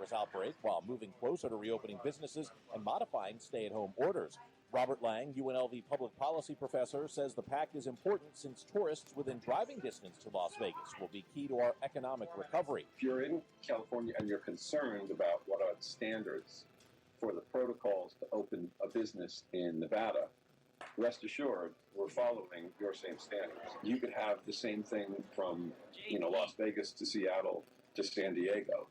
coronavirus outbreak while moving closer to reopening businesses and modifying stay-at-home orders. Robert Lang, UNLV public policy professor, says the pact is important since tourists within driving distance to Las Vegas will be key to our economic recovery. If you're in California and you're concerned about what are the standards for the protocols to open a business in Nevada, rest assured, we're following your same standards. You could have the same thing from, Las Vegas to Seattle to San Diego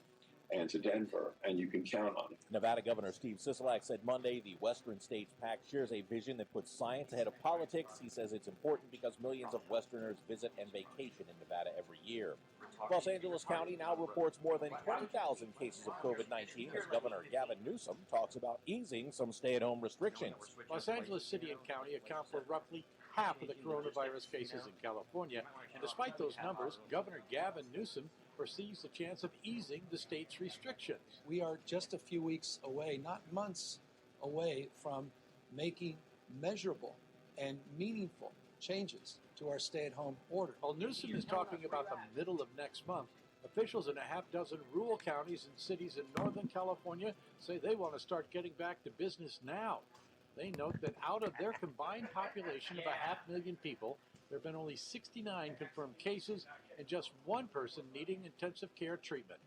and to Denver, and you can count on it. Nevada Governor Steve Sisolak said Monday the Western States Pact shares a vision that puts science ahead of politics. He says it's important because millions of Westerners visit and vacation in Nevada every year. Los Angeles County now reports more than 20,000 cases of COVID-19 as Governor Gavin Newsom talks about easing some stay-at-home restrictions. Los Angeles City and County account for roughly half of the coronavirus cases in California, and despite those numbers, Governor Gavin Newsom foresees the chance of easing the state's restrictions. We are just a few weeks away, not months away, from making measurable and meaningful changes to our stay-at-home order. While Newsom is talking about the middle of next month, officials in a half dozen rural counties and cities in Northern California say they want to start getting back to business now. They note that out of their combined population of 500,000 people, there have been only 69 confirmed cases and just one person needing intensive care treatment.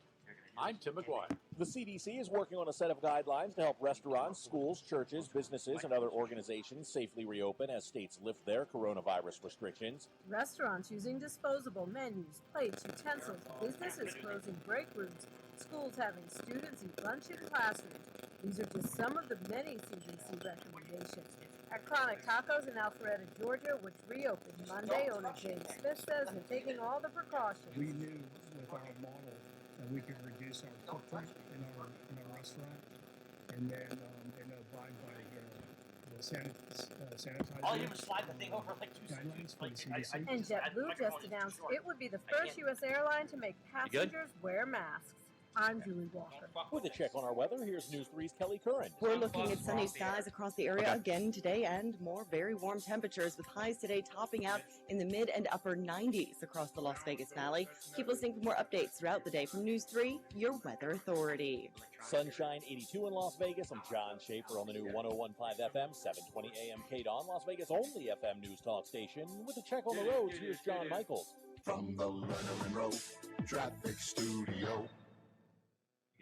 I'm Tim McGuire. The CDC is working on a set of guidelines to help restaurants, schools, churches, businesses, and other organizations safely reopen as states lift their coronavirus restrictions. Restaurants using disposable menus, plates, utensils, businesses closing break rooms, schools having students eat lunch in classrooms. These are just some of the many CDC recommendations. At Chronic Tacos in Alpharetta, Georgia, which reopened Monday, owner James Smith says they're taking all the precautions. We knew with our model that we could reduce our footprint in our restaurant and then abide by the sanitizer. All you slide the thing over like two guidelines for the CDC. And JetBlue just announced it would be the first U.S. airline to make passengers wear masks. I'm Julie Walker. With a check on our weather, here's News 3's Kelly Curran. We're looking at sunny skies across the area again today and more very warm temperatures with highs today topping out in the mid and upper 90s across the Las Vegas Valley. Keep listening for more updates throughout the day from News 3, your weather authority. Sunshine 82 in Las Vegas. I'm John Schaefer on the new 101.5 FM, 720 AM KDON, Las Vegas' only FM news talk station. With a check on the roads, here's John Michaels. From the Lerner and Rowe Traffic Studio.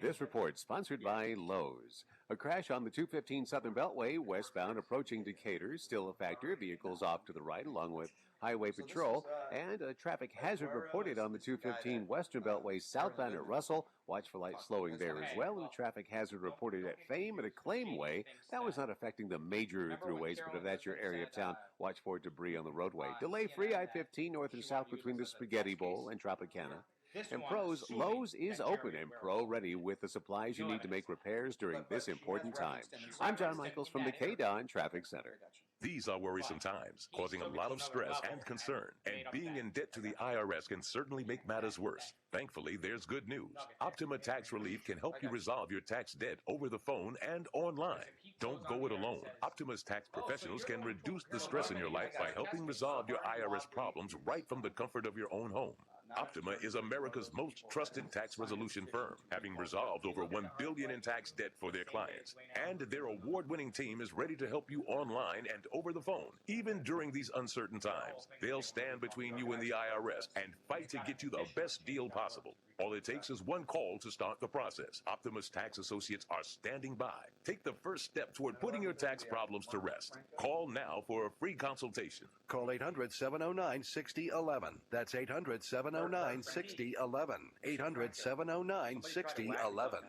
This report sponsored by Lowe's. A crash on the 215 Southern Beltway, westbound approaching Decatur, still a factor. Vehicles off to the right along with Highway Patrol. And a traffic hazard reported on the 215 Western Beltway southbound at Russell. Watch for light slowing there as well. And a traffic hazard reported at Fame and Acclaim Way. That was not affecting the major throughways, but if that's your area of town, watch for debris on the roadway. Delay-free I-15 north and south between the Spaghetti Bowl and Tropicana. And pros, Lowe's is open and pro-ready with the supplies you need to make repairs during this important time. I'm John Michaels from the KDON Traffic Center. These are worrisome times, causing a lot of stress and concern. And being in debt to the IRS can certainly make matters worse. Thankfully, there's good news. Optima Tax Relief can help you resolve your tax debt over the phone and online. Don't go it alone. Optima's tax professionals can reduce the stress in your life by helping resolve your IRS problems right from the comfort of your own home. Optima is America's most trusted tax resolution firm, having resolved over $1 billion in tax debt for their clients. And their award-winning team is ready to help you online and over the phone. Even during these uncertain times, they'll stand between you and the IRS and fight to get you the best deal possible. All it takes is one call to start the process. Optima's tax associates are standing by. Take the first step toward putting your tax problems to rest. Call now for a free consultation. Call 800-709-6011. That's 800-709-6011. 800-709-6011.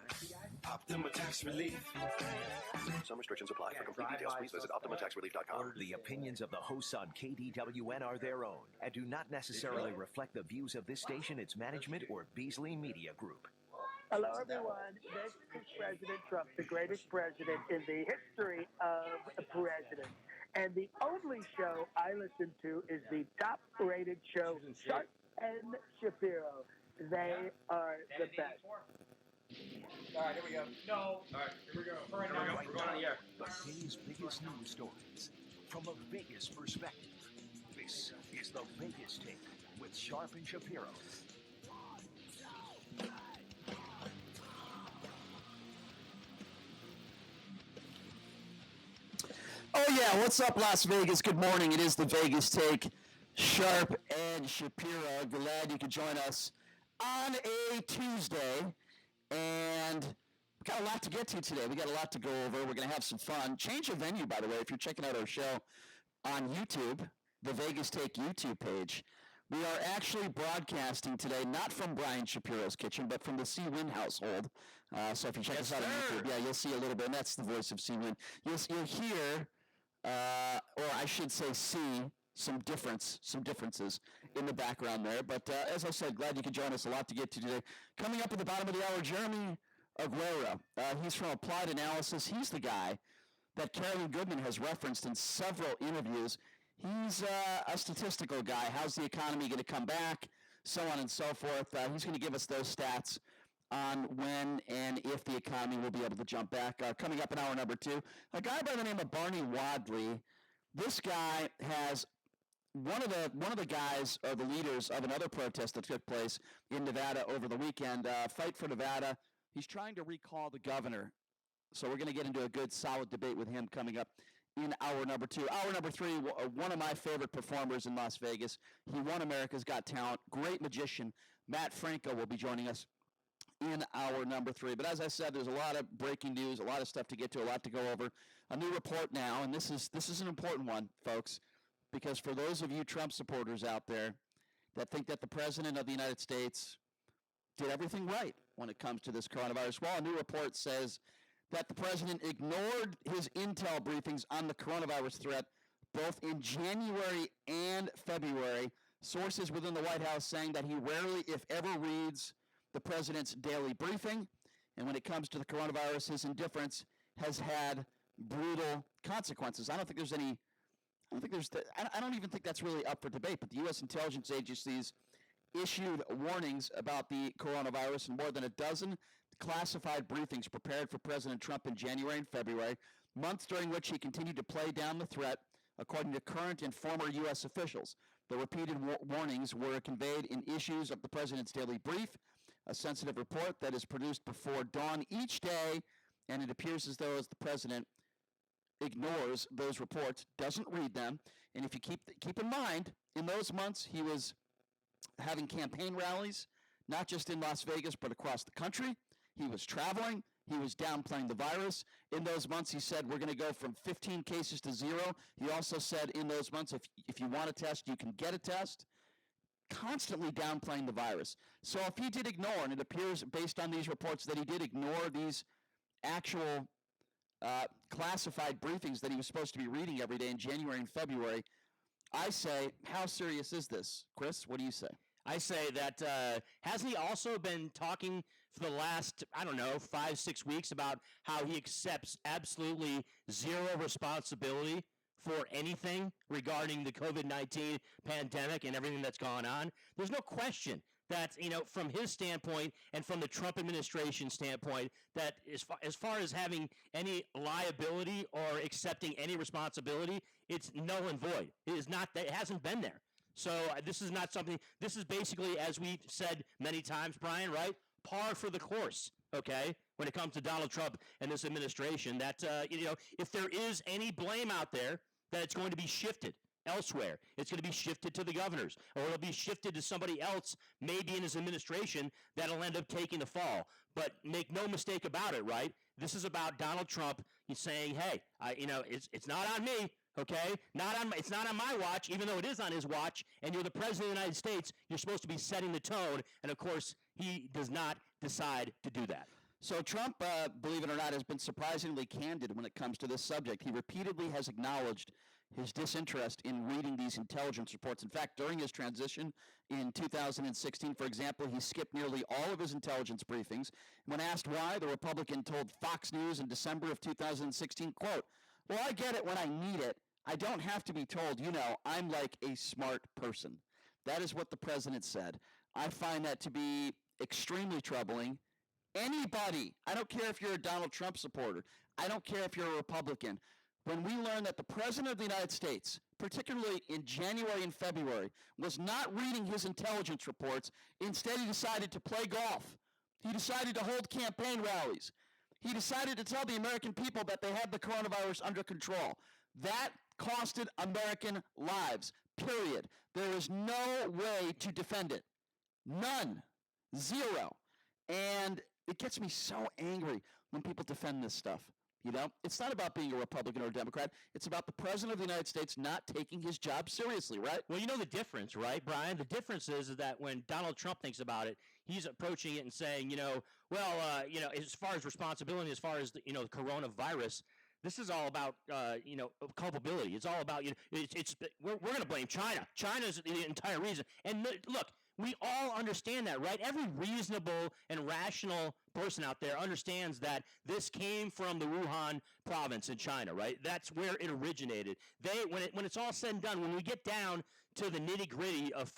Optima Tax Relief. Some restrictions apply. For complete details, please visit OptimaTaxRelief.com. The opinions of the hosts on KDWN are their own and do not necessarily reflect the views of this station, its management, or Beasley Media Group. Hello, everyone. This is President Trump, the greatest president in the history of presidents. And the only show I listen to is the top-rated show, Sharp and Shapiro. They are the best. All right, here we go. No. All right, here we go. All right, now we're going on the air. The day's biggest news stories from a Vegas perspective. This is the Vegas Take with Sharp and Shapiro. Oh yeah, what's up, Las Vegas? Good morning. It is the Vegas Take. Sharp and Shapiro. Glad you could join us on a Tuesday. And we got a lot to get to today. We got a lot to go over. We're going to have some fun. Change of venue, by the way, if you're checking out our show on YouTube, the Vegas Take YouTube page. We are actually broadcasting today, not from Brian Shapiro's kitchen, but from the C. Wynn household. So if you check us out on YouTube, yeah, you'll see a little bit. And that's the voice of C. Wynn. You'll hear, or I should say see, some differences in the background there. But as I said, glad you could join us. A lot to get to today. Coming up at the bottom of the hour, Jeremy Aguera. He's from Applied Analysis. He's the guy that Carolyn Goodman has referenced in several interviews. He's a statistical guy. How's the economy going to come back? So on and so forth. He's going to give us those stats on when and if the economy will be able to jump back. Coming up in hour number 2, a guy by the name of Barney Wadley. This guy has one of the guys, or the leaders of another protest that took place in Nevada over the weekend. Fight for Nevada. He's trying to recall the governor. So we're going to get into a good, solid debate with him coming up in hour number 2. Hour number 3, one of my favorite performers in Las Vegas. He won America's Got Talent. Great magician. Matt Franco will be joining us in hour number 3. But as I said, there's a lot of breaking news, a lot of stuff to get to, a lot to go over. A new report now, and this is an important one, folks, because for those of you Trump supporters out there that think that the President of the United States did everything right when it comes to this coronavirus, well, a new report says that the President ignored his intel briefings on the coronavirus threat both in January and February. Sources within the White House saying that he rarely, if ever, reads the President's daily briefing. And when it comes to the coronavirus, his indifference has had brutal consequences. I don't even think that's really up for debate, but the U.S. intelligence agencies issued warnings about the coronavirus in more than a dozen classified briefings prepared for President Trump in January and February, months during which he continued to play down the threat, according to current and former U.S. officials. The repeated warnings were conveyed in issues of the President's daily brief, a sensitive report that is produced before dawn each day, and it appears as though the President ignores those reports, doesn't read them, and if you keep in mind, in those months he was having campaign rallies, not just in Las Vegas, but across the country. He was traveling. He was downplaying the virus. In those months, he said, we're going to go from 15 cases to 0. He also said in those months, if you want a test, you can get a test. Constantly downplaying the virus. So if he did ignore, and it appears based on these reports that he did ignore these actual classified briefings that he was supposed to be reading every day in January and February, I say, how serious is this? Chris, what do you say? I say that hasn't he also been talking for the last, 5-6 weeks about how he accepts absolutely zero responsibility for anything regarding the COVID-19 pandemic and everything that's gone on? There's no question that, from his standpoint and from the Trump administration standpoint, that as far as having any liability or accepting any responsibility, it's null and void. It hasn't been there. So this is not something, this is basically, as we've said many times, Brian, right? Par for the course, okay? When it comes to Donald Trump and this administration, that, if there is any blame out there, that it's going to be shifted elsewhere. It's going to be shifted to the governors, or it'll be shifted to somebody else, maybe in his administration, that'll end up taking the fall. But make no mistake about it, right? This is about Donald Trump. He's saying, hey, it's not on me. Okay, it's not on my watch, even though it is on his watch, and you're the President of the United States. You're supposed to be setting the tone, and of course, he does not decide to do that. So Trump, believe it or not, has been surprisingly candid when it comes to this subject. He repeatedly has acknowledged his disinterest in reading these intelligence reports. In fact, during his transition in 2016, for example, he skipped nearly all of his intelligence briefings. When asked why, the Republican told Fox News in December of 2016, quote, "Well, I get it when I need it. I don't have to be told, I'm like a smart person." That is what the president said. I find that to be extremely troubling. Anybody, I don't care if you're a Donald Trump supporter, I don't care if you're a Republican, when we learn that the President of the United States, particularly in January and February, was not reading his intelligence reports, instead he decided to play golf. He decided to hold campaign rallies. He decided to tell the American people that they had the coronavirus under control. That costed American lives, period. There is no way to defend it. None. Zero. And it gets me so angry when people defend this stuff. You know, it's not about being a Republican or a Democrat. It's about the President of the United States not taking his job seriously, right? Well, you know the difference, right, Brian? The difference is that when Donald Trump thinks about it, he's approaching it and saying, as far as responsibility, as far as the coronavirus, this is all about culpability. It's all about we're going to blame China. China's the entire reason. And look, we all understand that, right? Every reasonable and rational person out there understands that this came from the Wuhan province in China, right? That's where it originated. When it's all said and done, when we get down to the nitty gritty of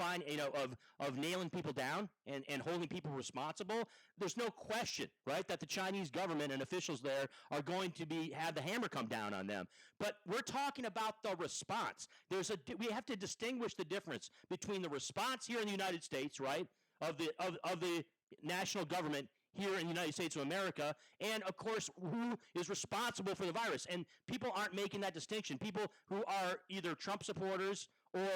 of nailing people down and holding people responsible, there's no question, right, that the Chinese government and officials there are going to have the hammer come down on them. But we're talking about the response. We have to distinguish the difference between the response here in the United States, right, of the national government here in the United States of America, and of course, who is responsible for the virus. And people aren't making that distinction. People who are either Trump supporters or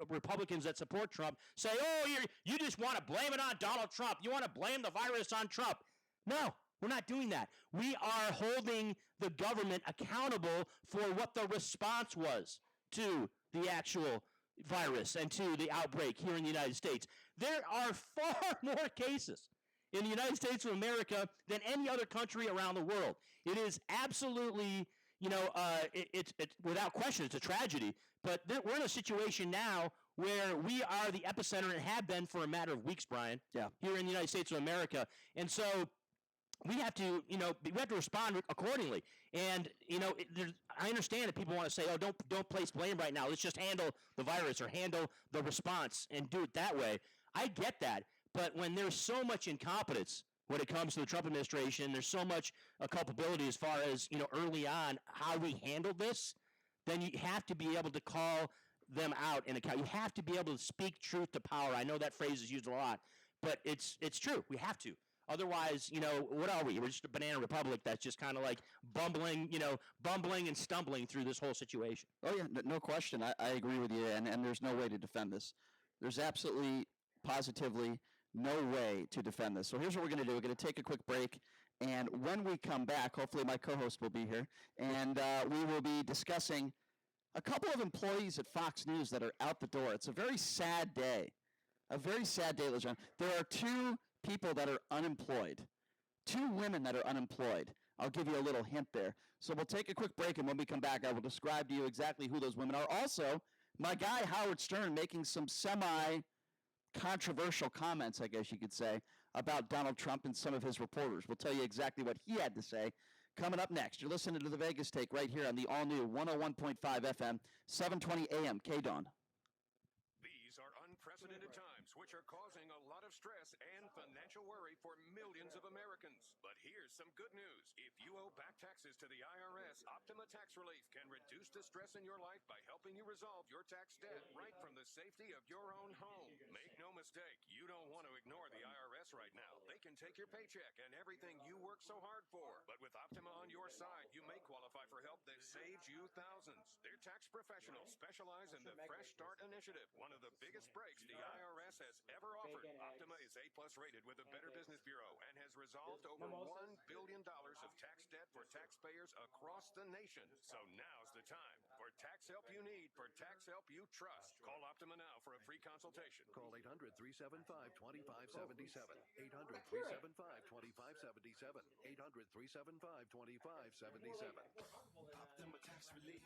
Republicans that support Trump say, "Oh, you just want to blame it on Donald Trump. You want to blame the virus on Trump." No, we're not doing that. We are holding the government accountable for what the response was to the actual virus and to the outbreak here in the United States. There are far more cases in the United States of America than any other country around the world. It is absolutely, it's without question, it's a tragedy. But we're in a situation now where we are the epicenter and have been for a matter of weeks, Brian. Yeah. Here in the United States of America, and so we have to, respond accordingly. And I understand that people want to say, "Oh, don't place blame right now. Let's just handle the virus or handle the response and do it that way." I get that. But when there's so much incompetence when it comes to the Trump administration, there's so much culpability as far as, early on how we handled this, then you have to be able to call them out in account. You have to be able to speak truth to power. I know that phrase is used a lot, but it's true. We have to. Otherwise, what are we? We're just a banana republic that's just kind of like bumbling and stumbling through this whole situation. Oh, yeah, no question. I agree with you, and there's no way to defend this. There's absolutely, positively no way to defend this. So here's what we're going to do. We're going to take a quick break, and when we come back, hopefully my co-host will be here, and we will be discussing a couple of employees at Fox News that are out the door. It's a very sad day. A very sad day, LeJohn. There are two people that are unemployed. Two women that are unemployed. I'll give you a little hint there. So we'll take a quick break, and when we come back, I will describe to you exactly who those women are. Also, my guy Howard Stern making some controversial comments, I guess you could say, about Donald Trump and some of his reporters. We'll tell you exactly what he had to say coming up next. You're listening to the Vegas Take right here on the all-new 101.5 FM, 720 AM, KDAWN. These are unprecedented times, which are causing a lot of stress and financial worry for millions of Americans. But here's some good news. If you owe back taxes to the IRS, Optima Tax Relief can reduce the stress in your life by helping you resolve your tax debt right from the safety of your own home. Make no mistake, you don't want to ignore the IRS right now. They can take your paycheck and everything you work so hard for. But with Optima on your side, you may qualify for help that saves you thousands. Their tax professionals specialize in the Fresh Start Initiative, one of the biggest breaks the IRS has ever offered. Optima is A+ rated with the Better Business Bureau and has resolved over $1 billion of tax debt for taxpayers across the nation. So now's the time. For tax help you need, for tax help you trust. Call Optima now for a free consultation. Call 800-375-2577. 800-375-2577. 800-375-2577. Optima Tax Relief.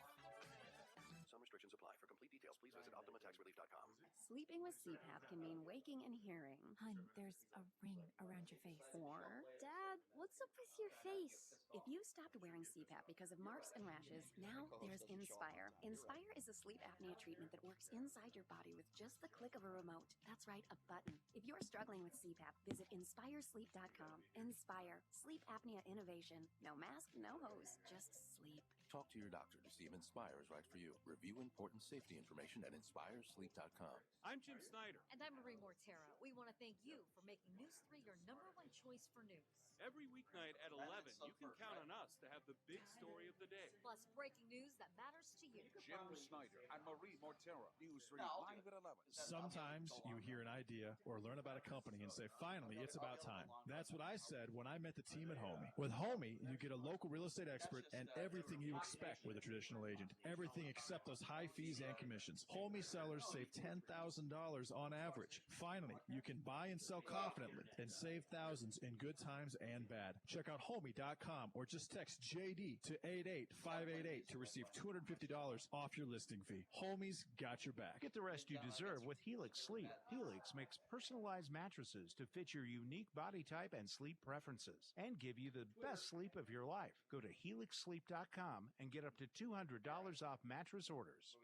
Some restrictions apply. For complete details, please visit OptimaTaxRelief.com. Sleeping with CPAP can mean waking and hearing. Hun, there's a ring around your face. Or, Dad, what's up with your face? if you've stopped wearing CPAP because of marks and rashes, now there's Inspire. Inspire is a sleep apnea treatment that works inside your body with just the click of a remote. That's right, a button. If you're struggling with CPAP, visit InspireSleep.com. Inspire. Sleep apnea innovation. No mask, no hose, just sleep. Talk to your doctor to see if Inspire is right for you. Review important safety information at InspireSleep.com. I'm Jim Snyder. And I'm Marie Mortera. We want to thank you for making News 3 your #1 choice for news. Every weeknight at 11, you can count on us to have have the big story of the day. Plus, breaking news that matters to you. Jim Snyder and Marie Mortera, News 3, live at 11. Sometimes you hear an idea or learn about a company and say, finally, it's about time. That's what I said when I met the team at Homey. With Homey, you get a local real estate expert and everything you expect with a traditional agent. Everything except those high fees and commissions. Homey sellers save $10,000 on average. Finally, you can buy and sell confidently and save thousands in good times and bad. Check out Homey.com or just text JD to 88588 to receive $250 off your listing fee. Homey's got your back. Get the rest you deserve with Helix Sleep. Helix makes personalized mattresses to fit your unique body type and sleep preferences and give you the best sleep of your life. Go to helixsleep.com and get up to $200 off mattress orders.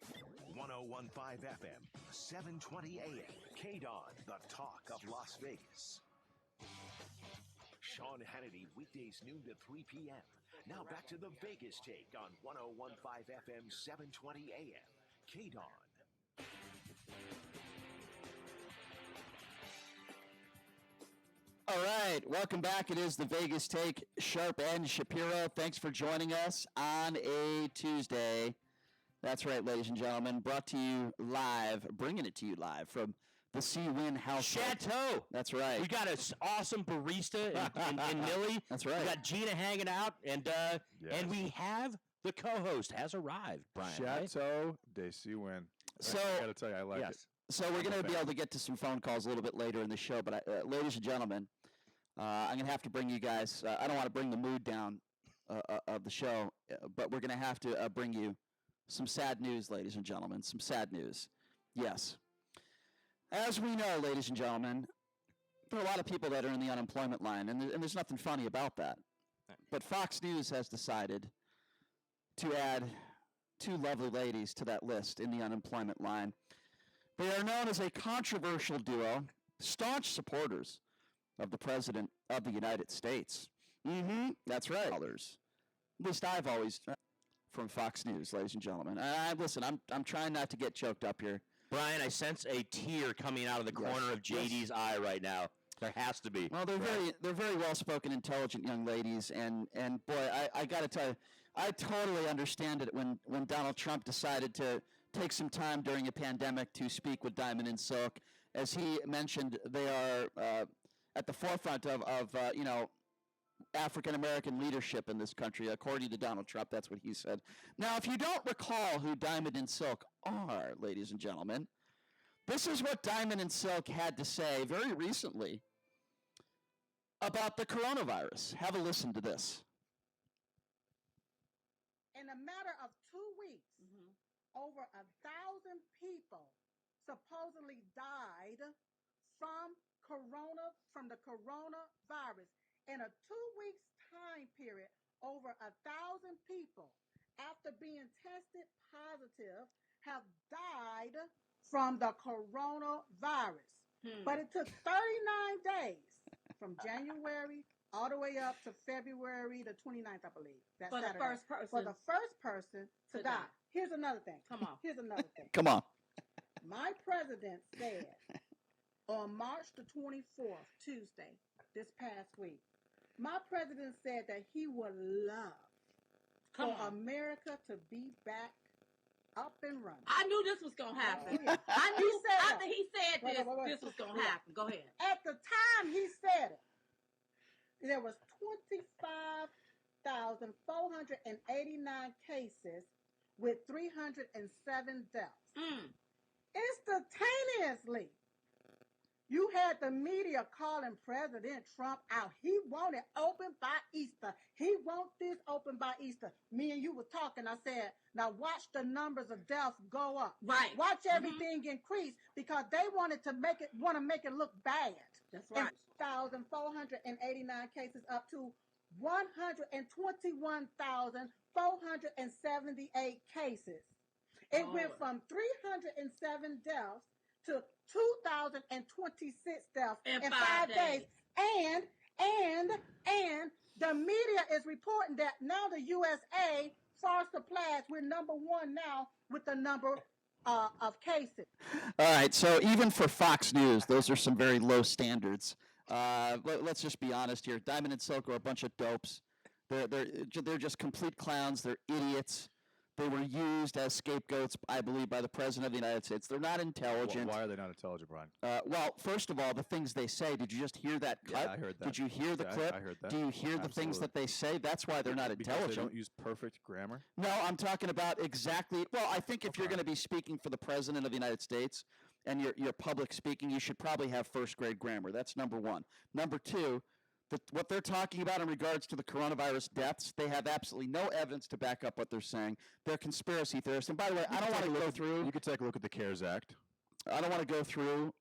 1015 FM, 720 AM, KDON, the talk of Las Vegas. Sean Hannity, weekdays noon to 3 p.m. Now back to the Vegas Take on 1015 FM, 720 AM, KDON. All right, welcome back. It is the Vegas Take. Sharp and Shapiro, thanks for joining us on a Tuesday. That's right, ladies and gentlemen, brought to you live, bringing it to you live from the Sea-Win House. Chateau. That's right. We got an awesome barista in Millie. That's right. We got Gina hanging out, and we have the co-host has arrived, Brian. Chateau de Sea-Win. So I got to tell you, I like it. So we're going to be able to get to some phone calls a little bit later in the show, but ladies and gentlemen, I'm going to have to bring you guys, I don't want to bring the mood down of the show, but we're going to have to bring you some sad news, ladies and gentlemen, some sad news. Yes. As we know, ladies and gentlemen, there are a lot of people that are in the unemployment line, and there's nothing funny about that. But Fox News has decided to add two lovely ladies to that list in the unemployment line. They are known as a controversial duo, staunch supporters of the President of the United States. That's right. At least I've always from Fox News, ladies and gentlemen. Listen, I'm trying not to get choked up here. Brian, I sense a tear coming out of the corner of JD's eye right now. There has to be. Well, they're very well-spoken, intelligent young ladies, and boy, I got to tell you, I totally understand it when Donald Trump decided to take some time during a pandemic to speak with Diamond and Silk. As he mentioned, they are at the forefront of African-American leadership in this country, according to Donald Trump. That's what he said. Now, if you don't recall who Diamond and Silk are, ladies and gentlemen, this is what Diamond and Silk had to say very recently about the coronavirus. Have a listen to this. In a matter of 2 weeks, over 1,000 people supposedly died from the coronavirus. In a 2 weeks time period, over 1,000 people, after being tested positive, have died from the coronavirus. But it took 39 days from January all the way up to February the 29th, I believe. That's for Saturday. the first person. For the first person to die. Here's another thing. Come on. Here's another thing. Come on. My president said on March the 24th, Tuesday, this past week, my president said that he would love for America to be back up and running. I knew this was going to happen. Oh, yeah. I knew after that. he said Wait, this, wait, wait. this was going to happen. Go ahead. At the time he said it, there was 25,489 cases with 307 deaths. Instantaneously, you had the media calling President Trump out. He wanted open by Easter. He wants this open by Easter. Me and you were talking. I said, now watch the numbers of deaths go up. Right. Watch everything increase because they wanted to make it look bad. That's right. 1,489 cases up to 121,478 cases. It went from 307 deaths to 2,026 deaths in 5 days. And the media is reporting that now the USA far supplies. We're number one now with the number of cases. All right, so even for Fox News, those are some very low standards. Let's just be honest here. Diamond and Silk are a bunch of dopes. They're just complete clowns. They're idiots. They were used as scapegoats, I believe, by the President of the United States. They're not intelligent. Why are they not intelligent, Brian? Well, first of all, the things they say. Did you just hear that cut? Yeah, I heard that. Did you hear the clip? I heard that. Do you hear the things that they say? That's why they're not intelligent. Because they don't use perfect grammar? No, I'm talking about exactly. Well, I think if you're going to be speaking for the President of the United States and you're public speaking, you should probably have first grade grammar. That's number one. Number two, what they're talking about in regards to the coronavirus deaths, they have absolutely no evidence to back up what they're saying. They're conspiracy theorists. And by the way, I don't want to go through. You could take a look at the CARES Act. I don't want to go through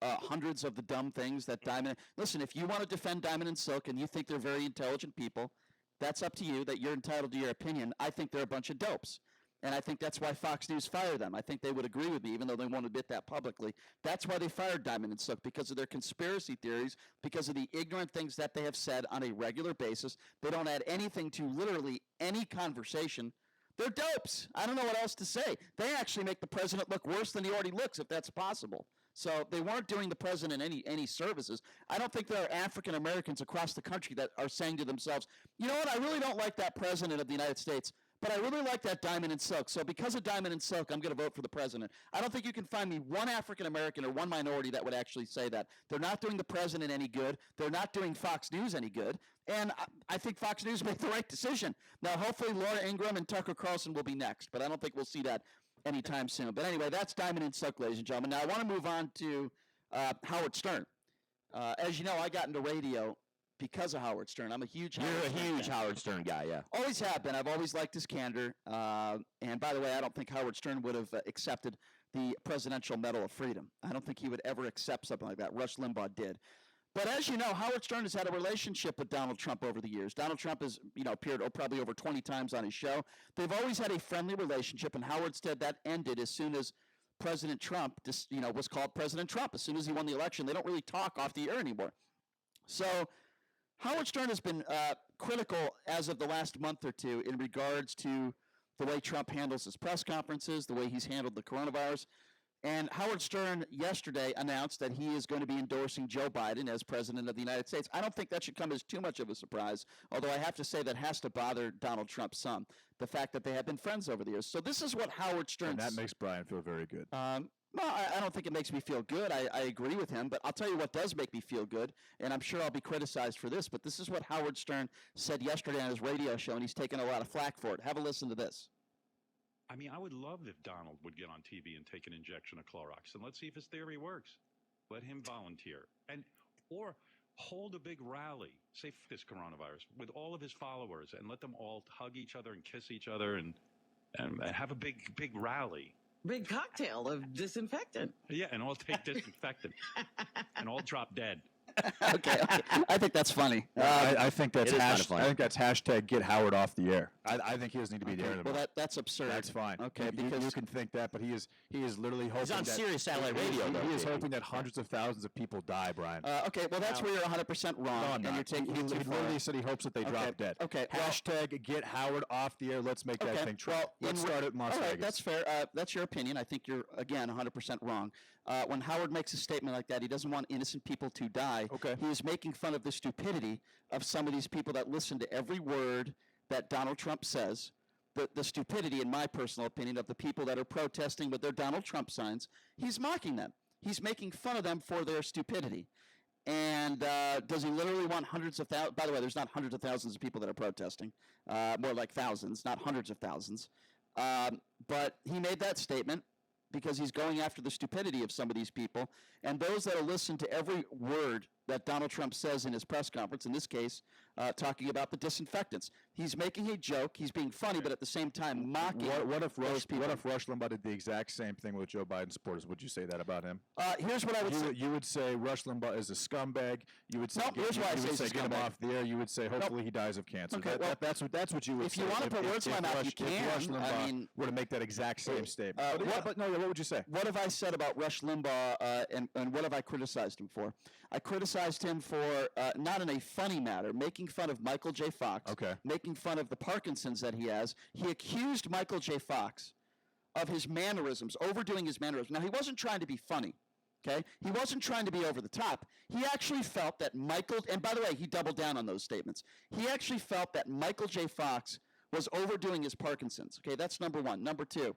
hundreds of the dumb things that Diamond. Listen, if you want to defend Diamond and Silk and you think they're very intelligent people, that's up to you. That you're entitled to your opinion. I think they're a bunch of dopes. And I think that's why Fox News fired them. I think they would agree with me, even though they won't admit that publicly. That's why they fired Diamond and Silk, because of their conspiracy theories, because of the ignorant things that they have said on a regular basis. They don't add anything to literally any conversation. They're dopes. I don't know what else to say. They actually make the president look worse than he already looks, if that's possible. So they weren't doing the president any services. I don't think there are African Americans across the country that are saying to themselves, you know what, I really don't like that president of the United States, but I really like that Diamond and Silk. So because of Diamond and Silk, I'm going to vote for the president. I don't think you can find me one African American or one minority that would actually say that. They're not doing the president any good. They're not doing Fox News any good. And I think Fox News made the right decision. Now, hopefully Laura Ingraham and Tucker Carlson will be next, but I don't think we'll see that anytime soon. But anyway, that's Diamond and Silk, ladies and gentlemen. Now, I want to move on to Howard Stern. As you know, I got into radio because of Howard Stern. I'm a huge Howard Stern guy, yeah. Always have been. I've always liked his candor. And by the way, I don't think Howard Stern would have accepted the Presidential Medal of Freedom. I don't think he would ever accept something like that. Rush Limbaugh did. But as you know, Howard Stern has had a relationship with Donald Trump over the years. Donald Trump has, appeared probably over 20 times on his show. They've always had a friendly relationship, and Howard said that ended as soon as President Trump, was called President Trump. As soon as he won the election, they don't really talk off the air anymore. So Howard Stern has been critical as of the last month or two in regards to the way Trump handles his press conferences, the way he's handled the coronavirus. And Howard Stern yesterday announced that he is going to be endorsing Joe Biden as president of the United States. I don't think that should come as too much of a surprise, although I have to say that has to bother Donald Trump some, the fact that they have been friends over the years. So this is what Howard Stern... And that makes Brian feel very good. No, I don't think it makes me feel good. I agree with him, but I'll tell you what does make me feel good, and I'm sure I'll be criticized for this, but this is what Howard Stern said yesterday on his radio show, and he's taken a lot of flack for it. Have a listen to this. I mean, I would love if Donald would get on TV and take an injection of Clorox, and let's see if his theory works. Let him volunteer, or hold a big rally, say f this coronavirus, with all of his followers, and let them all hug each other and kiss each other, and have a big rally. Big cocktail of disinfectant. Yeah, and all take disinfectant, and all drop dead. Okay. I think that's funny. I think that's hashtag get Howard off the air. I think he doesn't need to be there anymore. Well, that's absurd. That's fine. Okay, because you can think that, but he is literally hoping he's on Sirius satellite radio. He is hoping that hundreds of thousands of people die, Brian. Okay, well that's where you're 100% wrong. No, and you're taking he it too far. literally said he hopes that they drop dead. Okay. Hashtag get Howard off the air. Let's make that thing true. Let's start it in Las Vegas. All right, that's fair. That's your opinion. I think you're again 100% wrong. When Howard makes a statement like that, he doesn't want innocent people to die. Okay. He is making fun of the stupidity of some of these people that listen to every word that Donald Trump says. The stupidity, in my personal opinion, of the people that are protesting with their Donald Trump signs. He's mocking them. He's making fun of them for their stupidity. And does he literally want hundreds of thousands? By the way, there's not hundreds of thousands of people that are protesting. More like thousands, not hundreds of thousands. But he made that statement because he's going after the stupidity of some of these people. And those that will listen to every word that Donald Trump says in his press conference, in this case, talking about the disinfectants. He's making a joke. He's being funny, but at the same time mocking. What if Rush Limbaugh did the exact same thing with Joe Biden supporters? Would you say that about him? Here's what I would say. You would say Rush Limbaugh is a scumbag. You would say, here's why I say get him off the air. You would say hopefully he dies of cancer. Okay, that's what you would if say. You want to put words in my mouth, you can. If Rush Limbaugh I mean, were to make that exact same statement. What would you say? What have I said about Rush Limbaugh, and what have I criticized him for? I criticized him for, not in a funny matter, making fun of Michael J. Fox, making fun of the Parkinson's that he has. He accused Michael J. Fox of his mannerisms, overdoing his mannerisms. Now, he wasn't trying to be funny. Okay? He wasn't trying to be over the top. He actually felt that Michael, and by the way, he doubled down on those statements. He actually felt that Michael J. Fox was overdoing his Parkinson's. Okay, that's number one. Number two,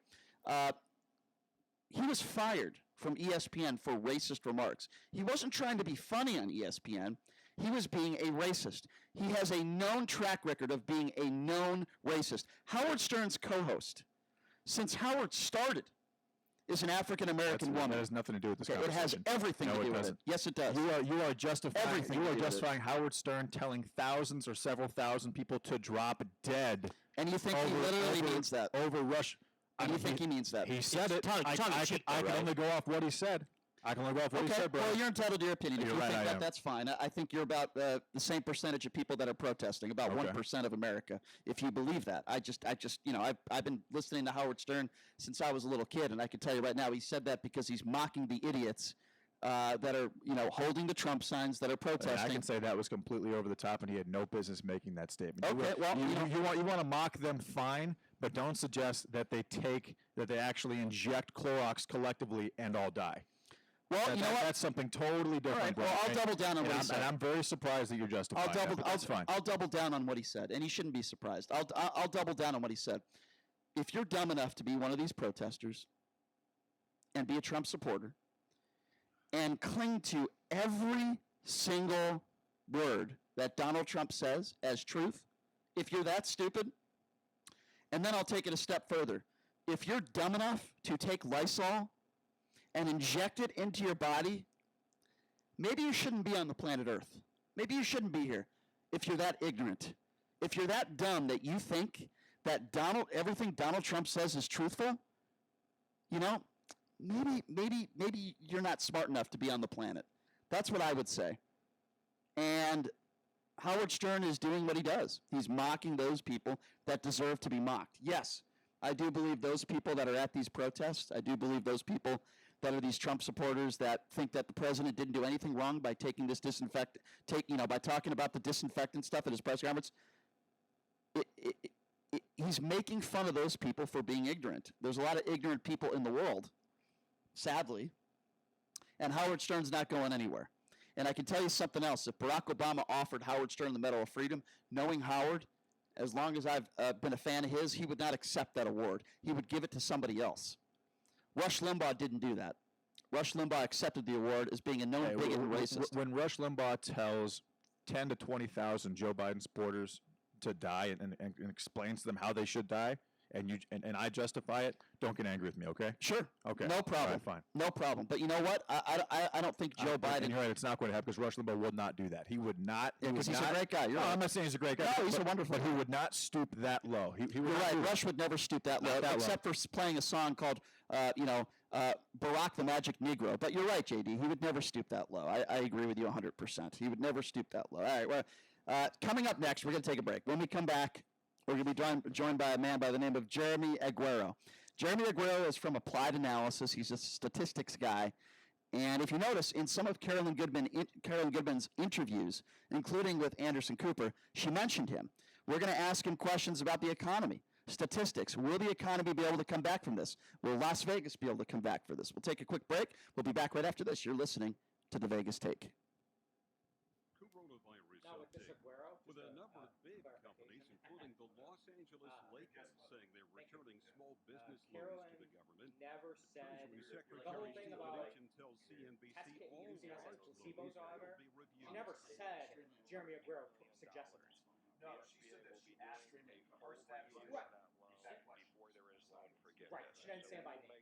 he was fired from ESPN for racist remarks. He wasn't trying to be funny on ESPN. He was being a racist. He has a known track record of being a known racist. Howard Stern's co-host, since Howard started, is an African American woman. That has nothing to do with this It has conversation. everything to do with it. Yes, it does. You are justifying Everything to do with it. Howard Stern telling thousands or several thousand people to drop dead. And you think he literally means that? Over Russia. And you think he means that? He said it. I can only go off what he said. I can only go off what he said, bro. Well, you're entitled to your opinion. If You're you right, think I that, am. that's fine. I think you're about the same percentage of people that are protesting, about 1% of America, if you believe that. I've been listening to Howard Stern since I was a little kid, and I can tell you right now, he said that because he's mocking the idiots that are, holding the Trump signs, that are protesting. And I can say that was completely over the top, and he had no business making that statement. Okay, well, you want to mock them, fine, but don't suggest that they actually inject Clorox collectively and all die. Well, you know what? That's something totally different. All right, well, I'll double down on what he said. And I'm very surprised that you're justifying that, but that's fine. I'll double down on what he said, and he shouldn't be surprised. I'll double down on what he said. If you're dumb enough to be one of these protesters and be a Trump supporter and cling to every single word that Donald Trump says as truth, if you're that stupid, and then I'll take it a step further. If you're dumb enough to take Lysol and inject it into your body, maybe you shouldn't be on the planet Earth. Maybe you shouldn't be here if you're that ignorant. If you're that dumb that you think that everything Donald Trump says is truthful, maybe you're not smart enough to be on the planet. That's what I would say. And Howard Stern is doing what he does. He's mocking those people that deserve to be mocked. Yes, I do believe those people that are at these protests, I do believe those people that are these Trump supporters that think that the president didn't do anything wrong by taking this by talking about the disinfectant stuff at his press conference. He's making fun of those people for being ignorant. There's a lot of ignorant people in the world, sadly, and Howard Stern's not going anywhere. And I can tell you something else. If Barack Obama offered Howard Stern the Medal of Freedom, knowing Howard, as long as I've been a fan of his, he would not accept that award. He would give it to somebody else. Rush Limbaugh didn't do that. Rush Limbaugh accepted the award as being a known bigot and racist. When Rush Limbaugh tells 10 to 20,000 Joe Biden supporters to die and explains to them how they should die, and I justify it, don't get angry with me, okay? Sure. Okay. No problem. All right, fine. No problem. But you know what? I don't think Joe Biden. And you're right. It's not going to happen because Rush Limbaugh will not do that. He would not. Because he's a great guy. You're right. I'm not saying he's a great guy. No, he's a wonderful guy. But he would not stoop that low. He would You're not right. Rush would never stoop that low, except for playing a song called, Barack the Magic Negro. But you're right, JD. He would never stoop that low. I agree with you 100%. He would never stoop that low. All right. Well, coming up next, we're going to take a break. When we come back, we're going to be joined by a man by the name of Jeremy Aguero. Jeremy Aguero is from Applied Analysis. He's a statistics guy. And if you notice, in some of Carolyn Goodman's interviews, including with Anderson Cooper, she mentioned him. We're going to ask him questions about the economy, statistics. Will the economy be able to come back from this? Will Las Vegas be able to come back for this? We'll take a quick break. We'll be back right after this. You're listening to The Vegas Take. With a number of big companies, including the Los Angeles Lakers, saying they're returning small business loans to the government. Never said Treasury the whole Secretary thing about Steve tells CNBC all using large placebos, however. will be reviewed. She never said Jeremy Aguero suggested it. No, she said that she asked him her steps before there is loan forgiveness. Right, she didn't say it by name.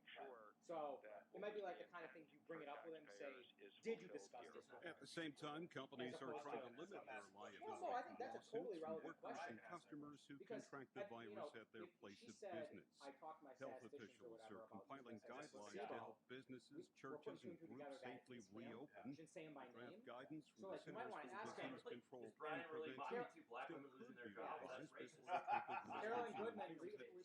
So it might be like the kind of thing you bring it up with him, say, did you discuss this with At the same time, companies are trying to limit their liability I think that's a totally from relevant workers question. and customers who contract the virus at their place of business. Health officials are compiling guidelines to help businesses, churches, and groups safely reopen. Draft guidance from the Centers for Disease Control and Prevention still could be revised before people Carolyn Goodman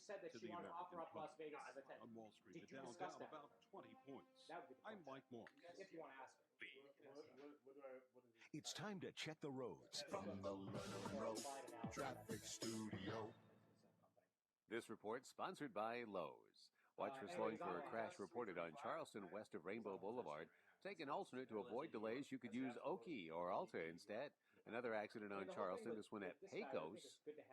said that she wanted to offer up Las Vegas as a tenant. on Wall Street. Did The you Dow discuss down that? about 20 points. That would be the I'm Mike Moore. If you want to ask her. It's time to check the roads. From the Monroe Traffic Studio. This report sponsored by Lowe's. Watch for slowing for a crash reported on Charleston west of Rainbow Boulevard. take an alternate to avoid delays, you could use Oki or Alta instead. Another accident on Charleston, this one at Pecos.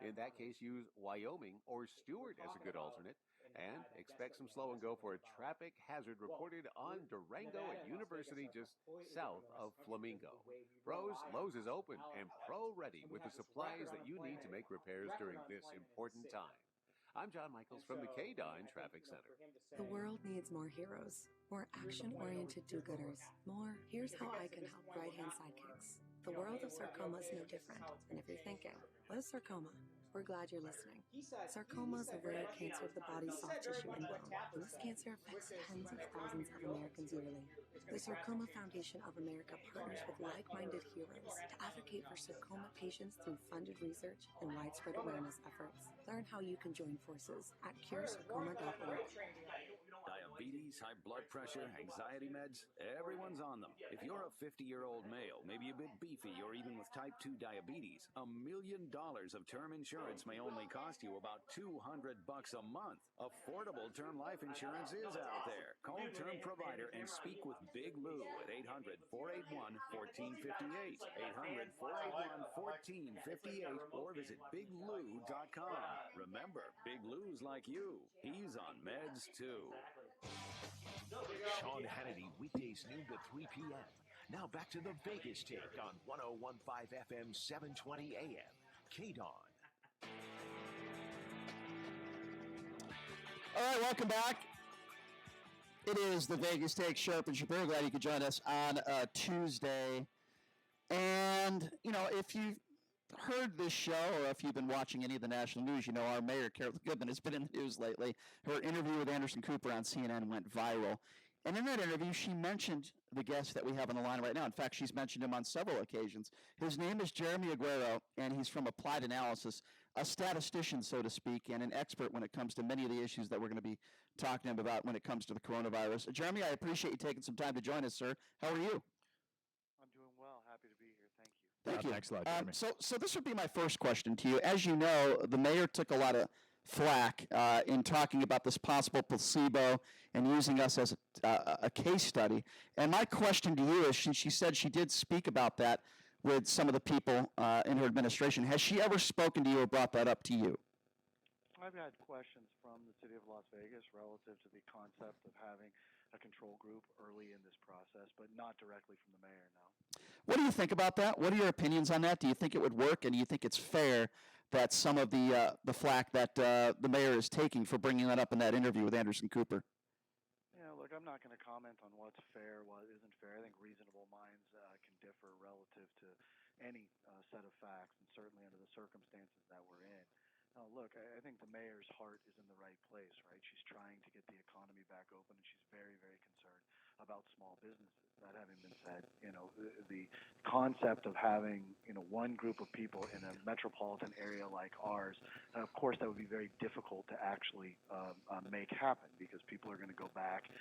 In that case, use Wyoming or Stewart as a good alternate. And expect some slow and go for a traffic hazard reported on Durango at University just south of Flamingo. Pros, Lowe's is open and pro-ready with the supplies that you need to make repairs during this important time. I'm John Michaels from the KDON Traffic Center. The world needs more heroes, more action-oriented do-gooders, more here's how I can help right-hand sidekicks. The world of sarcoma is no different, and if you're thinking, what is sarcoma? We're glad you're listening. Sarcoma is a rare cancer of the body's soft tissue and bone, and this cancer affects tens of thousands of Americans yearly. The Sarcoma Foundation of America partners with like-minded heroes to advocate for sarcoma patients through funded research and widespread awareness efforts. Learn how you can join forces at curesarcoma.org. Diabetes, high blood pressure, anxiety meds, everyone's on them. If you're a 50-year-old male, maybe a bit beefy, or even with type 2 diabetes, $1 million of term insurance may only cost you about $200 a month. Affordable term life insurance is out there. Call Term Provider and speak with Big Lou at 800-481-1458, 800-481-1458, or visit biglou.com. Remember, Big Lou's like you. He's on meds too. Sean Hannity, weekdays noon to 3 p.m. Now back to the Vegas Take on 101.5 FM, 720 AM. KDON. All right, welcome back. It is the Vegas Take. Sharp and Shapiro. Glad you could join us on Tuesday. And, you know, if you've heard this show or if you've been watching any of the national news, you know our mayor, Carol Goodman, has been in the news lately. Her interview with Anderson Cooper on CNN went viral. And in that interview, she mentioned the guest that we have on the line right now. In fact, she's mentioned him on several occasions. His name is Jeremy Aguero, and he's from Applied Analysis, a statistician, so to speak, and an expert when it comes to many of the issues that we're going to be talking about when it comes to the coronavirus. Jeremy, I appreciate you taking some time to join us, sir. How are you? I'm doing well. Happy to be here. Thank you. Thank you. Thanks a lot, Jeremy. So this would be my first question to you. As you know, the mayor took a lot of flack in talking about this possible placebo and using us as a case study. And my question to you is, she said she did speak about that with some of the people in her administration. Has she ever spoken to you or brought that up to you? I've had questions from the city of Las Vegas relative to the concept of having a control group early in this process, but not directly from the mayor, no. What do you think about that? What are your opinions on that? Do you think it would work, and do you think it's fair that some of the flack that the mayor is taking for bringing that up in that interview with Anderson Cooper? Yeah, look, I'm not going to comment on what's fair, what isn't fair. I think reasonable minds can differ relative to any set of facts, and certainly under the circumstances that we're in. Now, look, I think the mayor's heart is in the right place, right? She's trying to get the economy back open, and she's very, very concerned about small businesses. That having been said, you know, the concept of having, you know, one group of people in a metropolitan area like ours, of course, that would be very difficult to actually make happen, because people are going to go back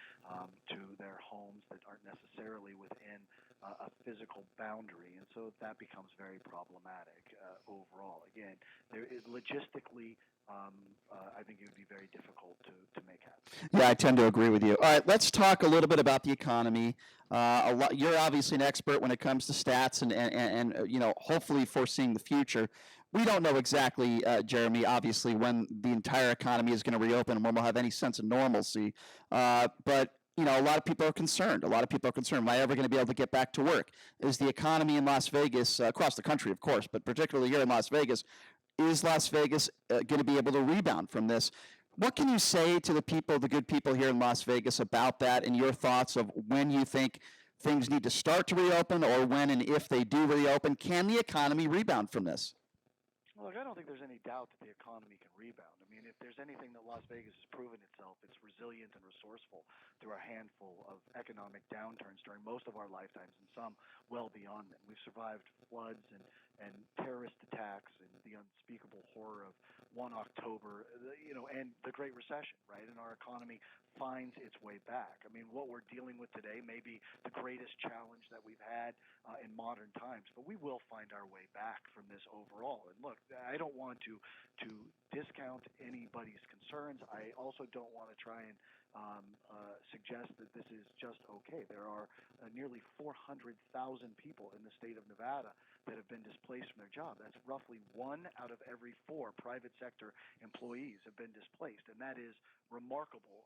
to their homes that aren't necessarily within a physical boundary, and so that becomes very problematic overall. Again, there is logistically, I think it would be very difficult to make happen. Yeah, I tend to agree with you. All right, let's talk a little bit about the economy. You're obviously an expert when it comes to stats and you know, hopefully foreseeing the future. We don't know exactly, Jeremy, obviously, when the entire economy is going to reopen and when we'll have any sense of normalcy. But you know, a lot of people are concerned. Am I ever going to be able to get back to work? Is the economy in Las Vegas, across the country, of course, but particularly here in Las Vegas, is Las Vegas going to be able to rebound from this? What can you say to the people, the good people here in Las Vegas about that, and your thoughts of when you think things need to start to reopen, or when and if they do reopen, can the economy rebound from this? Look, I don't think there's any doubt that the economy can rebound. I mean, if there's anything that Las Vegas has proven itself, it's resilient and resourceful through a handful of economic downturns during most of our lifetimes, and some well beyond them. We've survived floods and terrorist attacks and the unspeakable horror of 1 October, you know, and the Great Recession, right? And our economy finds its way back. I mean, what we're dealing with today may be the greatest challenge that we've had in modern times, but we will find our way back from this overall. And look, I don't want to discount anybody's concerns. I also don't want to try and suggest that this is just okay. There are nearly 400,000 people in the state of Nevada that have been displaced from their job. That's roughly 1 out of every 4 private sector employees have been displaced, and that is remarkable,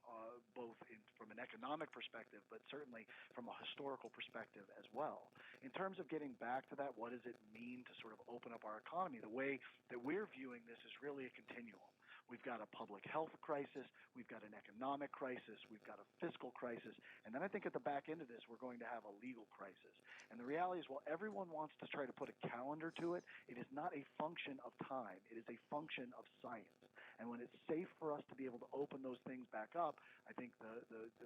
both from an economic perspective, but certainly from a historical perspective as well. In terms of getting back to that, what does it mean to sort of open up our economy? The way that we're viewing this is really a continuum. We've got a public health crisis, we've got an economic crisis, we've got a fiscal crisis, and then I think at the back end of this, we're going to have a legal crisis. And the reality is, while everyone wants to try to put a calendar to it, it is not a function of time. It is a function of science. And when it's safe for us to be able to open those things back up, I think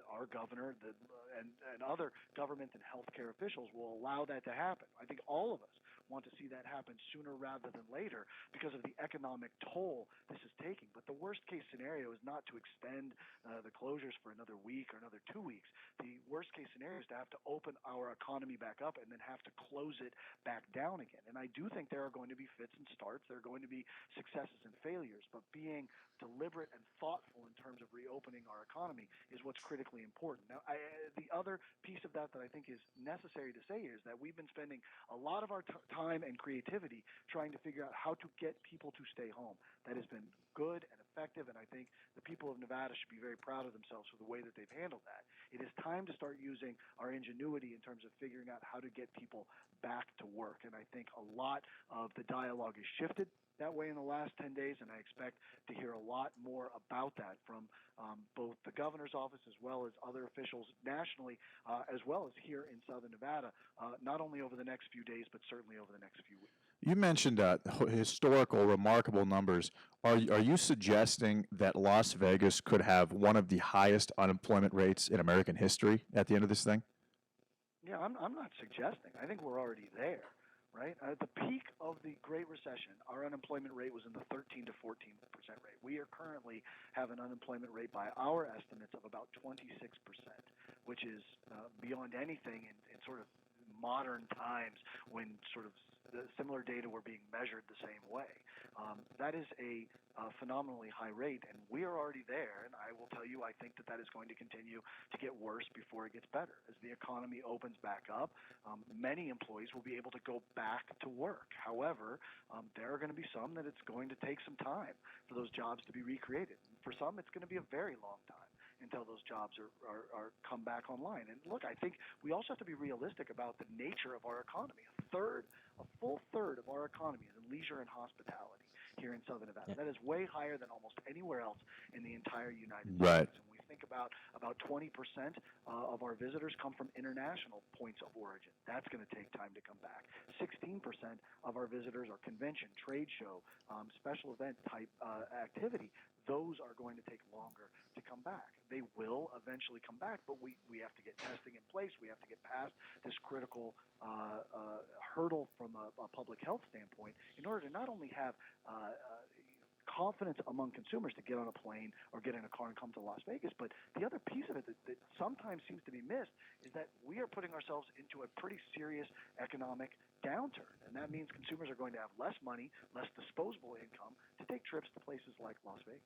our governor and other government and healthcare officials will allow that to happen. I think all of us want to see that happen sooner rather than later because of the economic toll this is taking. But the worst case scenario is not to extend the closures for another week or another 2 weeks. The worst case scenario is to have to open our economy back up and then have to close it back down again. And I do think there are going to be fits and starts. There are going to be successes and failures. But being deliberate and thoughtful in terms of reopening our economy is what's critically important. Now, the other piece of that I think is necessary to say is that we've been spending a lot of our time and creativity trying to figure out how to get people to stay home. That has been good and effective, and I think the people of Nevada should be very proud of themselves for the way that they've handled that. It is time to start using our ingenuity in terms of figuring out how to get people back to work, and I think a lot of the dialogue has shifted that way in the last 10 days, and I expect to hear a lot more about that from both the governor's office as well as other officials nationally, as well as here in Southern Nevada, not only over the next few days, but certainly over the next few weeks. You mentioned historical, remarkable numbers. Are you suggesting that Las Vegas could have one of the highest unemployment rates in American history at the end of this thing? Yeah, I'm not suggesting. I think we're already there, right? At the peak of the Great Recession, our unemployment rate was in the 13 to 14% rate. We are currently have an unemployment rate by our estimates of about 26%, which is beyond anything in sort of modern times when sort of the similar data were being measured the same way. That is a phenomenally high rate, and we are already there, and I will tell you, I think that is going to continue to get worse before it gets better. As the economy opens back up, many employees will be able to go back to work. However, there are going to be some that it's going to take some time for those jobs to be recreated. For some, it's going to be a very long time until those jobs are come back online. And look, I think we also have to be realistic about the nature of our economy. A full third of our economy is in leisure and hospitality here in Southern Nevada. That is way higher than almost anywhere else in the entire United States. And we think about 20% of our visitors come from international points of origin. That's going to take time to come back. 16% of our visitors are convention, trade show, special event type activity. Those are going to take longer to come back. They will eventually come back, but we have to get testing in place. We have to get past this critical hurdle from a public health standpoint in order to not only have confidence among consumers to get on a plane or get in a car and come to Las Vegas, but the other piece of it that sometimes seems to be missed is that we are putting ourselves into a pretty serious economic downturn, and that means consumers are going to have less money, less disposable income to take trips to places like Las Vegas.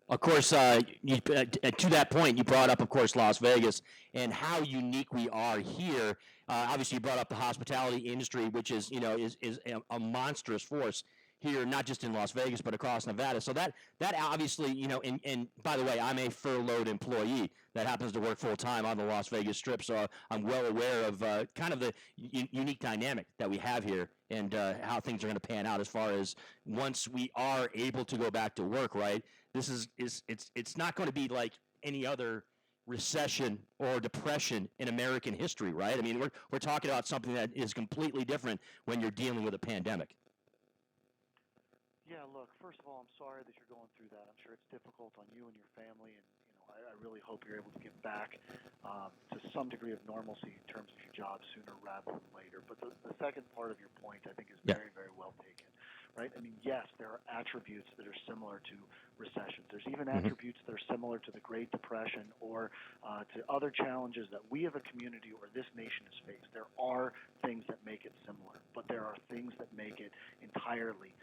Of course, to that point, you brought up, of course, Las Vegas and how unique we are here. Obviously, you brought up the hospitality industry, which is a monstrous force here, not just in Las Vegas, but across Nevada. So that obviously, and by the way, I'm a furloughed employee that happens to work full time on the Las Vegas Strip, so I'm well aware of kind of the unique dynamic that we have here and how things are going to pan out as far as once we are able to go back to work. Right, this it's not going to be like any other recession or depression in American history, right? I mean, we're talking about something that is completely different when you're dealing with a pandemic. Yeah, look, first of all, I'm sorry that you're going through that. I'm sure it's difficult on you and your family, and I really hope you're able to get back to some degree of normalcy in terms of your job sooner rather than later. But the second part of your point, I think, is very, very well taken, right? I mean, yes, there are attributes that are similar to recessions. There's even attributes that are similar to the Great Depression or to other challenges that we as a community or this nation has faced. There are things that make it similar, but there are things that make it entirely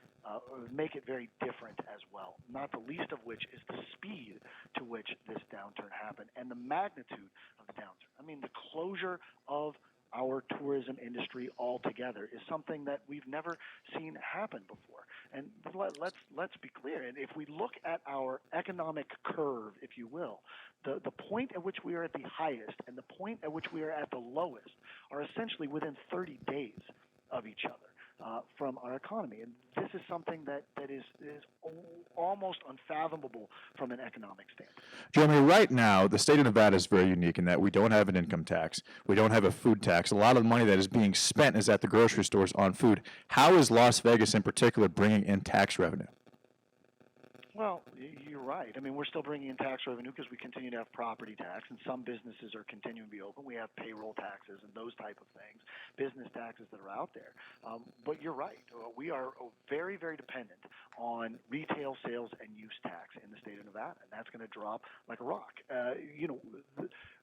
make it very different as well, not the least of which is the speed to which this downturn happened and the magnitude of the downturn. I mean, the closure of our tourism industry altogether is something that we've never seen happen before. And let's be clear. And if we look at our economic curve, if you will, the point at which we are at the highest and the point at which we are at the lowest are essentially within 30 days of each other. From our economy. And this is something that is almost unfathomable from an economic standpoint. Jeremy, right now, the state of Nevada is very unique in that we don't have an income tax. We don't have a food tax. A lot of the money that is being spent is at the grocery stores on food. How is Las Vegas in particular bringing in tax revenue? Well, you're right. I mean, we're still bringing in tax revenue because we continue to have property tax, and some businesses are continuing to be open. We have payroll taxes and those type of things, business taxes that are out there. But you're right. We are very, very dependent on retail sales and use tax in the state of Nevada, and that's going to drop like a rock.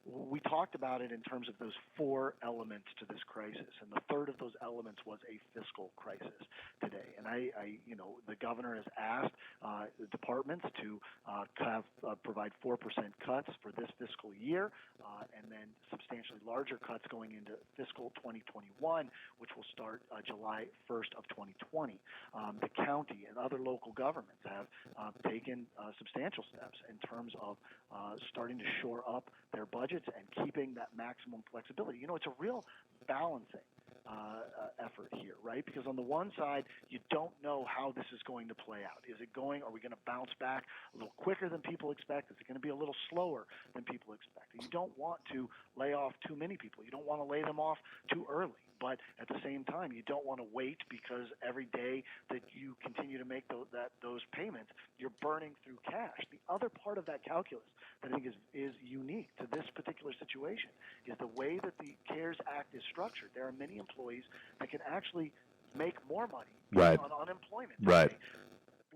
We talked about it in terms of those four elements to this crisis, and the third of those elements was a fiscal crisis today. And the governor has asked the departments to provide 4% cuts for this fiscal year, and then substantially larger cuts going into fiscal 2021, which will start July 1st of 2020. The county and other local governments have taken substantial steps in terms of starting to shore up their budgets and keeping that maximum flexibility. It's a real balancing effort here, right? Because on the one side, you don't know how this is going to play out. Are we going to bounce back a little quicker than people expect? Is it going to be a little slower than people expect? You don't want to lay off too many people. You don't want to lay them off too early. But at the same time, you don't want to wait because every day that you continue to make those payments, you're burning through cash. The other part of that calculus that I think is unique to this particular situation is the way that the CARES Act is structured. There are many employees that can actually make more money on unemployment. Right.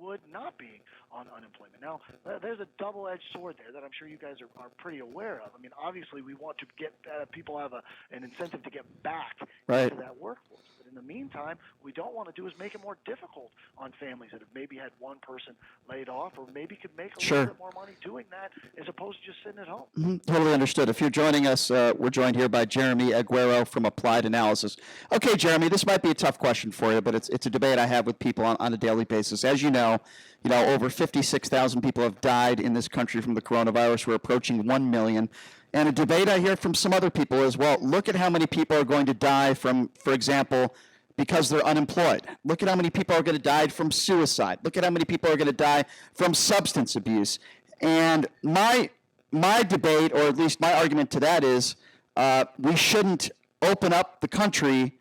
Would not being on unemployment. Now, there's a double-edged sword there that I'm sure you guys are pretty aware of. I mean, obviously, we want to get people have an incentive to get back into that workforce. But in the meantime, we don't want to do is make it more difficult on families that have maybe had one person laid off or maybe could make a little bit more money doing that as opposed to just sitting at home. Totally understood. If you're joining us, we're joined here by Jeremy Aguero from Applied Analysis. Okay, Jeremy, this might be a tough question for you, but it's a debate I have with people on a daily basis. As you know, over 56,000 people have died in this country from the coronavirus. We're approaching 1 million. And a debate I hear from some other people is, well, look at how many people are going to die from, for example, because they're unemployed. Look at how many people are going to die from suicide. Look at how many people are going to die from substance abuse. And my debate, or at least my argument to that is, we shouldn't open up the country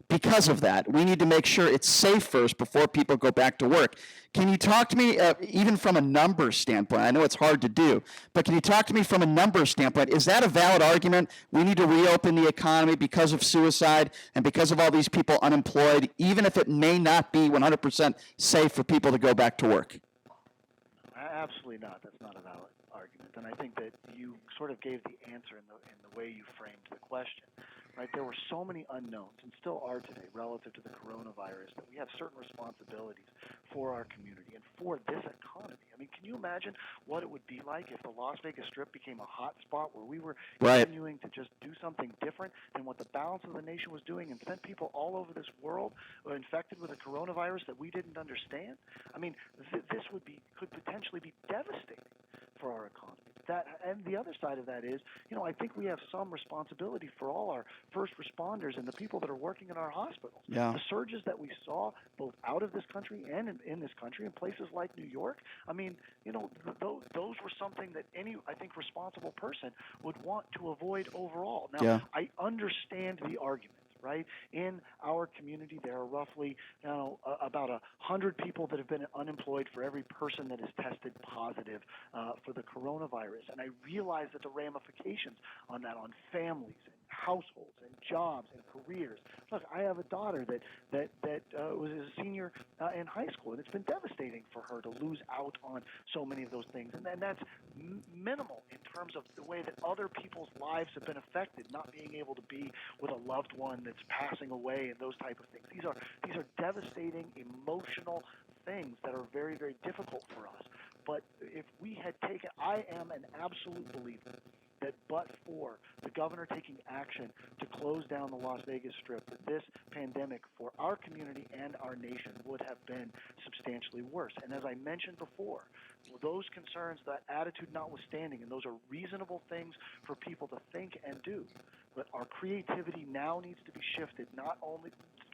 because of that. We need to make sure it's safe first before people go back to work. Can you talk to me, even from a numbers standpoint? I know it's hard to do, but can you talk to me from a numbers standpoint? Is that a valid argument? We need to reopen the economy because of suicide and because of all these people unemployed, even if it may not be 100% safe for people to go back to work? Absolutely not. That's not a valid argument. And I think that you sort of gave the answer in the way you framed the question. Right, there were so many unknowns, and still are today, relative to the coronavirus, that we have certain responsibilities for our community and for this economy. I mean, can you imagine what it would be like if the Las Vegas Strip became a hot spot where we were continuing to just do something different than what the balance of the nation was doing and sent people all over this world infected with a coronavirus that we didn't understand? I mean, this could potentially be devastating for our economy. And the other side of that is, I think we have some responsibility for all our first responders and the people that are working in our hospitals. Yeah. The surges that we saw both out of this country and in this country in places like New York, I mean, those were something that any, I think, responsible person would want to avoid overall. Now, I understand the argument. Right? In our community, there are roughly about 100 people that have been unemployed for every person that is tested positive for the coronavirus. And I realize that the ramifications on that, on families and households and jobs and careers. Look, I have a daughter that was a senior in high school, and it's been devastating for her to lose out on so many of those things. And that's minimal in terms of the way that other people's lives have been affected, not being able to be with a loved one that's passing away and those type of things. These are devastating, emotional, things that are very, very difficult for us. But if we had taken, I am an absolute believer that but for the governor taking action to close down the Las Vegas Strip, that this pandemic for our community and our nation would have been substantially worse. And as I mentioned before, those concerns, that attitude notwithstanding, and those are reasonable things for people to think and do, but our creativity now needs to be shifted not only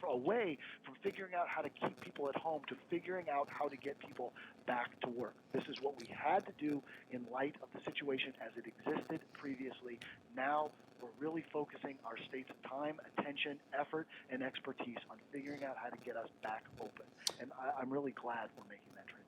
away from figuring out how to keep people at home to figuring out how to get people back to work. This is what we had to do in light of the situation as it existed previously. Now we're really focusing our state's time, attention, effort, and expertise on figuring out how to get us back open. And I'm really glad we're making that transition.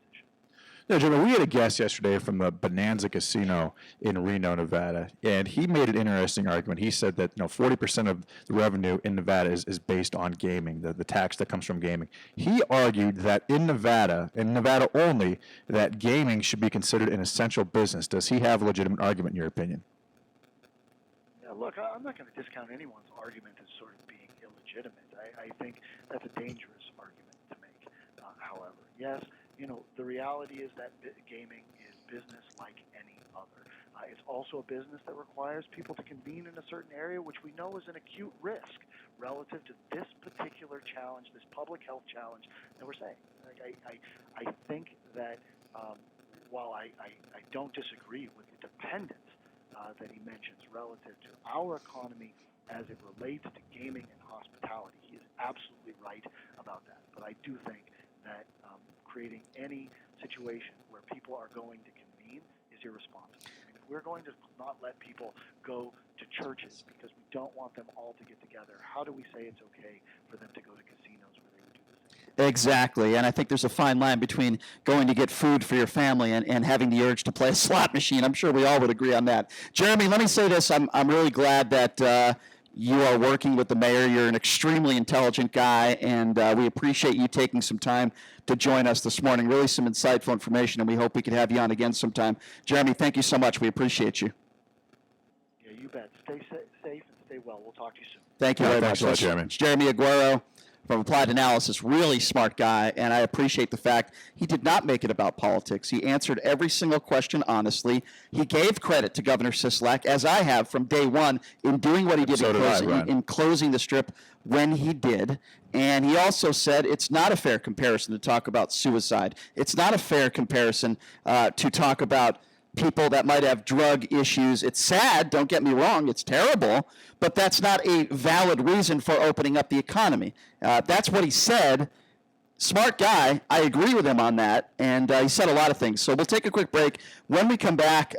No, Jimmy, we had a guest yesterday from the Bonanza Casino in Reno, Nevada, and he made an interesting argument. He said that 40% of the revenue in Nevada is based on gaming, the tax that comes from gaming. He argued that in Nevada only, that gaming should be considered an essential business. Does he have a legitimate argument in your opinion? Yeah, look, I'm not going to discount anyone's argument as sort of being illegitimate. I think that's a dangerous argument to make. However, yes, the reality is that gaming is business like any other. It's also a business that requires people to convene in a certain area, which we know is an acute risk relative to this particular challenge, this public health challenge that we're saying. I think that while I don't disagree with the dependence that he mentions relative to our economy as it relates to gaming and hospitality, he is absolutely right about that. But I do think that creating any situation where people are going to convene is irresponsible. I mean, if we're going to not let people go to churches because we don't want them all to get together, how do we say it's okay for them to go to casinos where they would do the same? Exactly, and I think there's a fine line between going to get food for your family and having the urge to play a slot machine. I'm sure we all would agree on that. Jeremy, let me say this. I'm really glad that you are working with the mayor. You're an extremely intelligent guy, and we appreciate you taking some time to join us this morning. Really some insightful information, and we hope we could have you on again sometime. Jeremy, thank you so much. We appreciate you. Yeah, you bet. Stay safe and stay well. We'll talk to you soon. Thank you very much. Thanks a lot, Jeremy. It's Jeremy Aguero from Applied Analysis, really smart guy, and I appreciate the fact he did not make it about politics. He answered every single question honestly. He gave credit to Governor Sisolak, as I have from day one, in doing what he did in closing the Strip when he did. And he also said it's not a fair comparison to talk about suicide. It's not a fair comparison to talk about people that might have drug issues. It's sad, don't get me wrong, it's terrible, but that's not a valid reason for opening up the economy. That's what he said. Smart guy. I agree with him on that, and he said a lot of things. So we'll take a quick break. When we come back,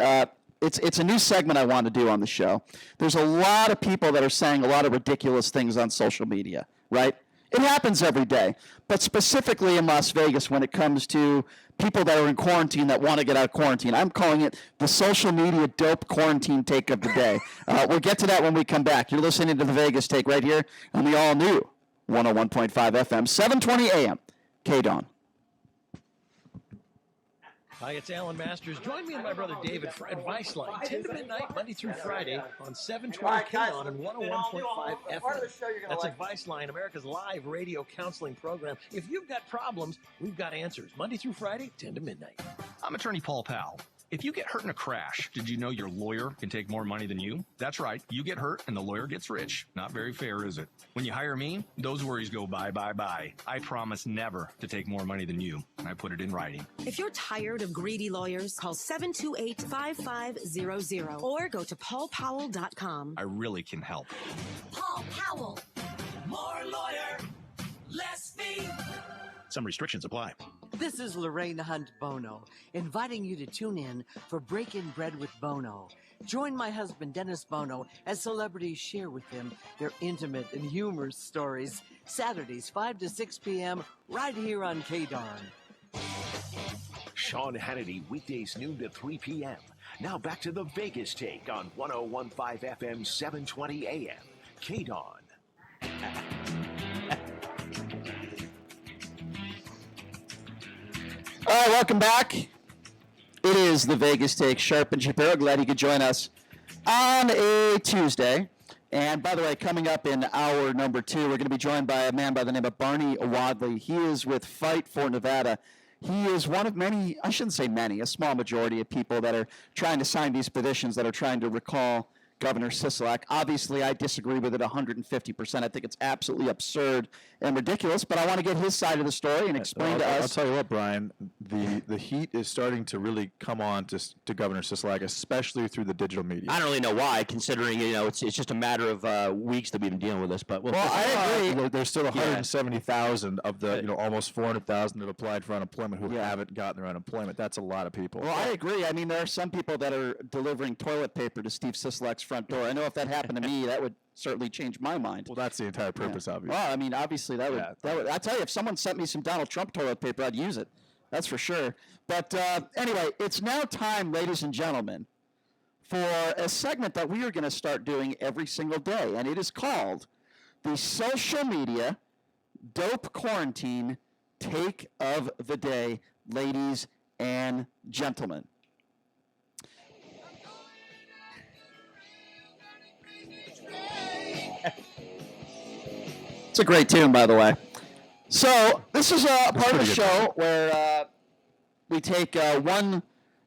it's a new segment I want to do on the show. There's a lot of people that are saying a lot of ridiculous things on social media, right? It happens every day, but specifically in Las Vegas when it comes to people that are in quarantine that want to get out of quarantine. I'm calling it the social media dope quarantine take of the day. We'll get to that when we come back. You're listening to the Vegas Take right here on the all-new 101.5 FM, 720 AM, KDAWN. Hi, it's Alan Masters. Join me and my brother David for Advice Line, 10 to midnight, Monday through Friday on 720 KDAWN and 101.5 FM. That's Advice Line, America's live radio counseling program. If you've got problems, we've got answers. Monday through Friday, 10 to midnight. I'm attorney Paul Powell. If you get hurt in a crash, did you know your lawyer can take more money than you? That's right. You get hurt and the lawyer gets rich. Not very fair, is it? When you hire me, those worries go bye, bye, bye. I promise never to take more money than you. And I put it in writing. If you're tired of greedy lawyers, call 728-5500 or go to paulpowell.com. I really can help. Paul Powell. More lawyer, less fee. Some restrictions apply. This is Lorraine Hunt Bono, inviting you to tune in for Breaking Bread with Bono. Join my husband, Dennis Bono, as celebrities share with him their intimate and humorous stories. Saturdays, 5 to 6 p.m., right here on KDAWN. Sean Hannity, weekdays noon to 3 p.m. Now back to the Vegas Take on 101.5 FM, 720 AM, KDAWN. All right, welcome back. It is the Vegas Take. Sharp and Shapiro. Glad you could join us on a Tuesday. And by the way, coming up in hour number 2, we're going to be joined by a man by the name of Barney Wadley. He is with Fight for Nevada. He is one of many, I shouldn't say many, a small majority of people that are trying to sign these petitions that are trying to recall Governor Sisolak. Obviously, I disagree with it 150%. I think it's absolutely absurd and ridiculous, but I want to get his side of the story and explain to us. I'll tell you what, Brian, the heat is starting to really come on to Governor Sisolak, especially through the digital media. I don't really know why, considering it's just a matter of weeks that we've been dealing with this. But I agree. There's still 170,000 of the almost 400,000 that applied for unemployment who haven't gotten their unemployment. That's a lot of people. Well, I agree. I mean, there are some people that are delivering toilet paper to Steve Sisolak's front door. I know if that happened to me, that would certainly change my mind. Well, that's the entire purpose, obviously. Well, I mean, obviously that would. I tell you, if someone sent me some Donald Trump toilet paper, I'd use it. That's for sure. But anyway, it's now time, ladies and gentlemen, for a segment that we are going to start doing every single day, and it is called the Social Media Dope Quarantine Take of the Day, ladies and gentlemen. It's a great tune, by the way. So this is a part of the show where we take one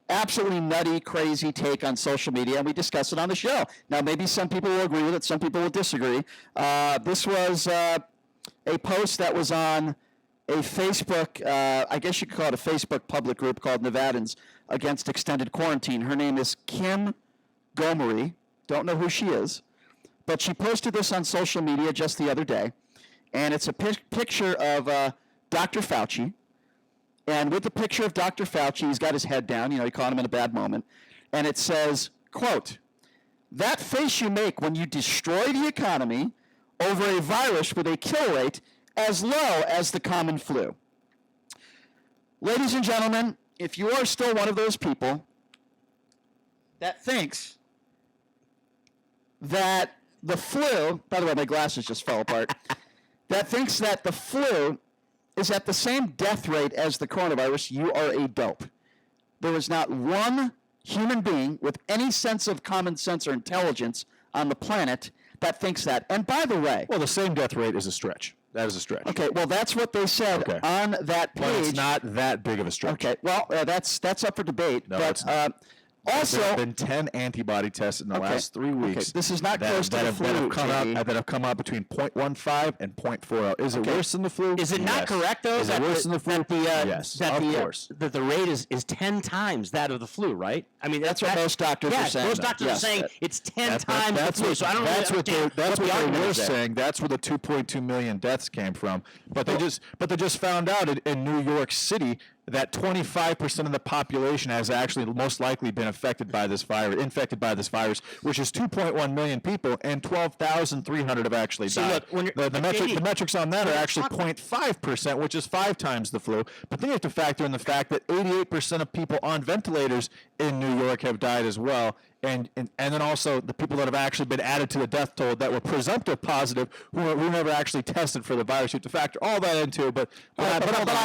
absolutely nutty, crazy take on social media, and we discuss it on the show. Now, maybe some people will agree with it, some people will disagree. This was a post that was on a Facebook, I guess you could call it a Facebook public group called Nevadans Against Extended Quarantine. Her name is Kim Gomery. Don't know who she is, but she posted this on social media just the other day. And it's a picture of Dr. Fauci. And with the picture of Dr. Fauci, he's got his head down. You caught him in a bad moment. And it says, quote, "That face you make when you destroy the economy over a virus with a kill rate as low as the common flu." Ladies and gentlemen, if you are still one of those people that thinks that the flu, by the way, my glasses just fell apart, that thinks that the flu is at the same death rate as the coronavirus, you are a dope. There is not one human being with any sense of common sense or intelligence on the planet that thinks that. And by the way... Well, the same death rate is a stretch. That is a stretch. Okay, well, that's what they said on that page. But it's not that big of a stretch. Okay, well, that's up for debate. No, but, it's not. Also, there have been 10 antibody tests in the last 3 weeks. Okay. This is not close to the flu, that have come out between 0.15 and 0.40. Is it worse than the flu? Is it not correct, though? Is it worse than the flu? Yes, of course. That the rate is 10 times that of the flu, right? I mean, that's what most doctors are saying. Most doctors are saying it's 10 times the flu. So I don't really understand that's what the they were saying. That's where the 2.2 million deaths came from. But they just found out in New York City that 25% of the population has actually most likely been infected by this virus, which is 2.1 million people, and 12,300 have actually died. Look, the metrics on that are actually 0.5%, which is 5 times the flu. But then you have to factor in the fact that 88% of people on ventilators in New York have died as well. And then also the people that have actually been added to the death toll that were presumptive positive who never actually tested for the virus. You have to factor all that into but I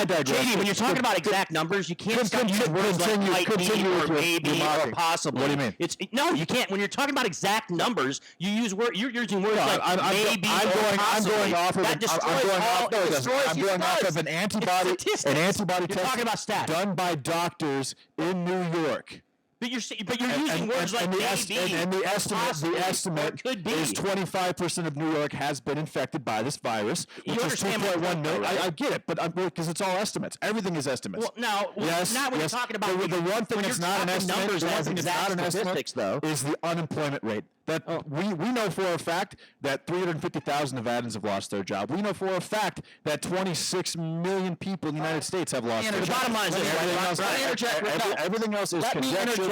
digress. JD, when you're talking about exact numbers, you can't use words like might be or maybe or possibly. What do you mean? No, you can't. When you're talking about exact numbers, you're using words like maybe or possibly. I'm going off of an antibody test you're talking about stats done by doctors in New York. But you're using words like maybe, and the estimate could be is 25% of New York has been infected by this virus, which is 2.1 million. Right? I get it, but because it's all estimates. Everything is estimates. Not when you're talking about the one thing that's not an estimate. Numbers as exact statistics, though, is the unemployment rate. That we know for a fact that 350,000 Nevadans have lost their job. We know for a fact that 26 million people in the United States have lost their job. The bottom line is everything else is conjecture.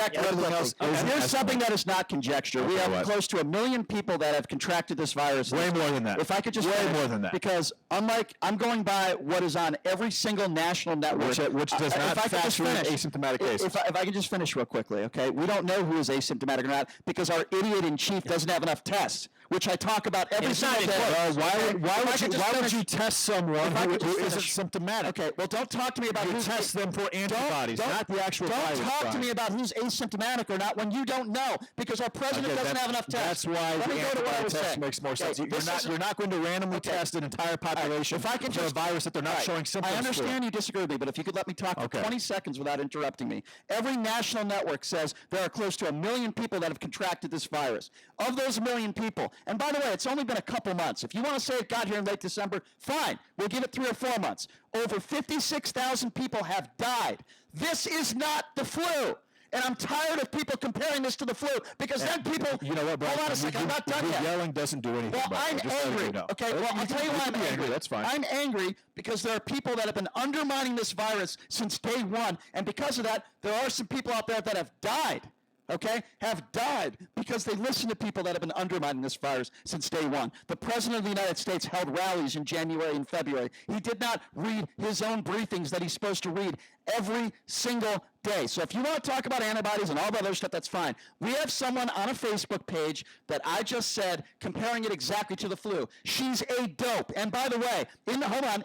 Here's something that is not conjecture. We have close to 1 million people that have contracted this virus. Way more than that. If I could just more than that. Because unlike I'm going by what is on every single national network, which does not factor in asymptomatic cases. If I could just finish real quickly, okay? We don't know who is asymptomatic or not because our idiot in chief doesn't have enough tests. which I talk about every single day. Why would you test someone who isn't symptomatic? Okay, well, don't talk to me about you who's test them for antibodies, not the actual virus. Don't talk to me about who's asymptomatic or not when you don't know, because our president doesn't have enough tests. That's why Let the me go to what I antibody was test saying. makes more sense. Okay, You're not going to randomly test an entire population if I can for a virus that they're not showing symptoms I for. understand you disagree with me, but if you could let me talk for 20 seconds without interrupting me. Every national network says there are close to 1 million people that have contracted this virus. Of those 1 million people, and by the way, it's only been a couple months. If you want to say it got here in late December, fine. We'll give it 3 or 4 months. Over 56,000 people have died. This is not the flu. And I'm tired of people comparing this to the flu, because then people, you know what, Brian, hold on a second, I'm not done yet. Yelling doesn't do anything. Well, I'm angry. Okay, well, I'll tell you why I'm angry. That's fine. I'm angry because there are people that have been undermining this virus since day one, and because of that, there are some people out there that have died. Okay, have died because they listen to people that have been undermining this virus since day one. The President of the United States held rallies in January and February. He did not read his own briefings that he's supposed to read every single day. So if you want to talk about antibodies and all the other stuff, that's fine. We have someone on a Facebook page that I just said, comparing it exactly to the flu. She's a dope. And by the way,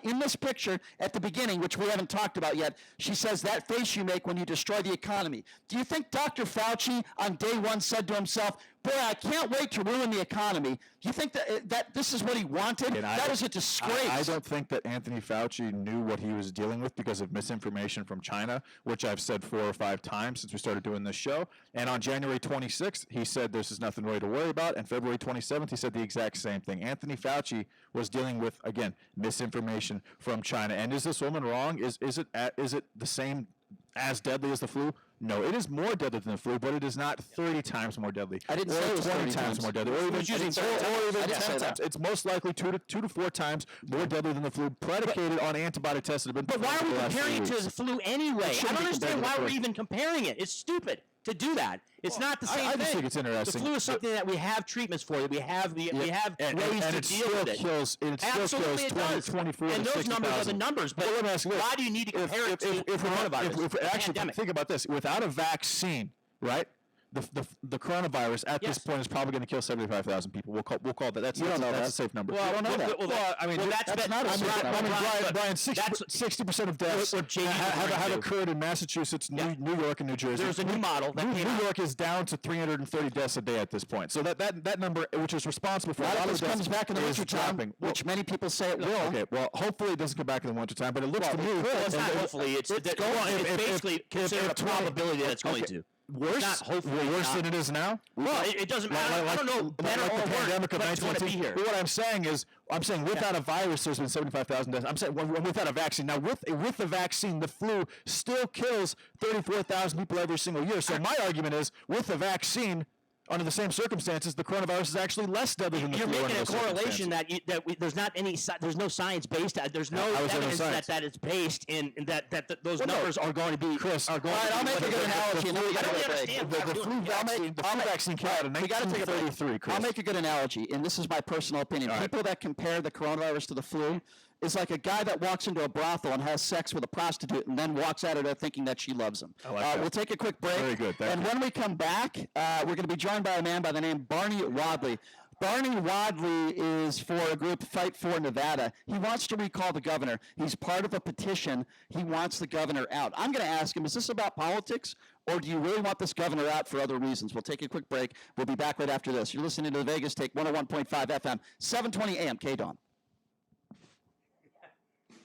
in this picture at the beginning, which we haven't talked about yet, she says that face you make when you destroy the economy. Do you think Dr. Fauci on day one said to himself, boy, I can't wait to ruin the economy? Do you think that this is what he wanted? That is a disgrace. I don't think that Anthony Fauci knew what he was dealing with because of misinformation from China, which I've said 4 or 5 times since we started doing this show. And on January 26th, he said this is nothing really to worry about. And February 27th, he said the exact same thing. Anthony Fauci was dealing with, again, misinformation from China. And is this woman wrong? Is it the same, as deadly as the flu? No, it is more deadly than the flu, but it is not 30 times more deadly. I didn't say it was 20 times more deadly, or even 10 times. It's most likely 2 to 4 times more deadly than the flu, predicated on antibody tests that have been. But why are we comparing it to the flu anyway? I don't understand why we're even comparing it. It's stupid to do that. It's not the same thing. I just think it's interesting. The flu is something that we have treatments for. That we have ways to deal with it. It still kills 24 and to 60,000. those numbers are the numbers. But let me ask you this. Why do you need to compare it to coronavirus? If actually think about this, without a vaccine, right? The coronavirus at this point is probably going to kill 75,000 people. We'll call that. That's a safe number. Well, I don't know that. Well, I mean, that's not a safe number. Brian, 60% of deaths have occurred in Massachusetts, New York, and New Jersey. There's a new model. New York is down to 330 deaths a day at this point. So that number, which is responsible for a lot of deaths, comes back in the winter time, which many people say it will. Okay, well, hopefully it doesn't come back in the winter time, but it looks to me. It's not hopefully. It's basically considered a probability that it's going to. Worse than it is now? Well, it doesn't matter. I don't know better or worse, pandemic of but it's going to be here. What I'm saying is, without a virus, there's been 75,000 deaths. I'm saying without a vaccine. Now, with the vaccine, the flu still kills 34,000 people every single year. So my argument is, with the vaccine, under the same circumstances, the coronavirus is actually less deadly than the flu. You're making a correlation there's no science based. There's no evidence that it's based in that those numbers are going to be. Chris, I'll make a good analogy. The flu vaccine came out in 1933. Chris, I'll make a good analogy, and this is my personal opinion. People that compare the coronavirus to the flu is like a guy that walks into a brothel and has sex with a prostitute and then walks out of there thinking that she loves him. We'll take a quick break. Very good. And when we come back, we're going to be joined by a man by the name Barney Wadley. Barney Wadley is for a group, Fight for Nevada. He wants to recall the governor. He's part of a petition. He wants the governor out. I'm going to ask him, is this about politics, or do you really want this governor out for other reasons? We'll take a quick break. We'll be back right after this. You're listening to the Vegas Take 101.5 FM, 720 AM, KDAWN.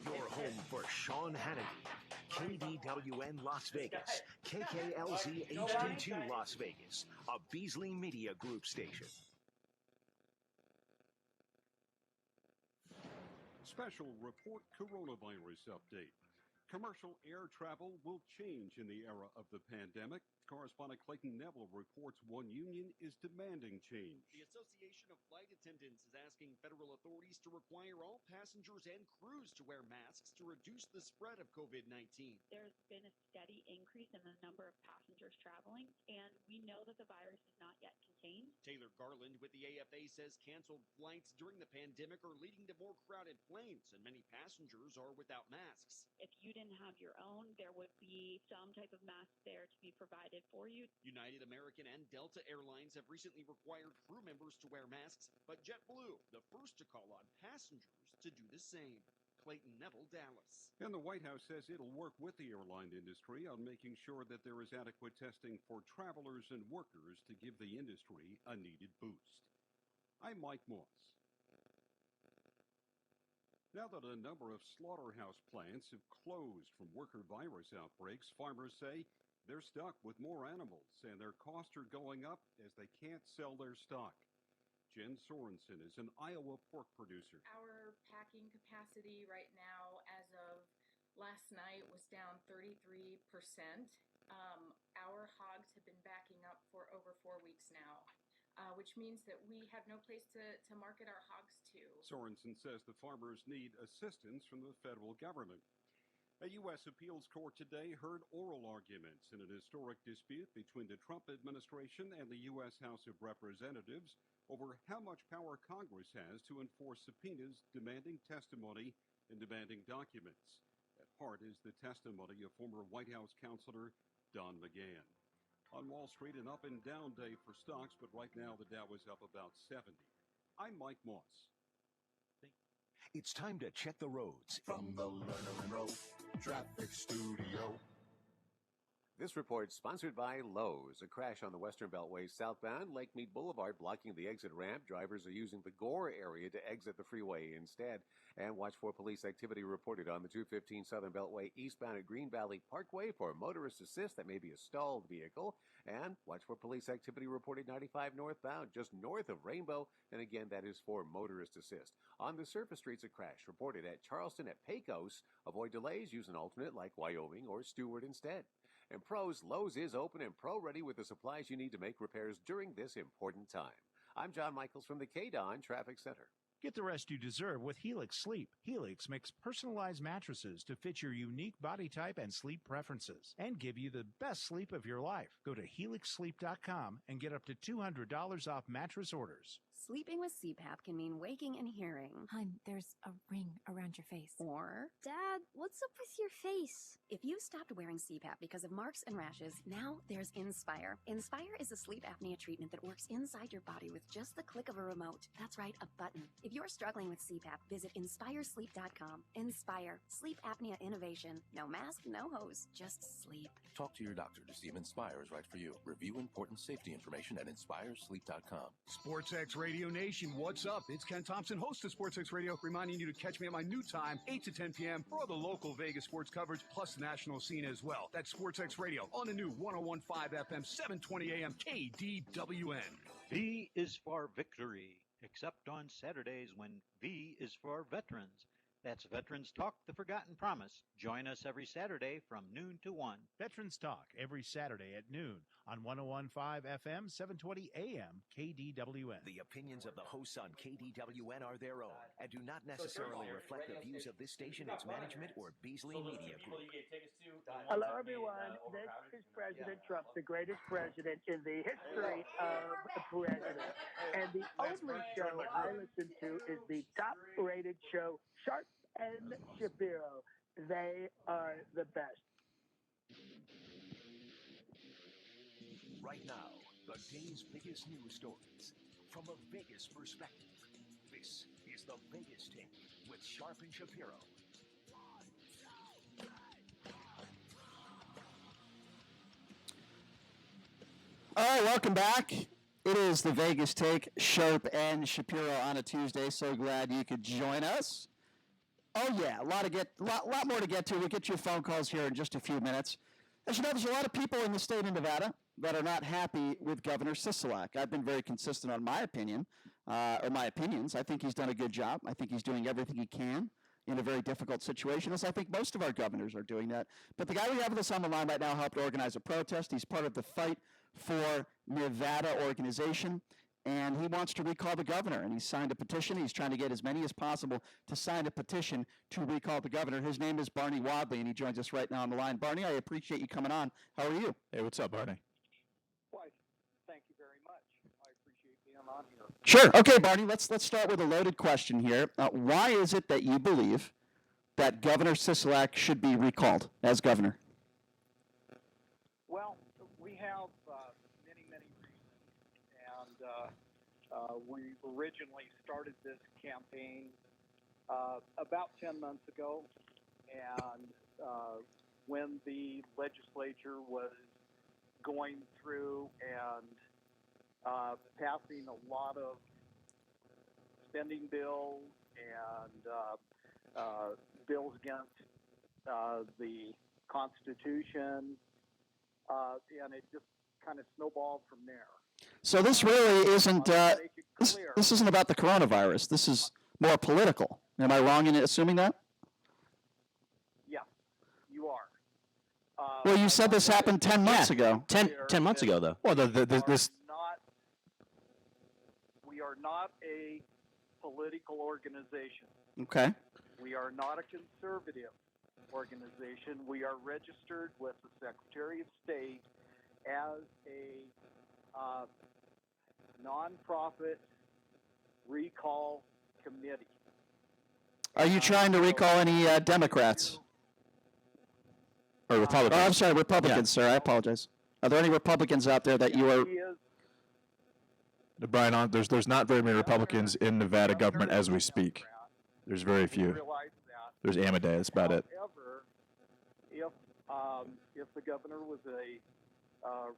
Your home for Sean Hannity, KDWN Las Vegas, KKLZ HD2 Las Vegas, a Beasley Media Group station. Special report coronavirus update. Commercial air travel will change in the era of the pandemic. Correspondent Clayton Neville reports one union is demanding change. The Association of Flight Attendants is asking federal authorities to require all passengers and crews to wear masks to reduce the spread of COVID-19. There's been a steady increase in the number of passengers traveling, and we know that the virus is not yet contained. Taylor Garland with the AFA says canceled flights during the pandemic are leading to more crowded planes, and many passengers are without masks. If you didn't have your own, there would be some type of mask there to be provided for you. United, American, and Delta Airlines have recently required crew members to wear masks, but JetBlue, the first to call on passengers to do the same. Clayton Neville, Dallas. And the White House says it'll work with the airline industry on making sure that there is adequate testing for travelers and workers to give the industry a needed boost. I'm Mike Moss. Now that a number of slaughterhouse plants have closed from worker virus outbreaks, farmers say they're stuck with more animals and their costs are going up as they can't sell their stock. Jen Sorensen is an Iowa pork producer. Our packing capacity right now, as of last night, was down 33%. Our hogs have been backing up for over 4 weeks now, which means that we have no place to market our hogs to. Sorensen says the farmers need assistance from the federal government. A U.S. appeals court today heard oral arguments in an historic dispute between the Trump administration and the U.S. House of Representatives over how much power Congress has to enforce subpoenas demanding testimony and demanding documents. At heart is the testimony of former White House counselor Don McGahn. On Wall Street, an up and down day for stocks, but right now the Dow is up about 70. I'm Mike Moss. It's time to check the roads. From the Lerner and Rowe Traffic Studio. This report sponsored by Lowe's. A crash on the Western Beltway southbound Lake Mead Boulevard blocking the exit ramp. Drivers are using the Gore area to exit the freeway instead. And watch for police activity reported on the 215 Southern Beltway eastbound at Green Valley Parkway for motorist assist. That may be a stalled vehicle. And watch for police activity reported 95 northbound just north of Rainbow. And again, that is for motorist assist. On the surface streets, a crash reported at Charleston at Pecos. Avoid delays. Use an alternate like Wyoming or Stewart instead. And pros, Lowe's is open and pro-ready with the supplies you need to make repairs during this important time. I'm John Michaels from the KDON Traffic Center. Get the rest you deserve with Helix Sleep. Helix makes personalized mattresses to fit your unique body type and sleep preferences and give you the best sleep of your life. Go to helixsleep.com and get up to $200 off mattress orders. Sleeping with CPAP can mean waking and hearing. Hun, there's a ring around your face. Or, Dad, what's up with your face? if you stopped wearing CPAP because of marks and rashes, now there's Inspire. Inspire is a sleep apnea treatment that works inside your body with just the click of a remote. That's right, a button. If you're struggling with CPAP, visit InspireSleep.com. Inspire. Sleep apnea innovation. No mask, no hose, just sleep. Talk to your doctor to see if Inspire is right for you. Review important safety information at InspireSleep.com. SportsX Radio Nation, what's up? It's Ken Thompson, host of SportsX Radio, reminding you to catch me at my new time, 8 to 10 p.m. for all the local Vegas sports coverage, plus the national scene as well. That's SportsX Radio on the new 101.5 FM, 720 AM, KDWN. V is for victory, except on Saturdays when V is for veterans. That's Veterans Talk, The Forgotten Promise. Join us every Saturday from noon to 1. Veterans Talk every Saturday at noon on 101.5 FM, 720 AM, KDWN. The opinions of the hosts on KDWN are their own and do not necessarily reflect the views of this station, its management, or Beasley Media Group. Hello, everyone. This is President Trump, the greatest president in the history of the president. And the only show I listen to is the top-rated show, Sharp and Shapiro. They are the best. Right now, the day's biggest news stories from a Vegas perspective. This is the Vegas Take with Sharp and Shapiro. All right, welcome back. It is the Vegas Take, Sharp and Shapiro on a Tuesday. So glad you could join us. Oh yeah, a lot more to get to. We'll get to your phone calls here in just a few minutes. As you know, there's a lot of people in the state of Nevada that are not happy with Governor Sisolak. I've been very consistent on my opinion, or my opinions. I think he's done a good job. I think he's doing everything he can in a very difficult situation, as I think most of our governors are doing that. But the guy we have with us on the line right now helped organize a protest. He's part of the Fight for Nevada organization, and he wants to recall the governor, and he's signed a petition. He's trying to get as many as possible to sign a petition to recall the governor. His name is Barney Wadley, and he joins us right now on the line. Barney, I appreciate you coming on. How are you? Hey, what's up, Barney? Why, thank you very much. I appreciate being on here. Sure. Okay, Barney, let's start with a loaded question here. Why is it that you believe that Governor Sisolak should be recalled as governor? we originally started this campaign about 10 months ago, and when the legislature was going through and passing a lot of spending bills and bills against the Constitution, and it just kind of snowballed from there. So this really isn't. This isn't about the coronavirus. This is more political. Am I wrong in assuming that? Yeah, you are. Well, you said this happened 10 months ago. 10 months ago, though. Well, We are not a political organization. Okay. We are not a conservative organization. We are registered with the Secretary of State as a nonprofit recall committee. Are you trying to recall any Democrats? Or Republicans? Oh, I'm sorry, Republicans, sir. I apologize. Are there any Republicans out there that you are? Brian, there's not very many Republicans in Nevada government as we speak. There's very few. There's Amadei. That's about it. However, if the governor was a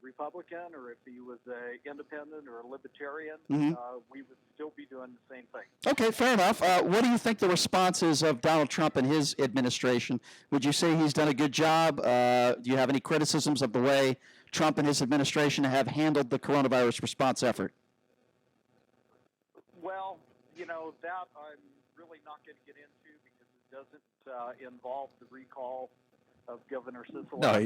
Republican, or if he was a independent or a libertarian, we would still be doing the same thing. Okay, fair enough. What do you think the response is of Donald Trump and his administration? Would you say he's done a good job? Do you have any criticisms of the way Trump and his administration have handled the coronavirus response effort? Well, that I'm really not going to get into because it doesn't involve the recall of Governor Sisolak. No,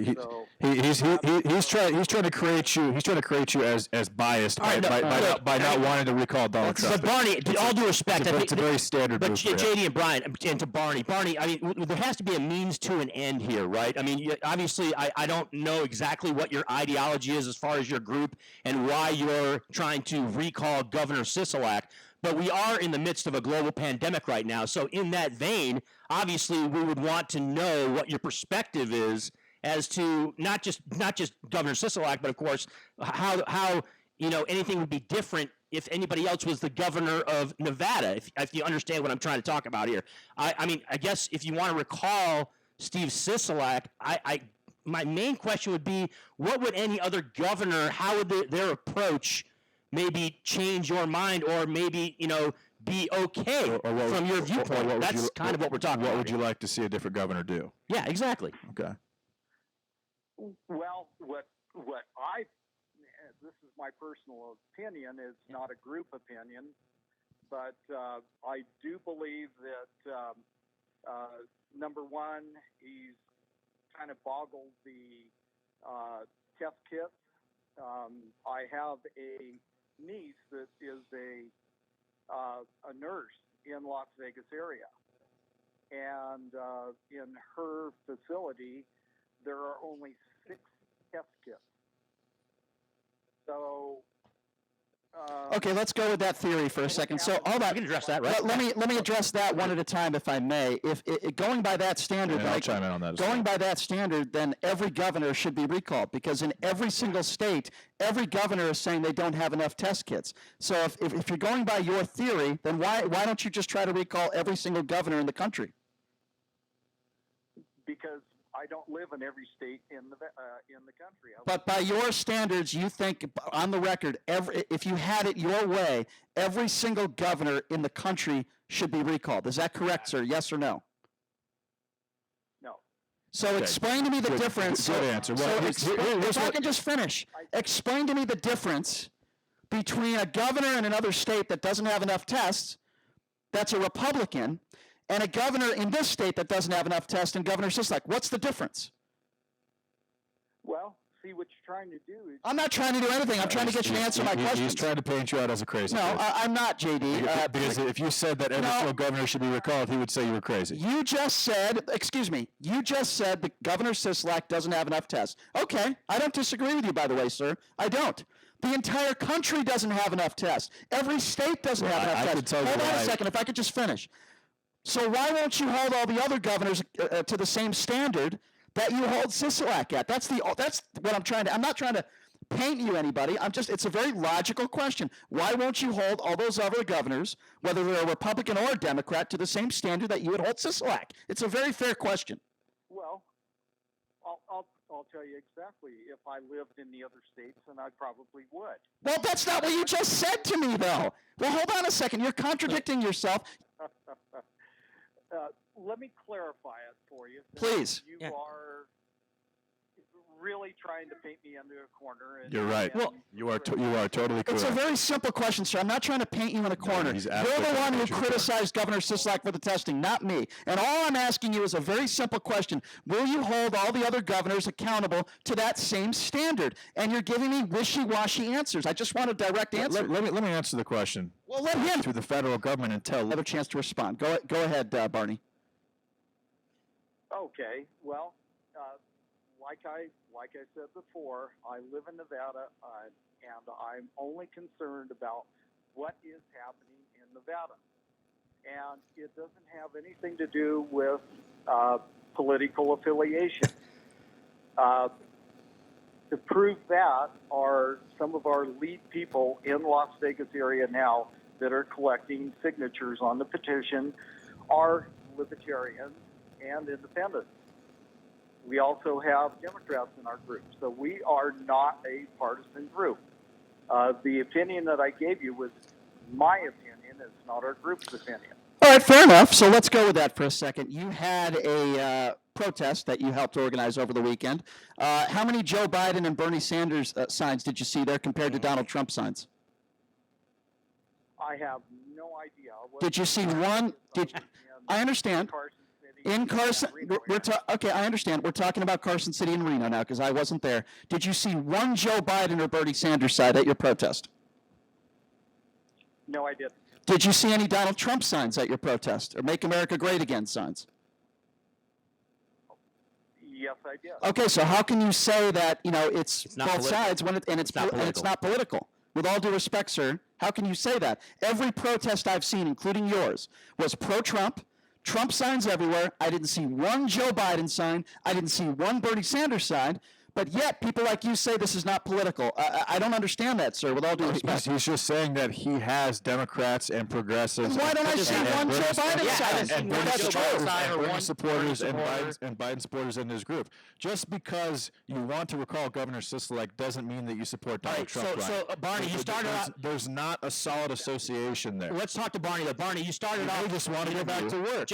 he's trying to create you. He's trying to create you as biased by not wanting to recall Donald Trump. But Barney, all due respect, it's a very standard move. But JD and Brian, and to Barney, I mean, there has to be a means to an end here, right? I mean, obviously, I don't know exactly what your ideology is as far as your group and why you're trying to recall Governor Sisolak. But we are in the midst of a global pandemic right now. So in that vein, obviously, we would want to know what your perspective is as to not just Governor Sisolak, but of course, how anything would be different if anybody else was the governor of Nevada, if you understand what I'm trying to talk about here. I mean, I guess if you want to recall Steve Sisolak, my main question would be, what would any other governor, how would their approach maybe change your mind, or maybe, be okay from your viewpoint? That's kind of what we're talking about. What would you like to see a different governor do? Yeah, exactly. Okay. Well, what this is my personal opinion. It's not a group opinion, but I do believe that number one, he's kind of boggled the test kits. I have a niece that is a nurse in Las Vegas area, and in her facility there are only 6 test kits. So okay, let's go with that theory for a second. So hold on, I can address that, right? Let me address that one at a time, if I may. If going by that standard, I'll chime in on that as well. Going by that standard, then every governor should be recalled, because in every single state, every governor is saying they don't have enough test kits. So if you're going by your theory, then why don't you just try to recall every single governor in the country? Because I don't live in every state in the country. But by your standards, you think, on the record, if you had it your way, every single governor in the country should be recalled. Is that correct, sir? Yes or no? No. So explain to me the difference. Good answer. If I can just finish, explain to me the difference between a governor in another state that doesn't have enough tests, that's a Republican, and a governor in this state that doesn't have enough tests, and Governor Sisolak. What's the difference? Well, see, what you're trying to do is... I'm not trying to do anything. I'm trying to get you to answer my question. He's trying to paint you out as a crazy person. No, I'm not, JD. Because if you said that every single governor should be recalled, he would say you were crazy. You just said that Governor Sisolak doesn't have enough tests. Okay, I don't disagree with you, by the way, sir. I don't. The entire country doesn't have enough tests. Every state doesn't have enough tests. Hold on a second, if I could just finish. So why won't you hold all the other governors to the same standard that you hold Sisolak at? That's what I'm trying to. I'm not trying to paint you anybody. It's a very logical question. Why won't you hold all those other governors, whether they're a Republican or a Democrat, to the same standard that you would hold Sisolak? It's a very fair question. Well, I'll tell you exactly. If I lived in the other states, then I probably would. Well, that's not what you just said to me, though. Well, hold on a second. You're contradicting yourself. Let me clarify it for you. Please. You are really trying to paint me into a corner. And, You're right. Well, you are totally correct. It's a very simple question, sir. I'm not trying to paint you in a corner. he's You're absolutely the one who correct. criticized Governor Sisolak for the testing, not me. And all I'm asking you is a very simple question. Will you hold all the other governors accountable to that same standard? And you're giving me wishy-washy answers. I just want a direct answer. Let me answer the question. Well, let him. Through the federal government until Have a chance to respond. Go ahead, Barney. Okay. Well, like I said before, I live in Nevada, and I'm only concerned about what is happening in Nevada. And it doesn't have anything to do with political affiliation. To prove that are some of our lead people in Las Vegas area now that are collecting signatures on the petition are libertarians and independents. We also have Democrats in our group, so we are not a partisan group. The opinion that I gave you was my opinion. It's not our group's opinion. All right, fair enough. So let's go with that for a second. You had a protest that you helped organize over the weekend. How many Joe Biden and Bernie Sanders signs did you see there compared to Donald Trump signs? I have no idea. Did you see one? I understand. In Carson, okay, I understand. We're talking about Carson City and Reno now because I wasn't there. Did you see one Joe Biden or Bernie Sanders side at your protest? No, I didn't. Did you see any Donald Trump signs at your protest or Make America Great Again signs? Yes, I did. Okay, so how can you say that it's both political. sides when it's not political? With all due respect, sir, how can you say that? Every protest I've seen, including yours, was pro-Trump. Trump signs everywhere. I didn't see one Joe Biden sign. I didn't see one Bernie Sanders sign. But yet, people like you say this is not political. I don't understand that, sir, with all due respect. He's just saying that he has Democrats and progressives. Why don't I see one Joe Biden sign? And Bernie supporters and Biden supporters in his group. Just because you want to recall Governor Sisolak doesn't mean that you support Donald Trump. So Barney, you started out. There's not a solid association there. Let's talk to Barney. Barney, you started off. I just want to go back to work.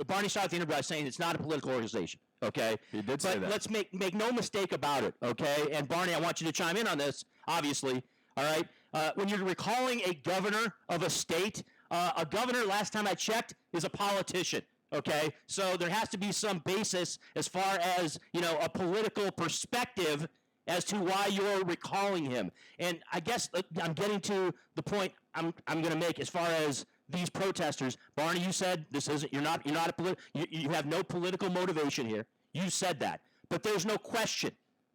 Barney started the interview by saying it's not a political organization. Okay, he did say that. But let's make no mistake about it. Okay, and Barney, I want you to chime in on this. Obviously, all right. When you're recalling a governor of a state, a governor, last time I checked, is a politician. Okay, so there has to be some basis as far as a political perspective as to why you're recalling him. And I guess I'm getting to the point I'm going to make as far as these protesters. Barney, you said this isn't. You're not you have no political motivation here. You said that, but there's no question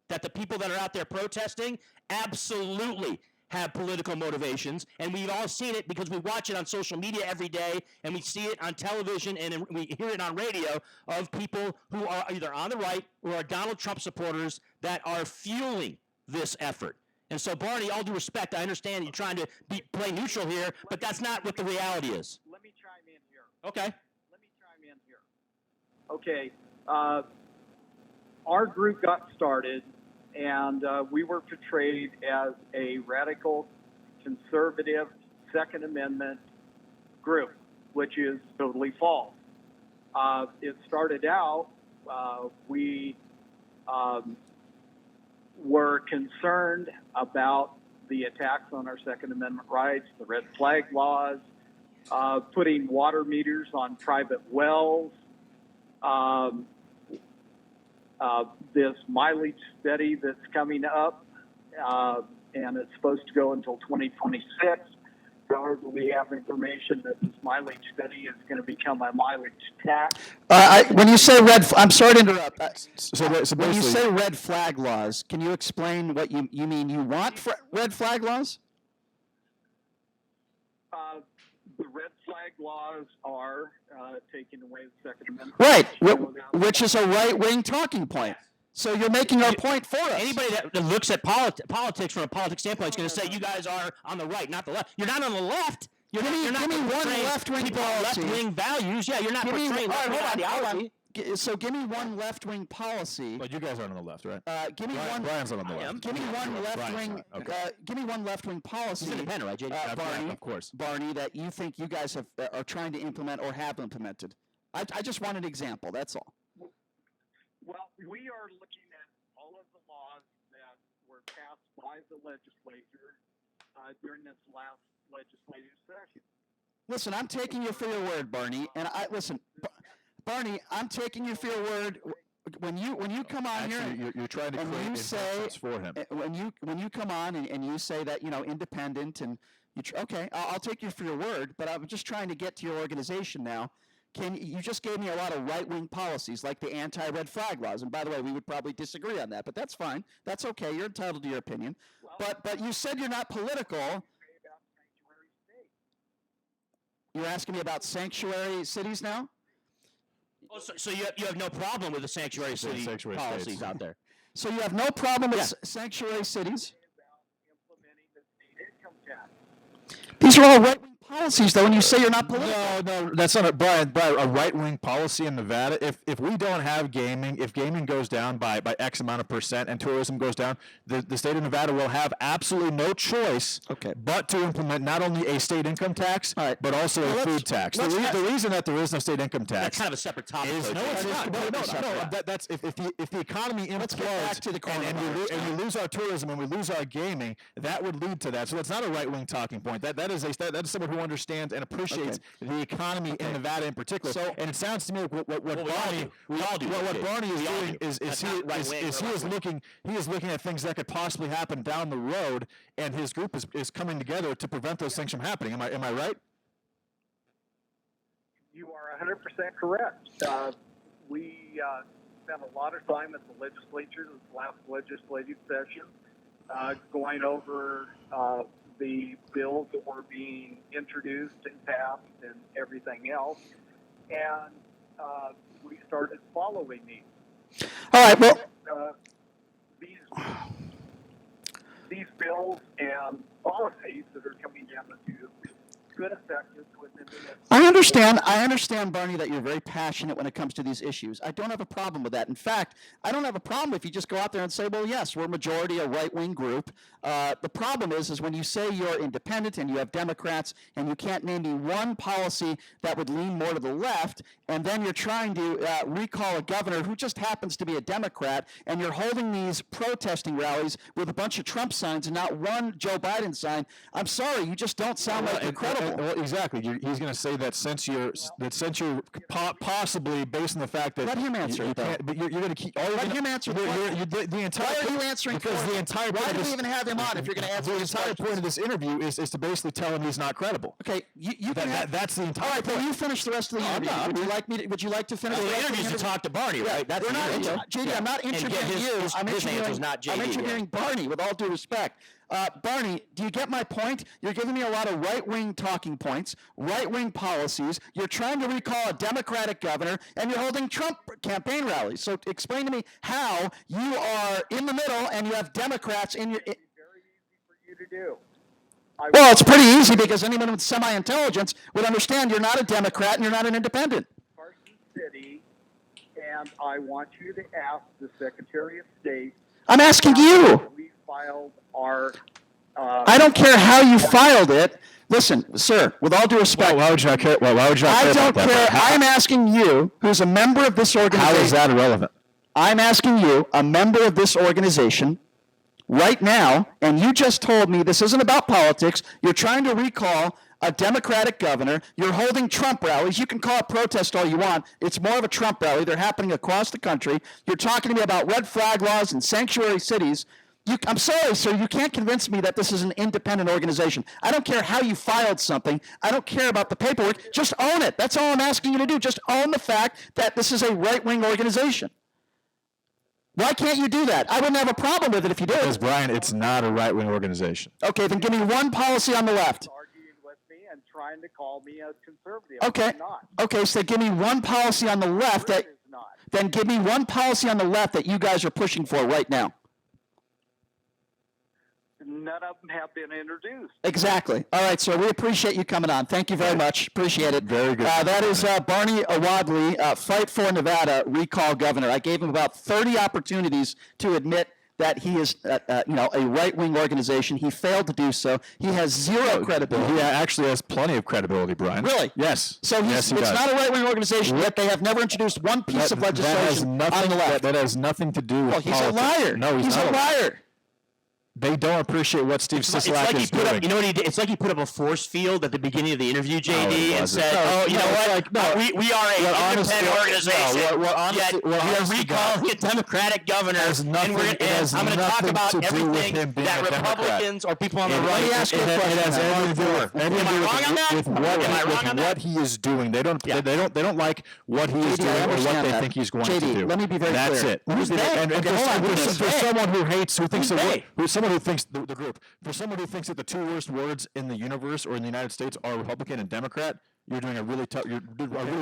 that the people that are out there protesting absolutely have political motivations, and we've all seen it because we watch it on social media every day, and we see it on television, and we hear it on radio of people who are either on the right or are Donald Trump supporters that are fueling this effort. And so, Barney, all due respect, I understand you're trying to play neutral here, but that's not what the reality is. Let me chime in here. Okay. Let me chime in here. Okay. Our group got started, and we were portrayed as a radical, conservative, Second Amendment group, which is totally false. It started out, we were concerned about the attacks on our Second Amendment rights, the red flag laws, putting water meters on private wells, this mileage study that's coming up, and it's supposed to go until 2026. However, we have information that this mileage study is going to become a mileage tax. When you say I'm sorry to interrupt. When you say red flag laws, can you explain what you mean? You want red flag laws? The red flag laws are taking away the Second Amendment. Right, which is a right-wing talking point. So you're making our point for us. Anybody that looks at politics from a politics standpoint is going to say you guys are on the right, not the left. You're not on the left. You're not give me one portraying left-wing people policy. left-wing values. Yeah, you're not portraying left-wing ideology. So give me one left-wing policy. But you guys aren't on the left, right? Give me one. Brian's not on the left. Give me one left-wing. Give me one left-wing policy. He's independent, right, JD? Barney, of course. Barney, that you think you guys are trying to implement or have implemented. I just want an example. That's all. Well, we are looking at all of the laws that were passed by the legislature during this last legislative session. Listen, I'm taking you for your word, Barney. And Barney, I'm taking you for your word. When you come on here, you're trying to create intentions for him. When you come on and you say that independent and okay, I'll take you for your word. But I'm just trying to get to your organization now. You just gave me a lot of right-wing policies like the anti-red flag laws, and by the way, we would probably disagree on that, but that's fine. That's okay. You're entitled to your opinion. But you said you're not political. You're asking me about sanctuary cities now? Oh, so you have no problem with the sanctuary city policies states out there? So you have no problem with sanctuary cities? These are all right-wing policies, though, and you say you're not political. No, that's not Brian, a right-wing policy in Nevada. If we don't have gaming, if gaming goes down by X amount of percent and tourism goes down, the state of Nevada will have absolutely no choice but to implement not only a state income tax, but also a food tax. The reason that there is no state income tax. That's kind of a separate topic. Is, no, it's not. No. That's if the economy implodes and we lose our tourism and we lose our gaming, that would lead to that. So that's not a right-wing talking point. That is someone who understands and appreciates the economy in Nevada in particular. So, and it sounds to me like what Barney is doing is he is looking at things that could possibly happen down the road, and his group is coming together to prevent those things from happening. Am I right? You are 100% correct. We spent a lot of time at the legislature this last legislative session going over the bills that were being introduced and passed and everything else, and we started following these. All right, well, these bills and policies that are coming down the tube could affect us within the next. I understand, Barney, that you're very passionate when it comes to these issues. I don't have a problem with that. In fact, I don't have a problem if you just go out there and say, well, yes, we're majority a right-wing group. The problem is when you say you're independent and you have Democrats and you can't name me one policy that would lean more to the left, and then you're trying to recall a governor who just happens to be a Democrat, and you're holding these protesting rallies with a bunch of Trump signs and not one Joe Biden sign. I'm sorry, you just don't sound like you're credible. Well, exactly. He's going to say that since you're possibly based on the fact that let him answer you can't, but you're going to keep. Let him answer. The entire. Why are you answering? Because the entire. Why do we even have him on if you're going to answer? The entire point of this interview is to basically tell him he's not credible. Okay, that's the entire. All right, well, you finish the rest of the interview. Would you like to finish? The interview's to talk to Barney, right? That's JD. I'm not interviewing you. I'm interviewing Barney. With all due respect. Barney, do you get my point? You're giving me a lot of right-wing talking points, right-wing policies. You're trying to recall a Democratic governor, and you're holding Trump campaign rallies. So explain to me how you are in the middle and you have Democrats in your... Very easy for you to do. Well, it's pretty easy because anyone with semi-intelligence would understand you're not a Democrat and you're not an independent. Carson City, and I want you to ask the Secretary of State... I'm asking you. We filed our... I don't care how you filed it. Listen, sir, with all due respect... Why would you not care? Why would you not care? I don't care. I'm asking you, who's a member of this organization... How is that irrelevant? I'm asking you, a member of this organization, right now, and you just told me this isn't about politics. You're trying to recall a Democratic governor. You're holding Trump rallies. You can call it protest all you want. It's more of a Trump rally. They're happening across the country. You're talking to me about red flag laws and sanctuary cities. I'm sorry, sir, you can't convince me that this is an independent organization. I don't care how you filed something. I don't care about the paperwork. Just own it. That's all I'm asking you to do. Just own the fact that this is a right-wing organization. Why can't you do that? I wouldn't have a problem with it if you did. Because, Brian, it's not a right-wing organization. Okay, then give me one policy on the left. Arguing with me and trying to call me a conservative. Okay. I'm not. Okay, so give me one policy on the left that... then give me one policy on the left that you guys are pushing for right now. None of them have been introduced. Exactly. All right, sir. We appreciate you coming on. Thank you very much. Appreciate it. Very good. That is Barney Wadley, Fight for Nevada, recall governor. I gave him about 30 opportunities to admit that he is, a right-wing organization. He failed to do so. He has zero credibility. He actually has plenty of credibility, Brian. Really? Yes. So yes, it's not a right-wing organization, yet they have never introduced one piece of legislation on the left. That has nothing to do with Well, he's politics. a liar. No, he's a not liar. They don't appreciate what Steve Sisolak is doing. You know what he did? It's like he put up a force field at the beginning of the interview, JD, and said, we are an independent organization. Yet we are recalling a Democratic governor, and I'm going to talk about everything that Republicans or people on the right. It has everything to do with what he is doing. They don't like what he is doing or what they think he's going to do. Let me be very clear. That's it. Who's they? And for someone who hates, who thinks someone who thinks the group, for someone who thinks that the two worst words in the universe or in the United States are Republican and Democrat, you're doing a really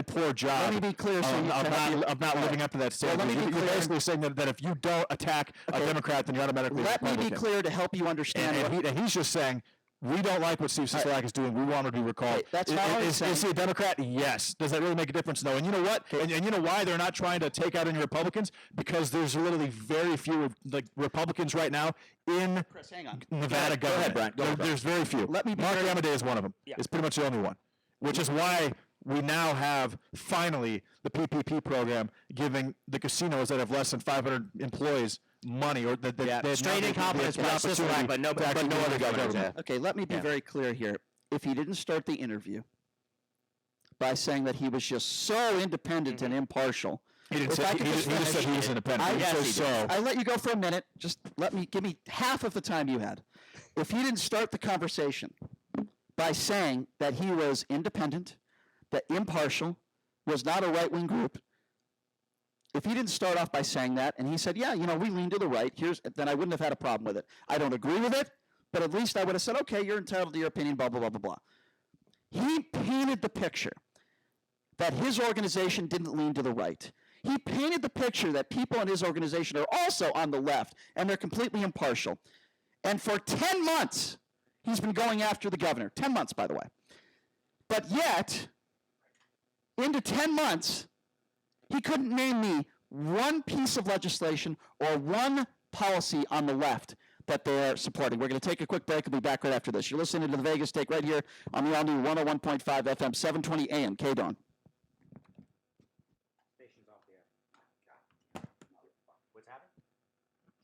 poor job. Let me be clear, up to that standard. You're basically saying that if you don't attack a Democrat, then you're automatically Republican. Let me be clear to help you understand. And he's just saying, we don't like what Steve Sisolak is doing. We want him to be recalled. That's not is he a Democrat? Yes. Does that really make a difference? No. And you know what? And you know why they're not trying to take out any Republicans? Because there's literally very few Republicans right now in Chris, hang on. Nevada government. Go ahead, Brian. There's very few. Let me be Mark Amadei is one of them. Yeah. It's pretty much the only one. Which is why we now have finally the PPP program giving the casinos that have less than 500 employees money, or that straight incompetence by Sisolak, but no other government. Okay, let me be very clear here. If he didn't start the interview by saying that he was just so independent and impartial, he just said he was independent. I let you go for a minute. Just give me half of the time you had. If he didn't start the conversation by saying that he was independent, that impartial, was not a right-wing group, if he didn't start off by saying that, and he said, yeah, we lean to the right, then I wouldn't have had a problem with it. I don't agree with it, but at least I would have said, okay, you're entitled to your opinion, blah, blah, blah, blah, blah. He painted the picture that his organization didn't lean to the right. He painted the picture that people in his organization are also on the left, and they're completely impartial. And for 10 months, he's been going after the governor. 10 months, by the way. But yet, into 10 months, he couldn't name me one piece of legislation or one policy on the left that they're supporting. We're going to take a quick break and be back right after this. You're listening to the Vegas Take right here on the all-new 101.5 FM, 720 AM, KDON. Station's off the air. What's happening?